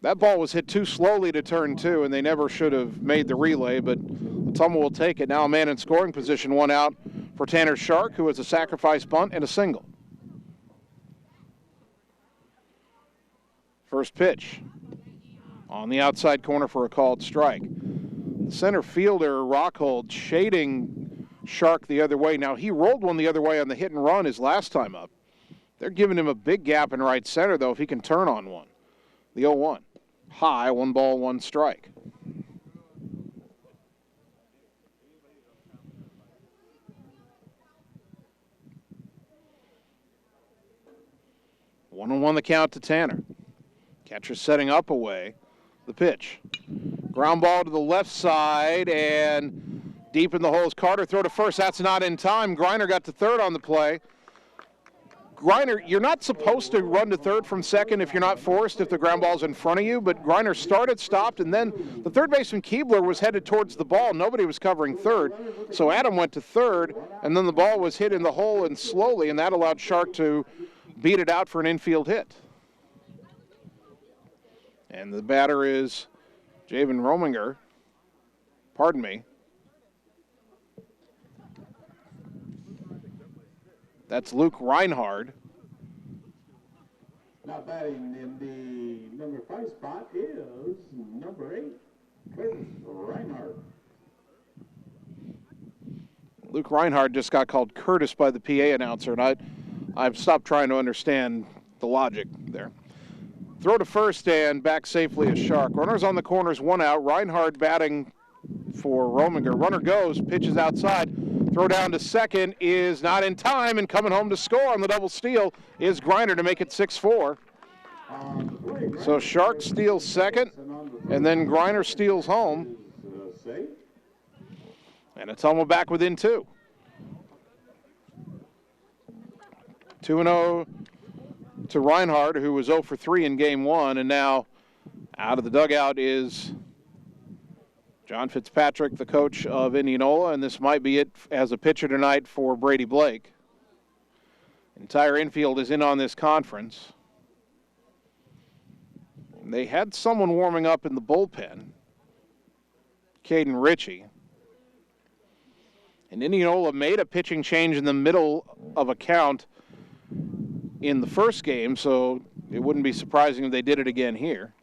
That ball was hit too slowly to turn 2, and they nenever should have made the relay, but Ottumwa will take it. Now a man in scoring position, 1 out for Tanner Shark, who has a sacrifice bunt and a single. First pitch on the outside corner for a called strike. The center fielder, Rockhold, shading Shark the other way. Now, he rolled one the other way on the hit and run his last time up. They're giving him a big gap in right center, though, if he can turn on one. The 0-1. High, 1 ball, 1 strike. One on one the count to Tanner. Catcher setting up away. The pitch. Ground ball to the left side and deep in the holes. Carter throw to first. That's not in time. Griner got to third on the play. Griner, you're not supposed to run to third from second if you're not forced, if the ground ball's in front of you, but Griner started, stopped, and then the third baseman Keebler was headed towards the ball. Nobody was covering third, so Adam went to third, and then the ball was hit in the hole and slowly, and that allowed Shark to beat it out for an infield hit. And the batter is Javen Rominger. Pardon me. That's Luke Reinhard. Now batting in the number 5 spot is number 8, Curtis Reinhard. Luke Reinhard just got called Curtis by the PA announcer, and I've stopped trying to understand the logic there. Throw to first and back safely is Shark. Runners on the corners, 1 out. Reinhard batting for Rominger. Runner goes, pitches outside. Throw down to second is not in time, and coming home to score on the double steal is Griner to make it 6-4. So Shark steals second, and then Griner steals home. And Ottumwa back within 2. 2-0 to Reinhard, who was 0 for 3 in game 1, and now out of the dugout is John Fitzpatrick, the coach of Indianola, and this might be it as a pitcher tonight for Brady Blake. Entire infield is in on this conference. And they had someone warming up in the bullpen, Caden Ritchie. And Indianola made a pitching change in the middle of a count in the first game, so it wouldn't be surprising if they did it again here.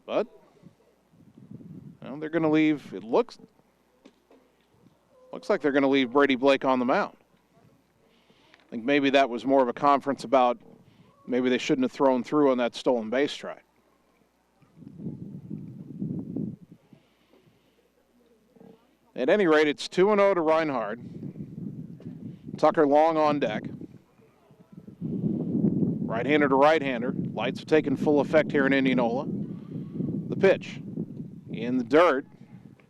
But well, they're going to leave, it looks like they're going to leave Brady Blake on the mound. I think maybe that was more of a conference about maybe they shouldn't have thrown through on that stolen base try. At any rate, it's 2-0 to Reinhard. Tucker Long on deck. Right-hander to right-hander. Lights have taken full effect here in Indianola. The pitch. In the dirt.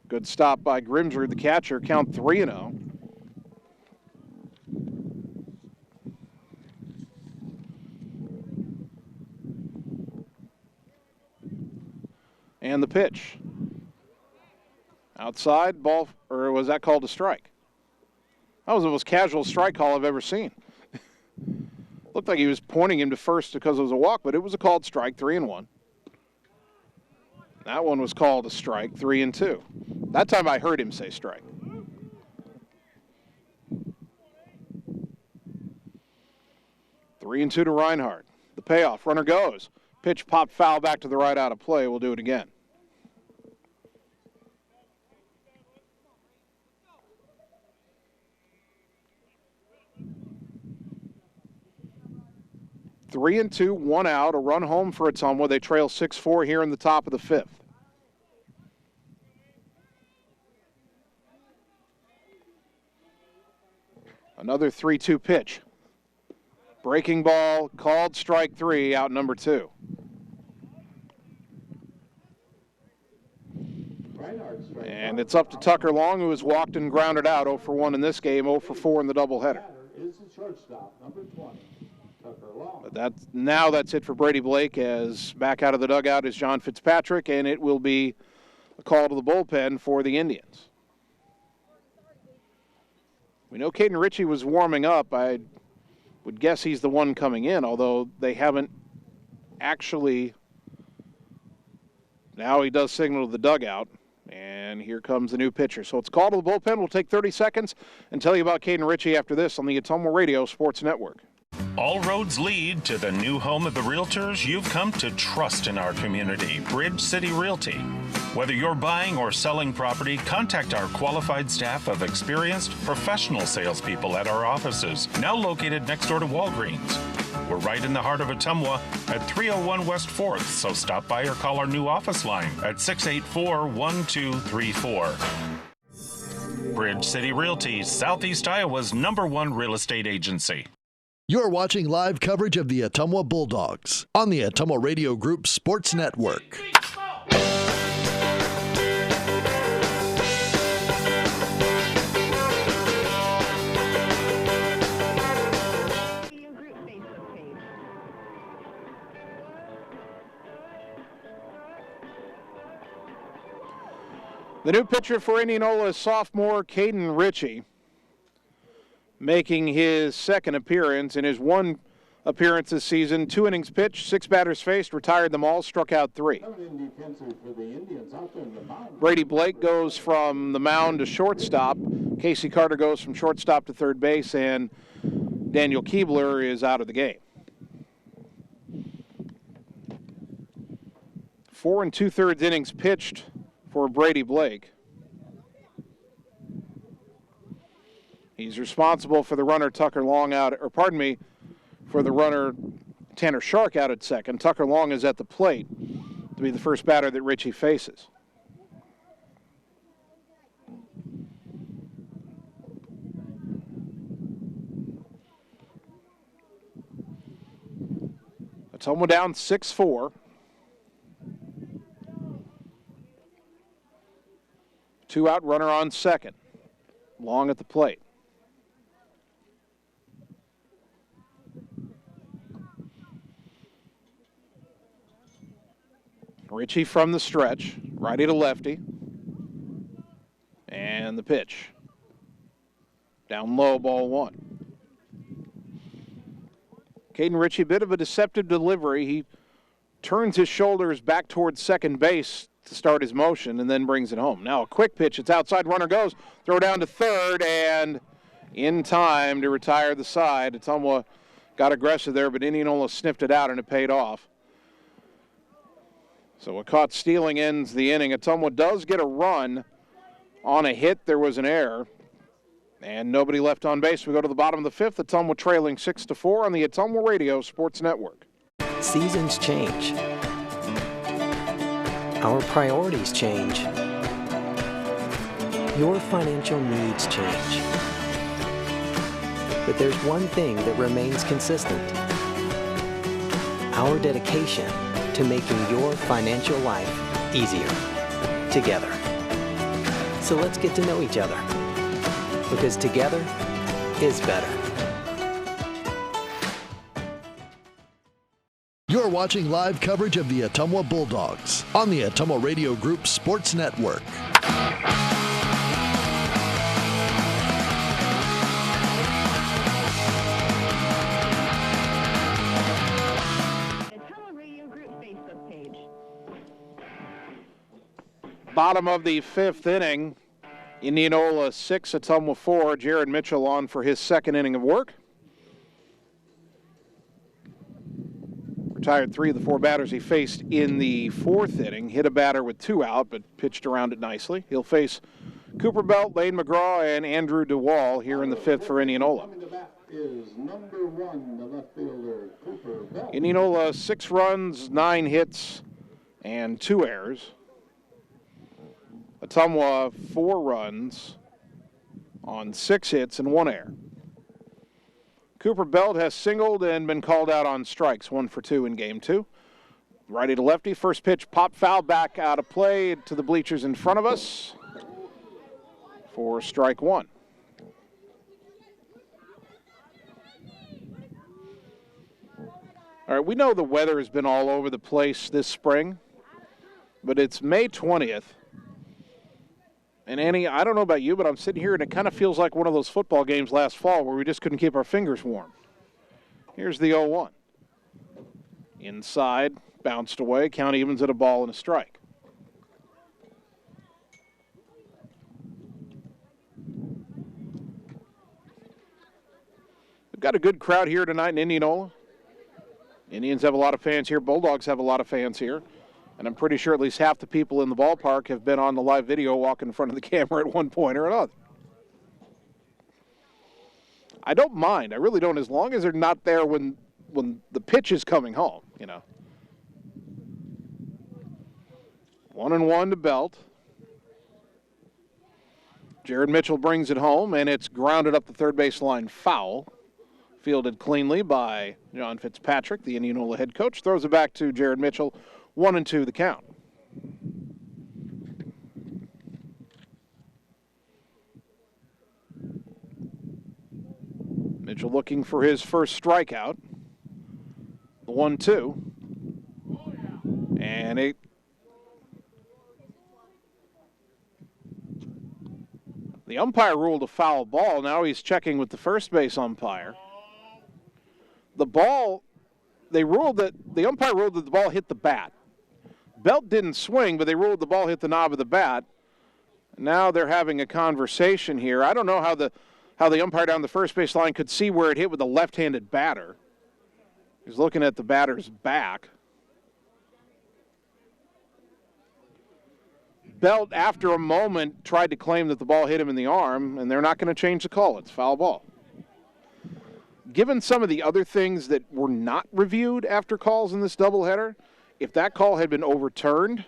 Good stop by Grimsrud, the catcher. Count 3-0. And the pitch. Outside, ball, or was that called a strike? That was the most casual strike call I've ever seen. Looked like he was pointing him to first because it was a walk, but it was a called strike, 3-1. That one was called a strike, 3-2. That time I heard him say strike. Three and 2 to Reinhard. The payoff, runner goes. Pitch popped foul back to the right out of play. We'll do it again. Three and 2, 1 out, a run home for Ottumwa. They trail 6-4 here in the top of the 5th. Another 3-2 pitch. Breaking ball, called strike 3, out number 2. And it's up to Tucker Long, who has walked and grounded out 0 for 1 in this game, 0 for 4 in the doubleheader. Is the shortstop, number 20. But that's it for Brady Blake, as back out of the dugout is John Fitzpatrick, and it will be a call to the bullpen for the Indians. We know Caden Ritchie was warming up. I would guess he's the one coming in, although they haven't actually. Now he does signal to the dugout. And here comes the new pitcher. So it's called to the bullpen. We'll take 30 seconds and tell you about Caden Ritchie after this on the Ottumwa Radio Sports Network. All roads lead to the new home of the realtors you've come to trust in our community, Bridge City Realty. Whether you're buying or selling property, contact our qualified staff of experienced professional salespeople at our offices, now located next door to Walgreens. We're right in the heart of Ottumwa at 301 West 4th, so stop by or call our new office line at 684-1234. Bridge City Realty, Southeast Iowa's #1 real estate agency. You're watching live coverage of the Ottumwa Bulldogs on the Ottumwa Radio Group Sports Network. The new pitcher for Indianola is sophomore Caden Ritchie, making his second appearance. In his one appearance this season, 2 innings pitched, 6 batters faced, retired them all, struck out 3. Brady Blake goes from the mound to shortstop. Casey Carter goes from shortstop to third base, and Daniel Keebler is out of the game. 4 2/3 innings pitched for Brady Blake. He's responsible for the runner Tucker Long out, for the runner Tanner Shark out at second. Tucker Long is at the plate to be the first batter that Ritchie faces. Ottumwa down 6-4. 2 out, runner on second. Long at the plate. Ritchie from the stretch, righty to lefty. And the pitch. Down low, ball 1. Caden Ritchie, a bit of a deceptive delivery. He turns his shoulders back towards second base to start his motion and then brings it home. Now a quick pitch, it's outside, runner goes, throw down to third, and in time to retire the side. Ottumwa got aggressive there, but Indianola sniffed it out and it paid off. So a caught stealing ends the inning. Ottumwa does get a run on a hit. There was an error, and nobody left on base. We go to the bottom of the 5th. Ottumwa trailing 6-4 on the Ottumwa Radio Sports Network. Seasons change. Our priorities change. Your financial needs change. But there's one thing that remains consistent: our dedication to making your financial life easier together. So let's get to know each other, because together is better. You're watching live coverage of the Ottumwa Bulldogs on the Ottumwa Radio Group Sports Network. Bottom of the 5th inning, Indianola 6, Ottumwa 4. Jared Mitchell on for his second inning of work. Retired 3 of the 4 batters he faced in the 4th inning. Hit a batter with 2 out, but pitched around it nicely. He'll face Cooper Belt, Lane McGraw, and Andrew DeWall here in the 5th for Indianola. Is number 1, the left fielder, Cooper Belt. Indianola 6 runs, 9 hits, and 2 errors. Ottumwa 4 runs on 6 hits and 1 error. Cooper Belt has singled and been called out on strikes, 1 for 2 in game 2. Righty to lefty, first pitch pop foul, back out of play to the bleachers in front of us for strike 1. All right, we know the weather has been all over the place this spring, but it's May 20th. And Annie, I don't know about you, but I'm sitting here and it kind of feels like one of those football games last fall where we just couldn't keep our fingers warm. Here's the 0-1. Inside, bounced away, count evens at a ball and a strike. got a good crowd here tonight in Indianola. Indians have a lot of fans here. Bulldogs have a lot of fans here. And I'm pretty sure at least half the people in the ballpark have been on the live video walking in front of the camera at one point or another. I don't mind. I really don't, as long as they're not there when the pitch is coming home, you know. 1-1 to Belt. Jared Mitchell brings it home, and it's grounded up the third baseline foul. Fielded cleanly by John Fitzpatrick, the Indianola head coach. Throws it back to Jared Mitchell. 1-2 the count. Mitchell looking for his first strikeout. The 1-2. And the umpire ruled a foul ball. Now he's checking with the first base umpire. The umpire ruled that the ball hit the bat. Belt didn't swing, but they ruled the ball hit the knob of the bat. Now they're having a conversation here. I don't know how the umpire down the first base line could see where it hit with a left-handed batter. He's looking at the batter's back. Belt, after a moment, tried to claim that the ball hit him in the arm, and they're not going to change the call. It's foul ball. Given some of the other things that were not reviewed after calls in this doubleheader, if that call had been overturned,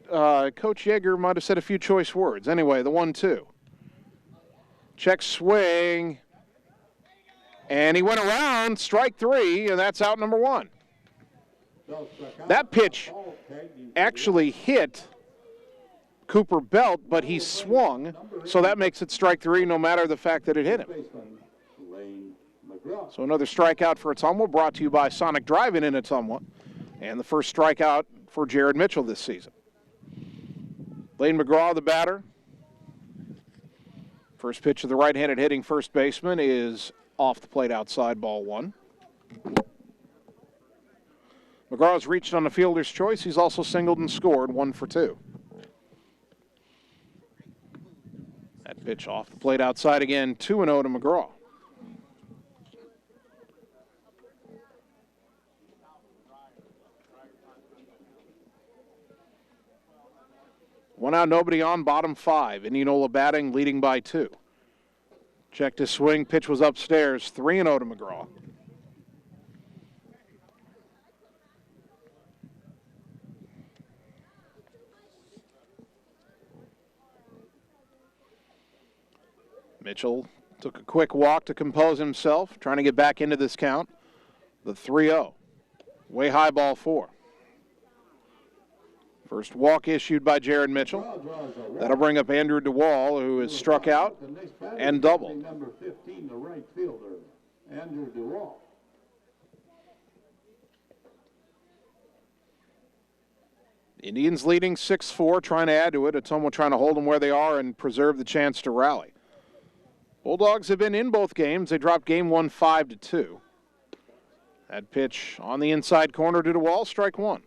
Coach Yeager might have said a few choice words. Anyway, the 1-2. Check swing. And he went around, strike 3, and that's out number 1. That pitch actually hit Cooper Belt, but he swung, so that makes it strike 3 no matter the fact that it hit him. So another strikeout for Ottumwa, brought to you by Sonic Drive-In in Ottumwa, and the first strikeout for Jared Mitchell this season. Lane McGraw, the batter. First pitch of the right-handed hitting first baseman is off the plate outside, ball 1. McGraw's reached on the fielder's choice. He's also singled and scored, 1 for 2. That pitch off the plate outside again, 2-0 to McGraw. One out, nobody on, bottom 5. Indianola batting, leading by 2. Checked his swing, pitch was upstairs, 3-0 to McGraw. Mitchell took a quick walk to compose himself, trying to get back into this count. The 3-0. Way high, ball 4. First walk issued by Jared Mitchell. That'll bring up Andrew DeWall, who is struck out and doubled. Number 15, the right fielder, Andrew DeWall. Indians leading 6-4, trying to add to it. Ottumwa trying to hold them where they are and preserve the chance to rally. Bulldogs have been in both games. They dropped game 1 5-2. That pitch on the inside corner to DeWall, strike 1.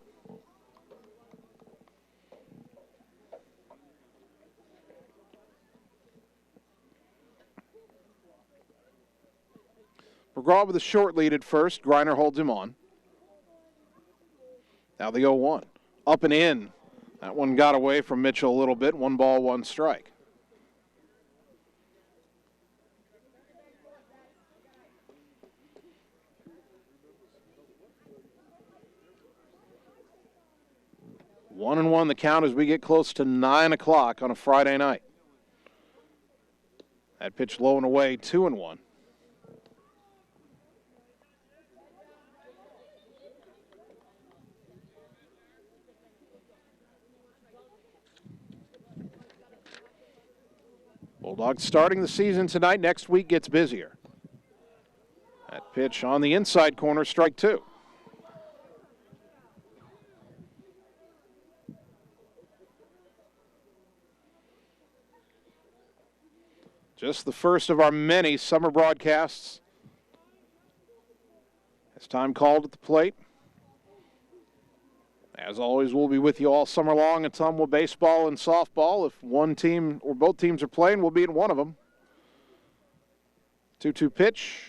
McGraw with a short lead at first. Griner holds him on. Now the 0-1. Up and in. That one got away from Mitchell a little bit. 1 ball, 1 strike. One and 1 the count as we get close to 9 o'clock on a Friday night. That pitch low and away, 2-1. Bulldogs starting the season tonight. Next week gets busier. That pitch on the inside corner, strike 2. Just the first of our many summer broadcasts. It's time called at the plate. As always, we'll be with you all summer long at Ottumwa baseball and softball. If one team or both teams are playing, we'll be in one of them. 2-2 pitch.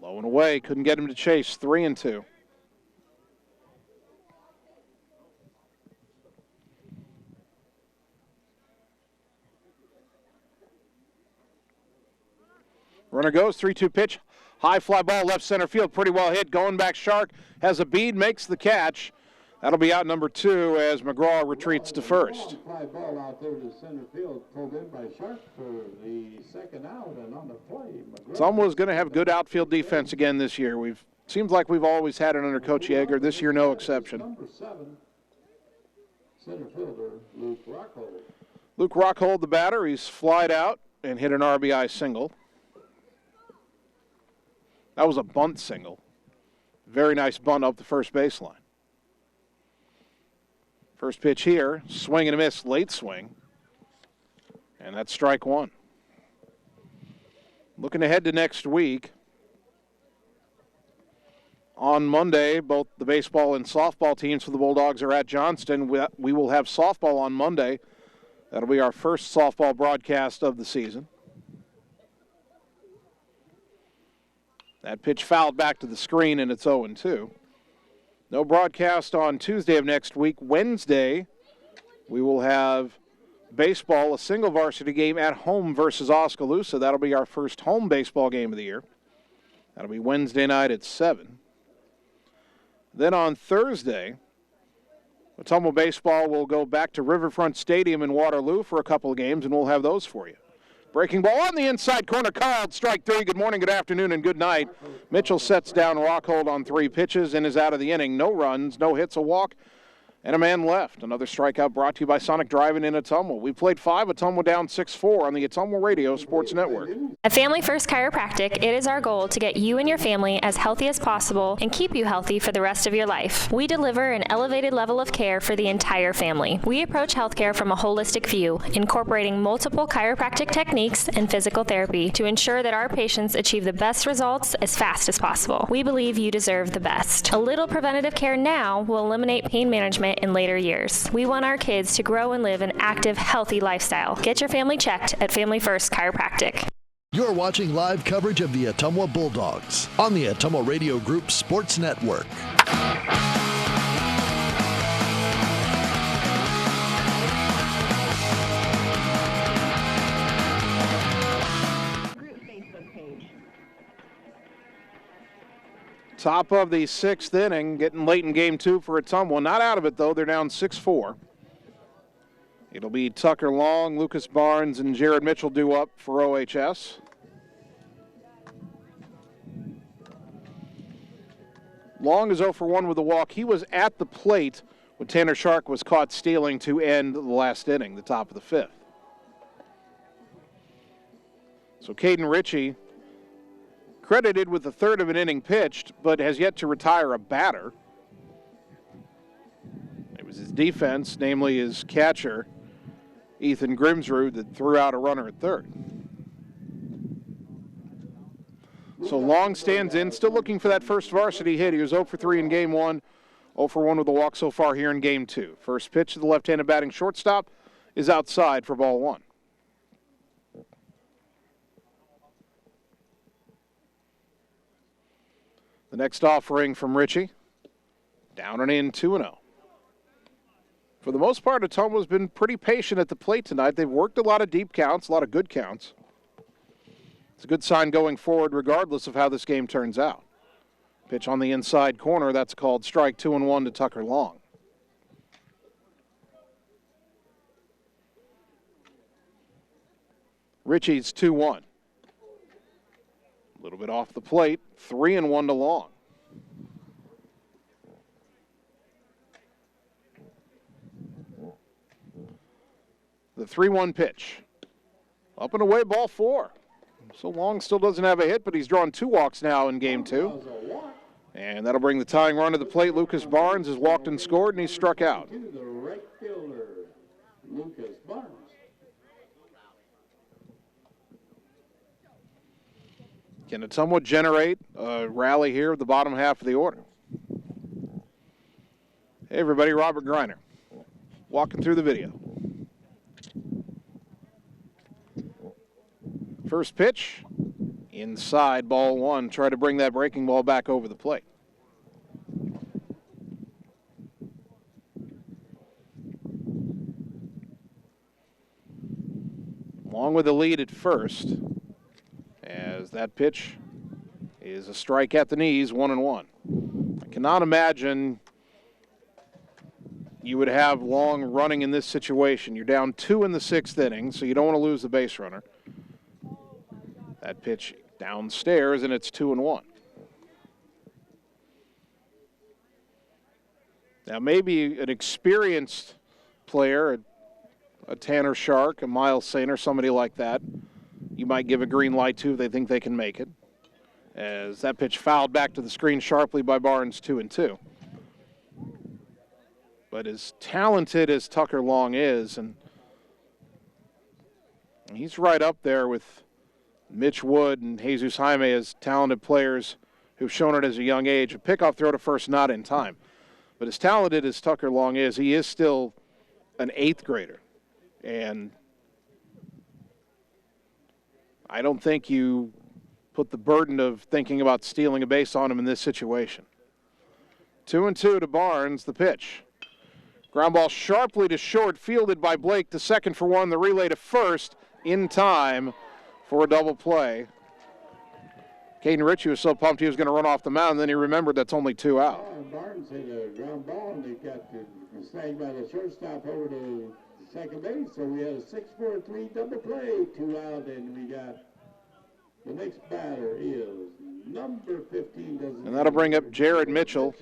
Low and away. Couldn't get him to chase. 3-2. Runner goes. 3-2 pitch. High fly ball left center field. Pretty well hit. Going back Shark has a bead. Makes the catch. That'll be out number 2 as McGraw retreats to first. Fly ball out there to center field, pulled in by Sharp for the second out, and on the play, Ottumwa's going to have good outfield defense again this year. Seems like we've always had it under Coach Yeager. This year, no exception. Number 7, center fielder Luke Rockhold. Luke Rockhold, the batter, he's flied out and hit an RBI single. That was a bunt single. Very nice bunt up the first baseline. First pitch here, swing and a miss, late swing. And that's strike 1. Looking ahead to next week. On Monday, both the baseball and softball teams for the Bulldogs are at Johnston. We will have softball on Monday. That'll be our first softball broadcast of the season. That pitch fouled back to the screen, and it's 0-2. No broadcast on Tuesday of next week. Wednesday, we will have baseball, a single varsity game at home versus Oskaloosa. That'll be our first home baseball game of the year. That'll be Wednesday night at 7. Then on Thursday, Ottumwa baseball will go back to Riverfront Stadium in Waterloo for a couple of games, and we'll have those for you. Breaking ball on the inside corner, called strike 3. Good morning, good afternoon, and good night. Mitchell sets down Rockhold on 3 pitches and is out of the inning. No runs, no hits, a walk, and a man left. Another strikeout brought to you by Sonic Drive-In in Ottumwa. We played 5, Ottumwa down 6-4 on the Ottumwa Radio Sports Network. At Family First Chiropractic, it is our goal to get you and your family as healthy as possible and keep you healthy for the rest of your life. We deliver an elevated level of care for the entire family. We approach healthcare from a holistic view, incorporating multiple chiropractic techniques and physical therapy to ensure that our patients achieve the best results as fast as possible. We believe you deserve the best. A little preventative care now will eliminate pain management in later years. We want our kids to grow and live an active, healthy lifestyle. Get your family checked at Family First Chiropractic. You're watching live coverage of the Ottumwa Bulldogs on the Ottumwa Radio Group Sports Network. Group Facebook page. Top of the 6th inning, getting late in game 2 for Ottumwa. Not out of it, though. They're down 6-4. It'll be Tucker Long, Lucas Barnes, and Jared Mitchell due up for OHS. Long is 0 for 1 with a walk. He was at the plate when Tanner Shark was caught stealing to end the last inning, the top of the 5th. So Caden Ritchie credited with a third of an inning pitched, but has yet to retire a batter. It was his defense, namely his catcher, Ethan Grimsrud, that threw out a runner at third. So Long stands in, still looking for that first varsity hit. He was 0 for 3 in game 1, 0 for 1 with a walk so far here in game 2. First pitch to the left-handed batting shortstop is outside for ball 1. The next offering from Ritchie, down and in, 2-0. For the most part, Ottumwa's been pretty patient at the plate tonight. They've worked a lot of deep counts, a lot of good counts. It's a good sign going forward regardless of how this game turns out. Pitch on the inside corner, that's called strike 2-1 to Tucker Long. Ritchie's 2-1. A little bit off the plate, 3-1 to Long. The 3-1 pitch. Up and away, ball 4. So Long still doesn't have a hit, but he's drawn 2 walks now in game 2. And that'll bring the tying run to the plate. Lucas Barnes has walked and scored, and he's struck out. The right fielder, Lucas Barnes. Can it somewhat generate a rally here at the bottom half of the order? Hey, everybody, Robert Greiner walking through the video. First pitch, Inside, ball one. Try to bring that breaking ball back over the plate. Along with the lead at first, as that pitch is a strike at the knees, 1-1. I cannot imagine you would have long running in this situation. You're down 2 in the 6th inning, so you don't want to lose the base runner. That pitch downstairs, and it's 2-1. Now, maybe an experienced player, a Tanner Shark, a Miles Sainer, somebody like that, you might give a green light to if they think they can make it. As that pitch fouled back to the screen sharply by Barnes, 2-2. But as talented as Tucker Long is, and he's right up there with Mitch Wood and Jesus Jaime as talented players who've shown it as a young age. A pickoff throw to first, not in time. But as talented as Tucker Long is, he is still an 8th grader. And I don't think you put the burden of thinking about stealing a base on him in this situation. 2-2 to Barnes, the pitch. Ground ball sharply to short, fielded by Blake to second for one. The relay to first in time for a double play. Caden Ritchie was so pumped he was going to run off the mound, and then he remembered that's only 2 out. Barnes hit a ground ball, and they got snagged by the shortstop over to second base. So we had a 6-4-3 double play, 2 out, and we got the next batter is number 15. And that'll bring up Jared Mitchell.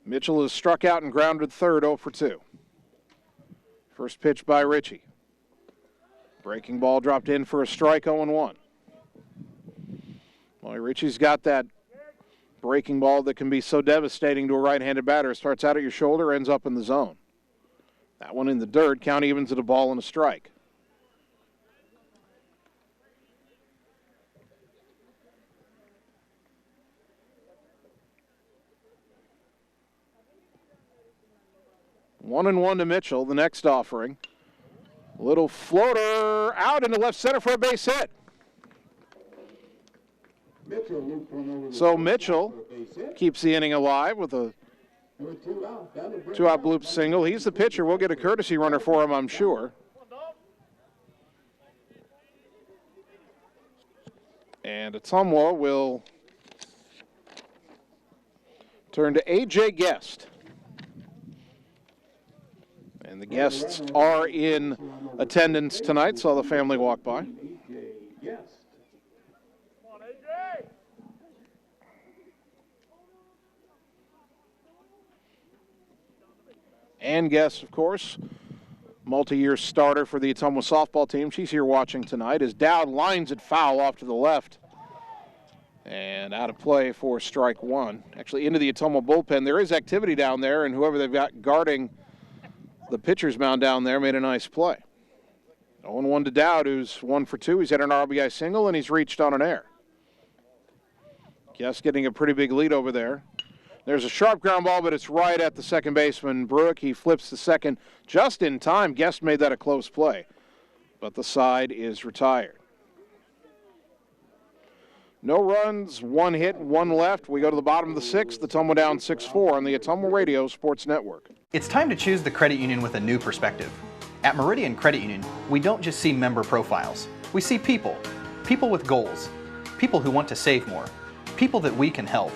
Mitchell is struck out and grounded third, 0 for 2. First pitch by Ritchie. Breaking ball dropped in for a strike, 0-1. Well, Ritchie's got that breaking ball that can be so devastating to a right-handed batter. It starts out at your shoulder, ends up in the zone. That one in the dirt, count evens at a ball and a strike. One and one to Mitchell, the next offering. Little floater out into left center for a base hit. So Mitchell keeps the inning alive with a 2-out bloop single. He's the pitcher. We'll get a courtesy runner for him, I'm sure. And Ottumwa will turn to A.J. Guest. And the Guests are in attendance tonight. Saw the family walk by. Ann Guest, of course, multi-year starter for the Ottumwa softball team. She's here watching tonight as Dowd lines it foul off to the left. And out of play for strike one. Actually into the Ottumwa bullpen. There is activity down there, and whoever they've got guarding the pitcher's mound down there made a nice play. 0-1 to Dowd, who's 1 for 2. He's had an RBI single, and he's reached on an error. Guest getting a pretty big lead over there. There's a sharp ground ball, but it's right at the second baseman, Bruick. He flips the second just in time. Guest made that a close play, but the side is retired. No runs, 1 hit, 1 left. We go to the bottom of the 6th. The Ottumwa down 6-4 on the Ottumwa Radio Sports Network. It's time to choose the credit union with a new perspective. At Meridian Credit Union, we don't just see member profiles. We see people. People with goals. People who want to save more. People that we can help.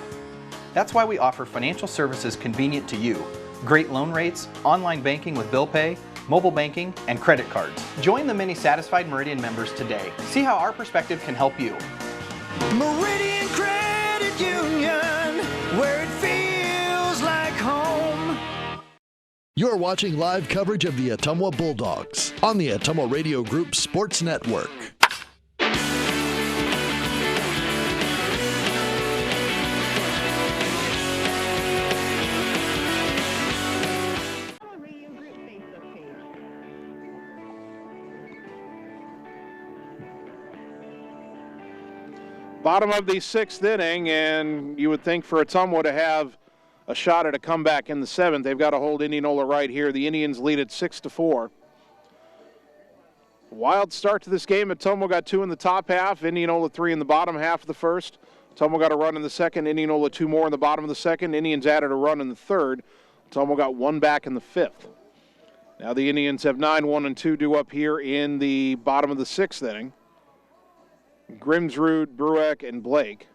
That's why we offer financial services convenient to you. Great loan rates, online banking with bill pay, mobile banking, and credit cards. Join the many satisfied Meridian members today. See how our perspective can help you. Meridian Credit Union, where it feels like home. You're watching live coverage of the Ottumwa Bulldogs on the Ottumwa Radio Group Sports Network. Bottom of the 6th inning, and you would think for Ottumwa to have a shot at a comeback in the 7th, they've got to hold Indianola right here. The Indians lead at 6-4. Wild start to this game. Ottumwa got 2 in the top half, Indianola 3 in the bottom half of the first. Ottumwa got a run in the second, Indianola 2 more in the bottom of the second. Indians added a run in the third. Ottumwa got 1 back in the fifth. Now the Indians have 9-1-2 due up here in the bottom of the sixth inning. Grimsrud, Brueck, and Blake.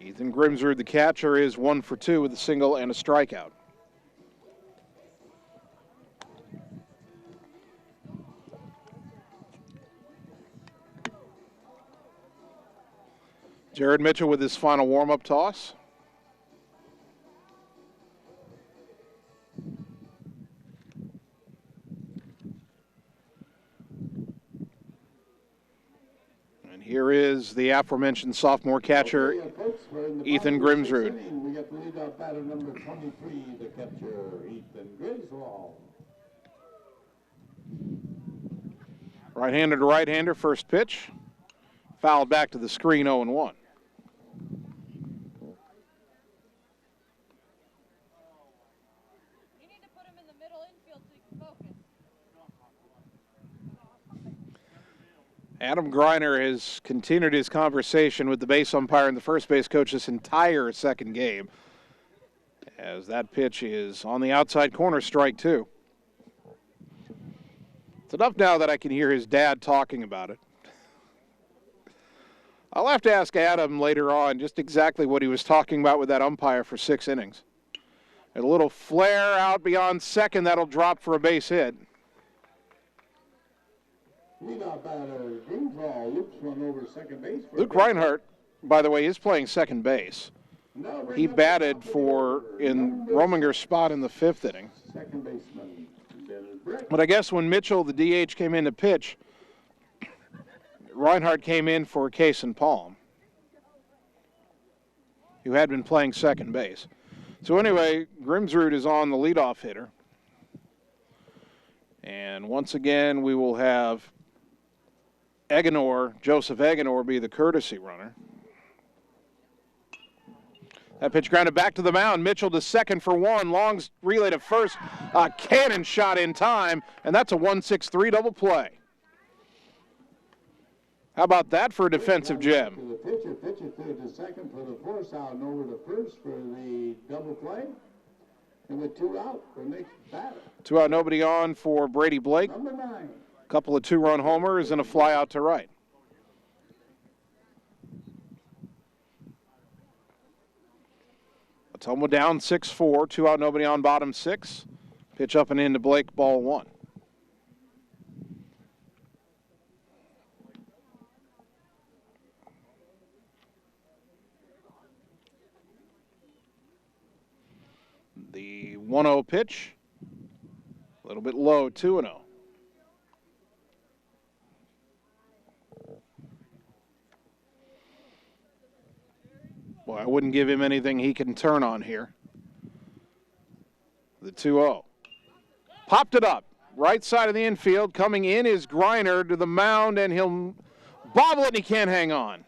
Ethan Grimsrud, the catcher, is 1 for 2 with a single and a strikeout. Jared Mitchell with his final warm-up toss. And here is the aforementioned sophomore catcher, Ethan Grimsrud. We got the leadoff batter number 23, the catcher, Ethan Grimsrud. Right-hander to right-hander, first pitch. Fouled back to the screen, 0-1. Adam Greiner has continued his conversation with the base umpire and the first base coach this entire second game, as that pitch is on the outside corner, strike 2. It's enough now that I can hear his dad talking about it. I'll have to ask Adam later on just exactly what he was talking about with that umpire for 6 innings. And a little flare out beyond second, that'll drop for a base hit. Leadoff batter, Grimsrud, loops one over second base. Luke Reinhardt, by the way, is playing second base. He batted in Rominger's spot in the 5th inning. Second baseman. But I guess when Mitchell, the DH, came in to pitch, Reinhardt came in for Case and Palm, who had been playing second base. So anyway, Grimsrud is on the leadoff hitter. And once again, we will have Joseph Eganor be the courtesy runner. That pitch grounded back to the mound. Mitchell to second for 1. Long's relay to first. A cannon shot in time, and that's a 1-6-3 double play. How about that for a defensive gem? The pitcher third to second for the force out and over to first for the double play. And with 2 out for the next batter. 2 out, nobody on for Brady Blake. Number 9. A couple of 2-run homers and a fly out to right. Ottumwa down 6-4, 2 out, nobody on, bottom 6. Pitch up and into Blake, ball 1. The 1-0 pitch, a little bit low, 2-0. Boy, I wouldn't give him anything he can turn on here. The 2-0. Popped it up. Right side of the infield. Coming in is Greiner to the mound, and he'll bobble it, and he can't hang on.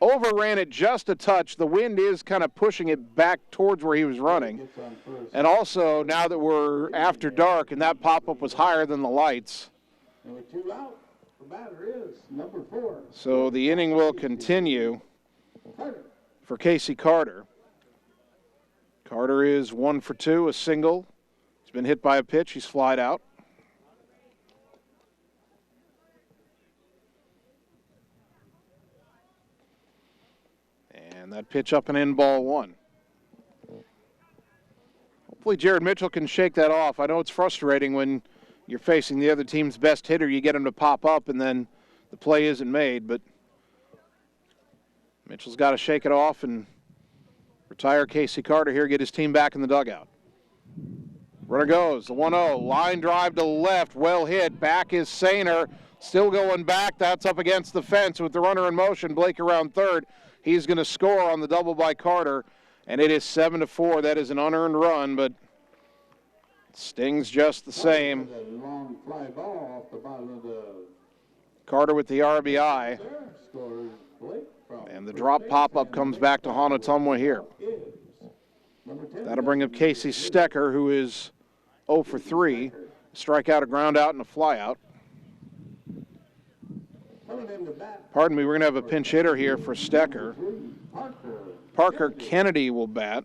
Overran it just a touch. The wind is kind of pushing it back towards where he was running. And also, now that we're after dark and that pop-up was higher than the lights. And with 2 out, the batter is number 4. So the inning will continue for Casey Carter. Carter is 1 for 2, a single. He's been hit by a pitch. He's flied out. And that pitch up and in, ball 1. Hopefully Jared Mitchell can shake that off. I know it's frustrating when you're facing the other team's best hitter. You get him to pop up and then the play isn't made, but Mitchell's got to shake it off and retire Casey Carter here, get his team back in the dugout. Runner goes, the 1-0, line drive to left, well hit. Back is Sainer, still going back. That's up against the fence with the runner in motion. Blake around third. He's going to score on the double by Carter, and it is 7-4. That is an unearned run, but it stings just the same. Long fly ball off the bottom of the Carter with the RBI. And the drop pop-up comes back to haunt Ottumwa here. That'll bring up Casey Stecker, who is 0 for 3. Strikeout, a ground out, and a flyout. Pardon me, we're going to have a pinch hitter here for Stecker. Parker Kennedy will bat.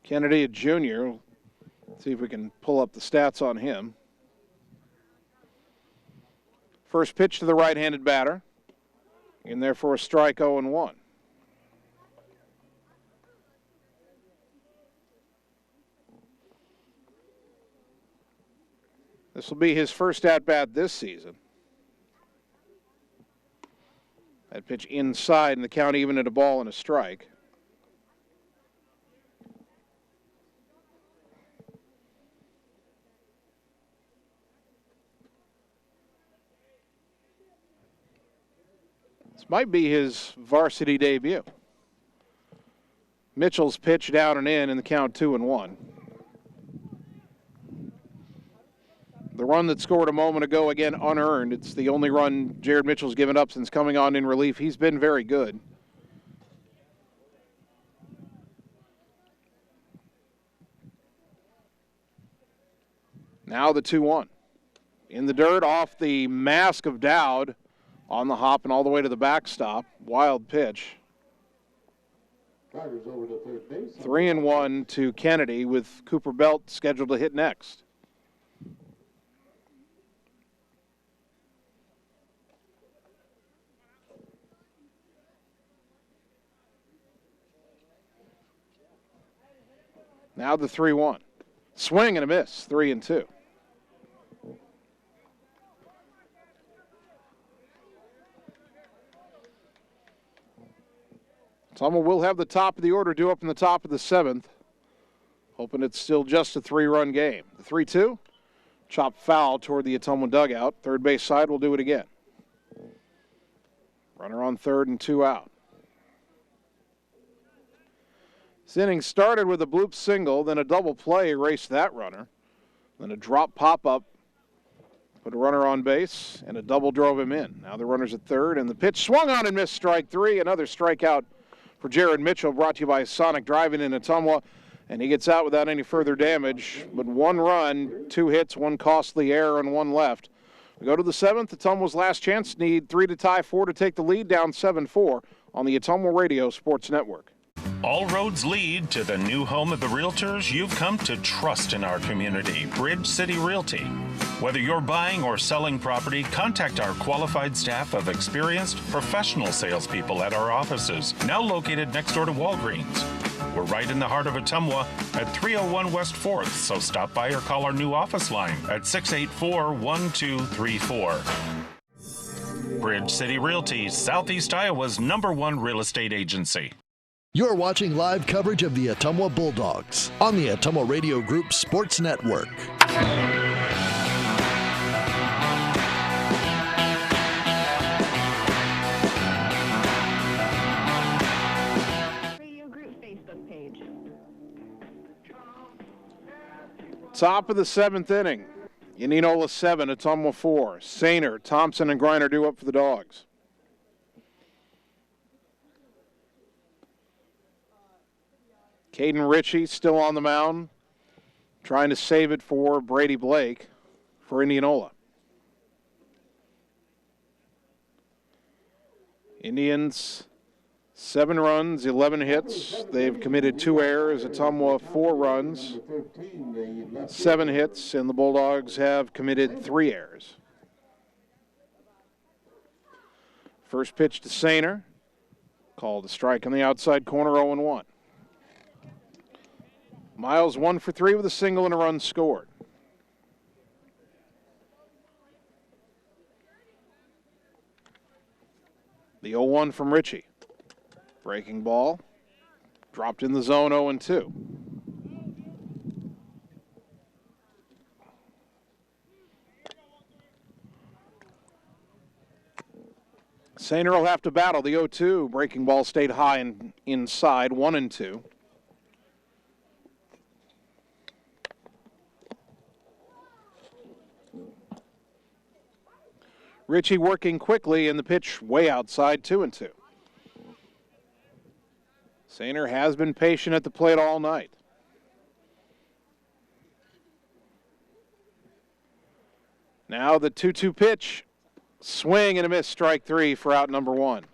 Kennedy, a junior. See if we can pull up the stats on him. First pitch to the right-handed batter. In there for a strike, 0-1. This will be his first at-bat this season. That pitch inside, and the count even at a ball and a strike. This might be his varsity debut. Mitchell's pitch down and in the count 2-1. The run that scored a moment ago, again, unearned. It's the only run Jared Mitchell's given up since coming on in relief. He's been very good. Now the 2-1. In the dirt, off the mask of Dowd, on the hop and all the way to the backstop. Wild pitch. 3-1 to Kennedy, with Cooper Belt scheduled to hit next. Now the 3-1. Swing and a miss, 3-2. Ottumwa will have the top of the order due up in the top of the 7th. Hoping it's still just a 3-run game. The 3-2, chopped foul toward the Ottumwa dugout. Third base side will do it again. Runner on third and 2 out. This inning started with a bloop single, then a double play erased that runner. Then a drop pop-up, put a runner on base, and a double drove him in. Now the runner's at third, and the pitch swung on and missed, strike 3. Another strikeout for Jared Mitchell, brought to you by Sonic Driving in Ottumwa, and he gets out without any further damage. But 1 run, 2 hits, 1 costly error, and 1 left. We go to the 7th. Ottumwa's last chance. Need 3 to tie, 4 to take the lead, down 7-4 on the Ottumwa Radio Sports Network. All roads lead to the new home of the realtors you've come to trust in our community, Bridge City Realty. Whether you're buying or selling property, contact our qualified staff of experienced, professional salespeople at our offices, now located next door to Walgreens. We're right in the heart of Ottumwa at 301 West 4th, so stop by or call our new office line at 684-1234. Bridge City Realty, Southeast Iowa's #1 real estate agency. You're watching live coverage of the Ottumwa Bulldogs on the Ottumwa Radio Group Sports Network. Radio Group Facebook page. Top of the 7th inning. Indianola 7, Ottumwa 4. Sainer, Thompson, and Griner due up for the Dogs. Caden Ritchie still on the mound, trying to save it for Brady Blake for Indianola. Indians, 7 runs, 11 hits. They've committed 2 errors. Ottumwa, 4 runs, 7 hits, and the Bulldogs have committed 3 errors. First pitch to Sainer, called a strike on the outside corner, 0-1. Miles 1 for 3 with a single and a run scored. The 0-1 from Ritchie. Breaking ball. Dropped in the zone, 0-2. Sainer will have to battle the 0-2. Breaking ball stayed high and inside, 1-2. Ritchie working quickly, and the pitch way outside, 2-2. Sainer has been patient at the plate all night. Now the 2-2 pitch. Swing and a miss, strike 3 for out number 1.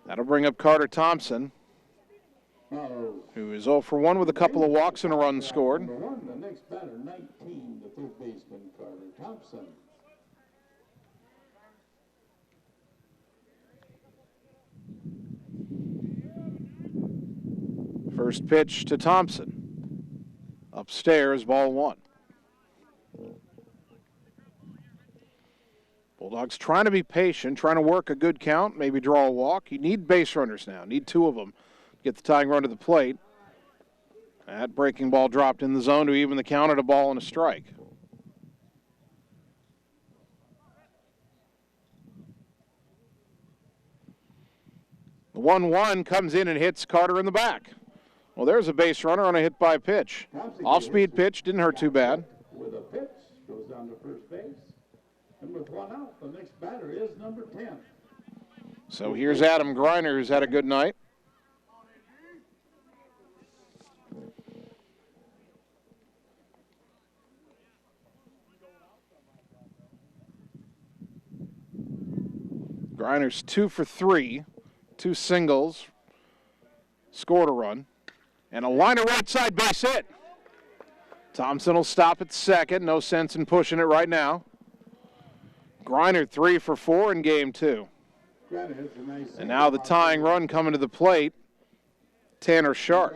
That'll bring up Carter Thompson, who is 0 for 1 with a couple of walks and a run scored. Number 1, the next batter, 19, the third baseman, Carter Thompson. First pitch to Thompson. Upstairs, ball 1. Bulldogs trying to be patient, trying to work a good count, maybe draw a walk. You need base runners now. Need 2 of them to get the tying run to the plate. That breaking ball dropped in the zone to even the count at a ball and a strike. The 1-1 comes in and hits Carter in the back. Well, there's a base runner on a hit by pitch. Off-speed pitch, didn't hurt too bad. With a pitch, goes down to first base. And with 1 out, the next batter is number 10. So here's Adam Greiner, who's had a good night. Greiner's 2 for 3, 2 singles, scored a run, and a liner right side base hit. Thompson will stop at second. No sense in pushing it right now. Greiner 3 for 4 in game 2. And now the tying run coming to the plate, Tanner Shark.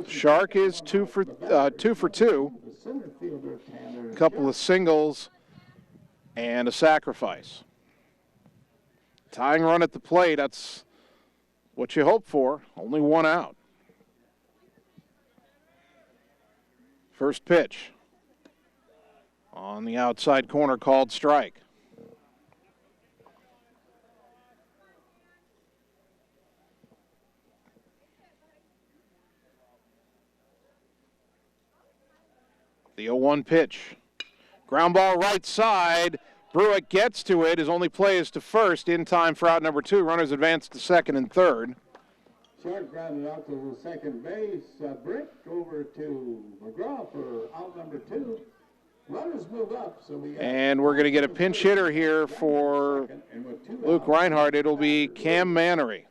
Shark is 2 for 2. A couple of singles and a sacrifice. Tying run at the plate, that's what you hope for. Only 1 out. First pitch. On the outside corner, called strike. The 0-1 pitch. Ground ball right side. Bruick gets to it. His only play is to first in time for out number 2. Runners advance to second and third. Shark grounded out to the second base. Brick over to McGraw for out number 2. Runners move up, so and we're going to get a pinch hitter here for Luke Reinhardt. It'll be Cam Mannery.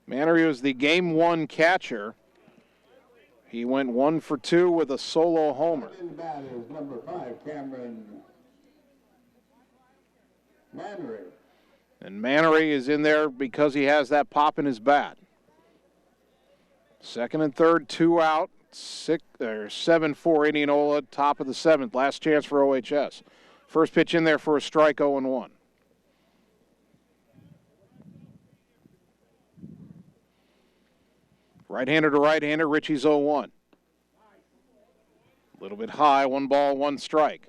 Mannery was the game 1 catcher. He went 1 for 2 with a solo homer. In bat is number 5, Cameron Mannery. And Mannery is in there because he has that pop in his bat. Second and third, 2 out, 7-4 Indianola, top of the 7th. Last chance for OHS. First pitch in there for a strike, 0-1. Right-hander to right-hander, Ritchie's 0-1. A little bit high, 1 ball, 1 strike.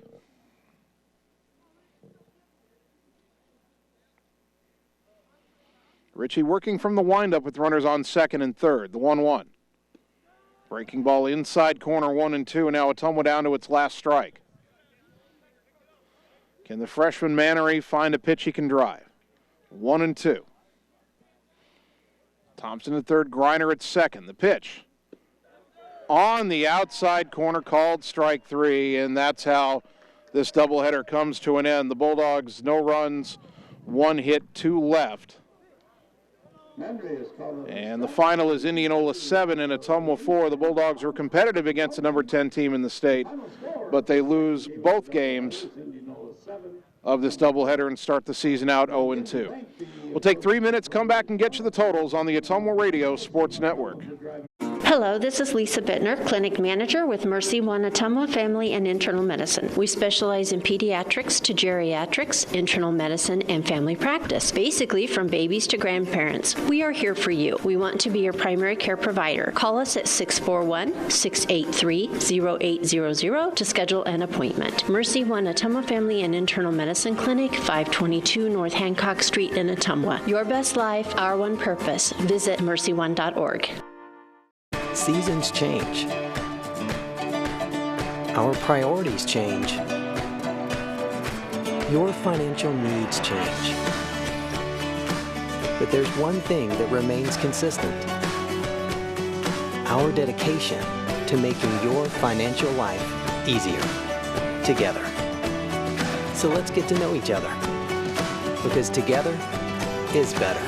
Ritchie working from the windup with runners on second and third, the 1-1. Breaking ball inside corner 1-2, and now Ottumwa down to its last strike. Can the freshman Mannery find a pitch he can drive? 1-2. Thompson at third, Greiner at second. The pitch on the outside corner, called strike 3, and that's how this doubleheader comes to an end. The Bulldogs, no runs, 1 hit, 2 left. And the final is Indianola 7 and Ottumwa 4. The Bulldogs were competitive against the number 10 team in the state, but they lose both games of this doubleheader and start the season out 0-2. We'll take 3 minutes, come back and get you the totals on the Ottumwa Radio Sports Network. Hello, this is Lisa Bittner, Clinic Manager with Mercy One Ottumwa Family and Internal Medicine. We specialize in pediatrics to geriatrics, internal medicine, and family practice, basically from babies to grandparents. We are here for you. We want to be your primary care provider. Call us at 641-683-0800 to schedule an appointment. Mercy One Ottumwa Family and Internal Medicine Clinic, 522 North Hancock Street in Ottumwa. Your best life, our one purpose. Visit mercyone.org. Seasons change. Our priorities change. Your financial needs change. But there's one thing that remains consistent: our dedication to making your financial life easier together. So let's get to know each other, because together is better.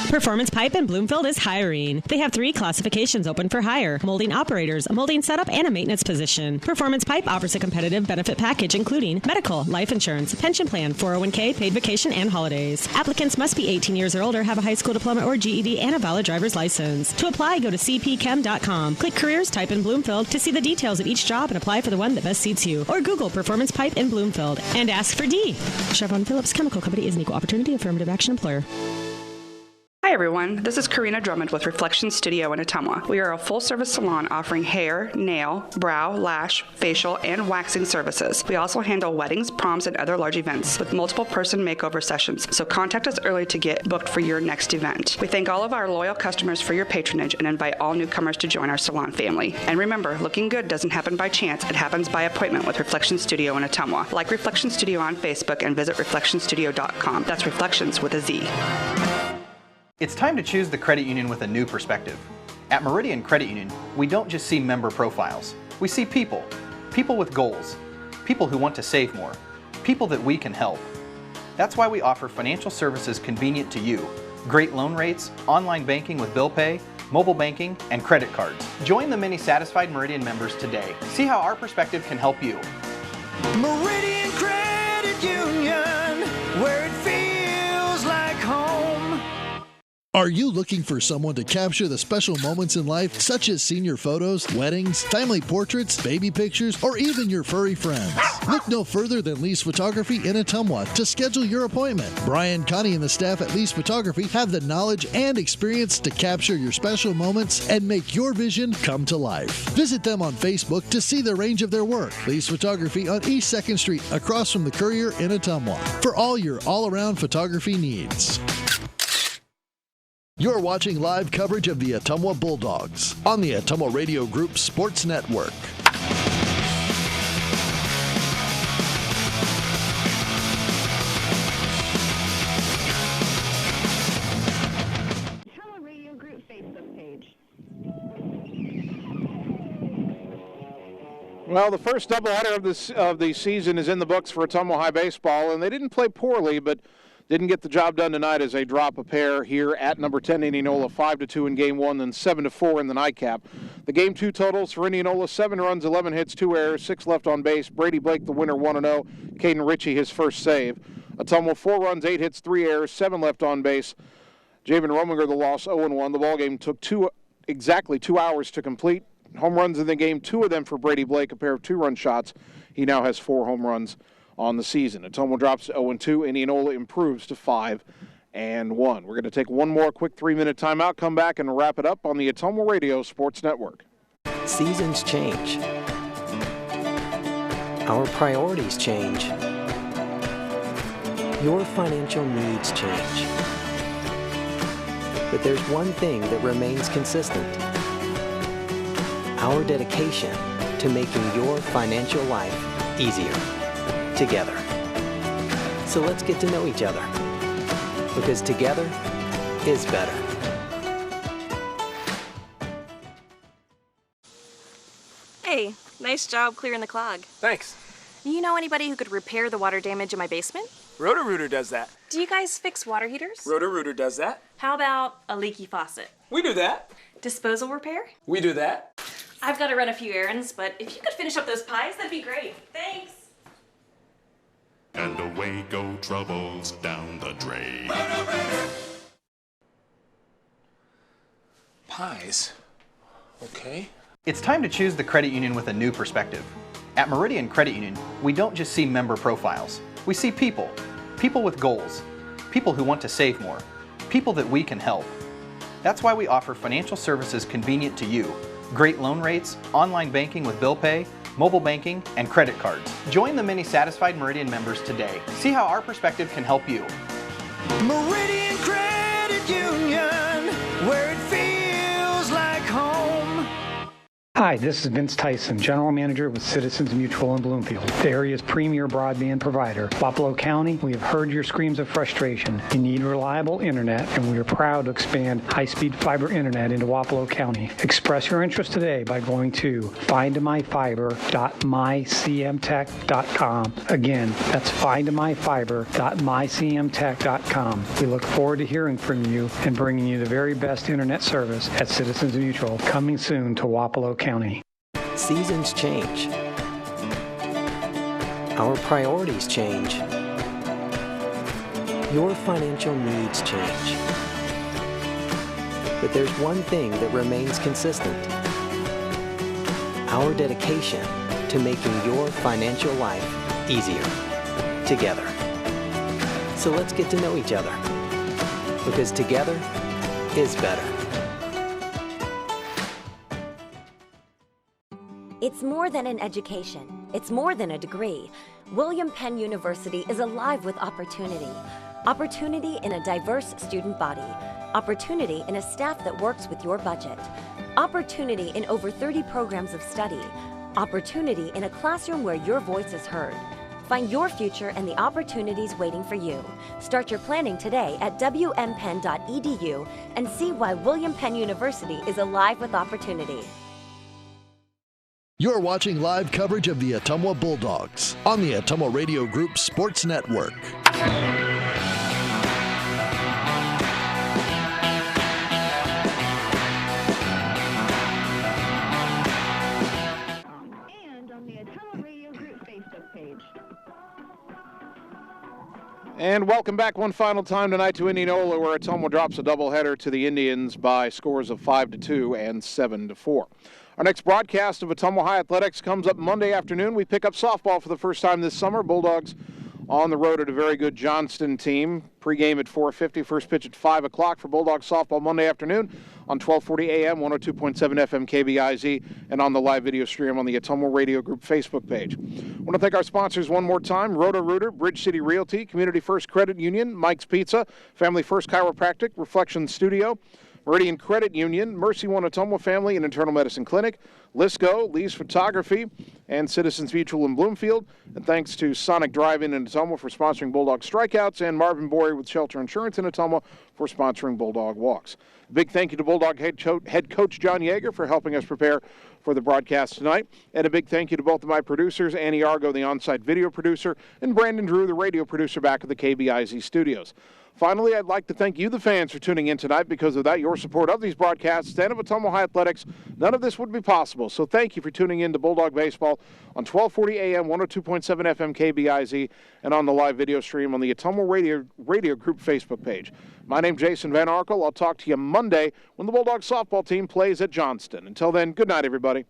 Performance Pipe in Bloomfield is hiring. They have 3 classifications open for hire: molding operators, a molding setup, and a maintenance position. Performance Pipe offers a competitive benefit package including medical, life insurance, pension plan, 401k, paid vacation, and holidays. Applicants must be 18 years or older, have a high school diploma or GED, and a valid driver's license. To apply, go to cpchem.com. Click Careers, type in Bloomfield to see the details of each job and apply for the one that best suits you. Or Google Performance Pipe in Bloomfield and ask for D. Chevron Phillips Chemical Company is an equal opportunity affirmative action employer. Hi everyone, this is Karina Drummond with Reflection Studio in Ottumwa. We are a full-service salon offering hair, nail, brow, lash, facial, and waxing services. We also handle weddings, proms, and other large events with multiple person makeover sessions, so contact us early to get booked for your next event. We thank all of our loyal customers for your patronage and invite all newcomers to join our salon family. And remember, looking good doesn't happen by chance, it happens by appointment with Reflection Studio in Ottumwa. Like Reflection Studio on Facebook and visit reflectionstudio.com. That's Reflections with a Z. It's time to choose the credit union with a new perspective. At Meridian Credit Union, we don't just see member profiles. We see people. People with goals. People who want to save more. People that we can help. That's why we offer financial services convenient to you. Great loan rates, online banking with bill pay, mobile banking, and credit cards. Join the many satisfied Meridian members today. See how our perspective can help you. Meridian Credit Union, where it feels like home. Are you looking for someone to capture the special moments in life, such as senior photos, weddings, family portraits, baby pictures, or even your furry friends? Look no further than Lee's Photography in Ottumwa to schedule your appointment. Brian, Connie, and the staff at Lee's Photography have the knowledge and experience to capture your special moments and make your vision come to life. Visit them on Facebook to see the range of their work. Lee's Photography on East 2nd Street, across from the Courier in Ottumwa, for all your all-around photography needs. You're watching live coverage of the Ottumwa Bulldogs on the Ottumwa Radio Group Sports Network. Ottumwa Radio Group Facebook page. Well, the first doubleheader of the season is in the books for Ottumwa High Baseball, and they didn't play poorly, but didn't get the job done tonight as they drop a pair here at number 10 Indianola, 5-2 in Game 1, then 7-4 in the nightcap. The Game 2 totals for Indianola: 7 runs, 11 hits, 2 errors, 6 left on base. Brady Blake, the winner, 1-0. Caden Ritchie, his first save. Ottumwa, 4 runs, 8 hits, 3 errors, 7 left on base. Javen Rominger, the loss, 0-1. The ballgame took exactly 2 hours to complete. Home runs in the game, 2 of them for Brady Blake, a pair of 2-run shots. He now has 4 home runs on the season. Ottumwa drops to 0-2. Indianola improves to 5-1. We're going to take one more quick 3-minute timeout, come back and wrap it up on the Ottumwa Radio Sports Network. Seasons change. Our priorities change. Your financial needs change. But there's one thing that remains consistent: our dedication to making your financial life easier together. So let's get to know each other, because together is better. Hey, nice job clearing the clog. Thanks. You know anybody who could repair the water damage in my basement? Roto-Rooter does that. Do you guys fix water heaters? Roto-Rooter does that. How about a leaky faucet? We do that. Disposal repair? We do that. I've got to run a few errands, but if you could finish up those pies, that'd be great. Thanks. And away go troubles down the drain. Pies. Okay. It's time to choose the credit union with a new perspective. At Meridian Credit Union, we don't just see member profiles. We see people. People with goals. People who want to save more. People that we can help. That's why we offer financial services convenient to you. Great loan rates, online banking with bill pay, mobile banking, and credit cards. Join the many satisfied Meridian members today. See how our perspective can help you. Meridian Credit Union, where it feels like home. Hi, this is Vince Tyson, General Manager with Citizens Mutual in Bloomfield, the area's premier broadband provider. Wapello County, we have heard your screams of frustration. You need reliable internet, and we are proud to expand high-speed fiber internet into Wapello County. Express your interest today by going to findmyfiber.mycmtech.com. Again, that's findmyfiber.mycmtech.com. We look forward to hearing from you and bringing you the very best internet service at Citizens Mutual, coming soon to Wapello County. Seasons change. Our priorities change. Your financial needs change. But there's one thing that remains consistent. Our dedication to making your financial life easier together. So let's get to know each other, because together is better. It's more than an education. It's more than a degree. William Penn University is alive with opportunity. Opportunity in a diverse student body. Opportunity in a staff that works with your budget. Opportunity in over 30 programs of study. Opportunity in a classroom where your voice is heard. Find your future and the opportunities waiting for you. Start your planning today at wmpenn.edu and see why William Penn University is alive with opportunity. You're watching live coverage of the Ottumwa Bulldogs on the Ottumwa Radio Group Sports Network. And on the Ottumwa Radio Group Facebook page. And welcome back one final time tonight to Indianola, where Ottumwa drops a doubleheader to the Indians by scores of 5-2 and 7-4. Our next broadcast of Ottumwa High Athletics comes up Monday afternoon. We pick up softball for the first time this summer. Bulldogs on the road at a very good Johnston team. Pre-game at 4:50, first pitch at 5 o'clock for Bulldogs softball Monday afternoon on 1240 AM, 102.7 FM KBIZ, and on the live video stream on the Ottumwa Radio Group Facebook page. I want to thank our sponsors one more time: Roto-Rooter, Bridge City Realty, Community First Credit Union, Mike's Pizza, Family First Chiropractic, Reflection Studio, Meridian Credit Union, Mercy One Ottumwa Family and Internal Medicine Clinic, Lisco, Lee's Photography, and Citizens Mutual in Bloomfield. And thanks to Sonic Drive-In in Ottumwa for sponsoring Bulldog Strikeouts, and Marvin Bory with Shelter Insurance in Ottumwa for sponsoring Bulldog Walks. A big thank you to Bulldog head coach John Yeager for helping us prepare for the broadcast tonight. And a big thank you to both of my producers, Annie Argo, the on-site video producer, and Brandon Drew, the radio producer back at the KBIZ studios. Finally, I'd like to thank you, the fans, for tuning in tonight. Because without your support of these broadcasts and of Ottumwa High Athletics, none of this would be possible. So thank you for tuning in to Bulldog Baseball on 1240 AM, 102.7 FM KBIZ, and on the live video stream on the Ottumwa Radio Group Facebook page. My name's Jason Van Arkel. I'll talk to you Monday when the Bulldogs softball team plays at Johnston. Until then, good night, everybody.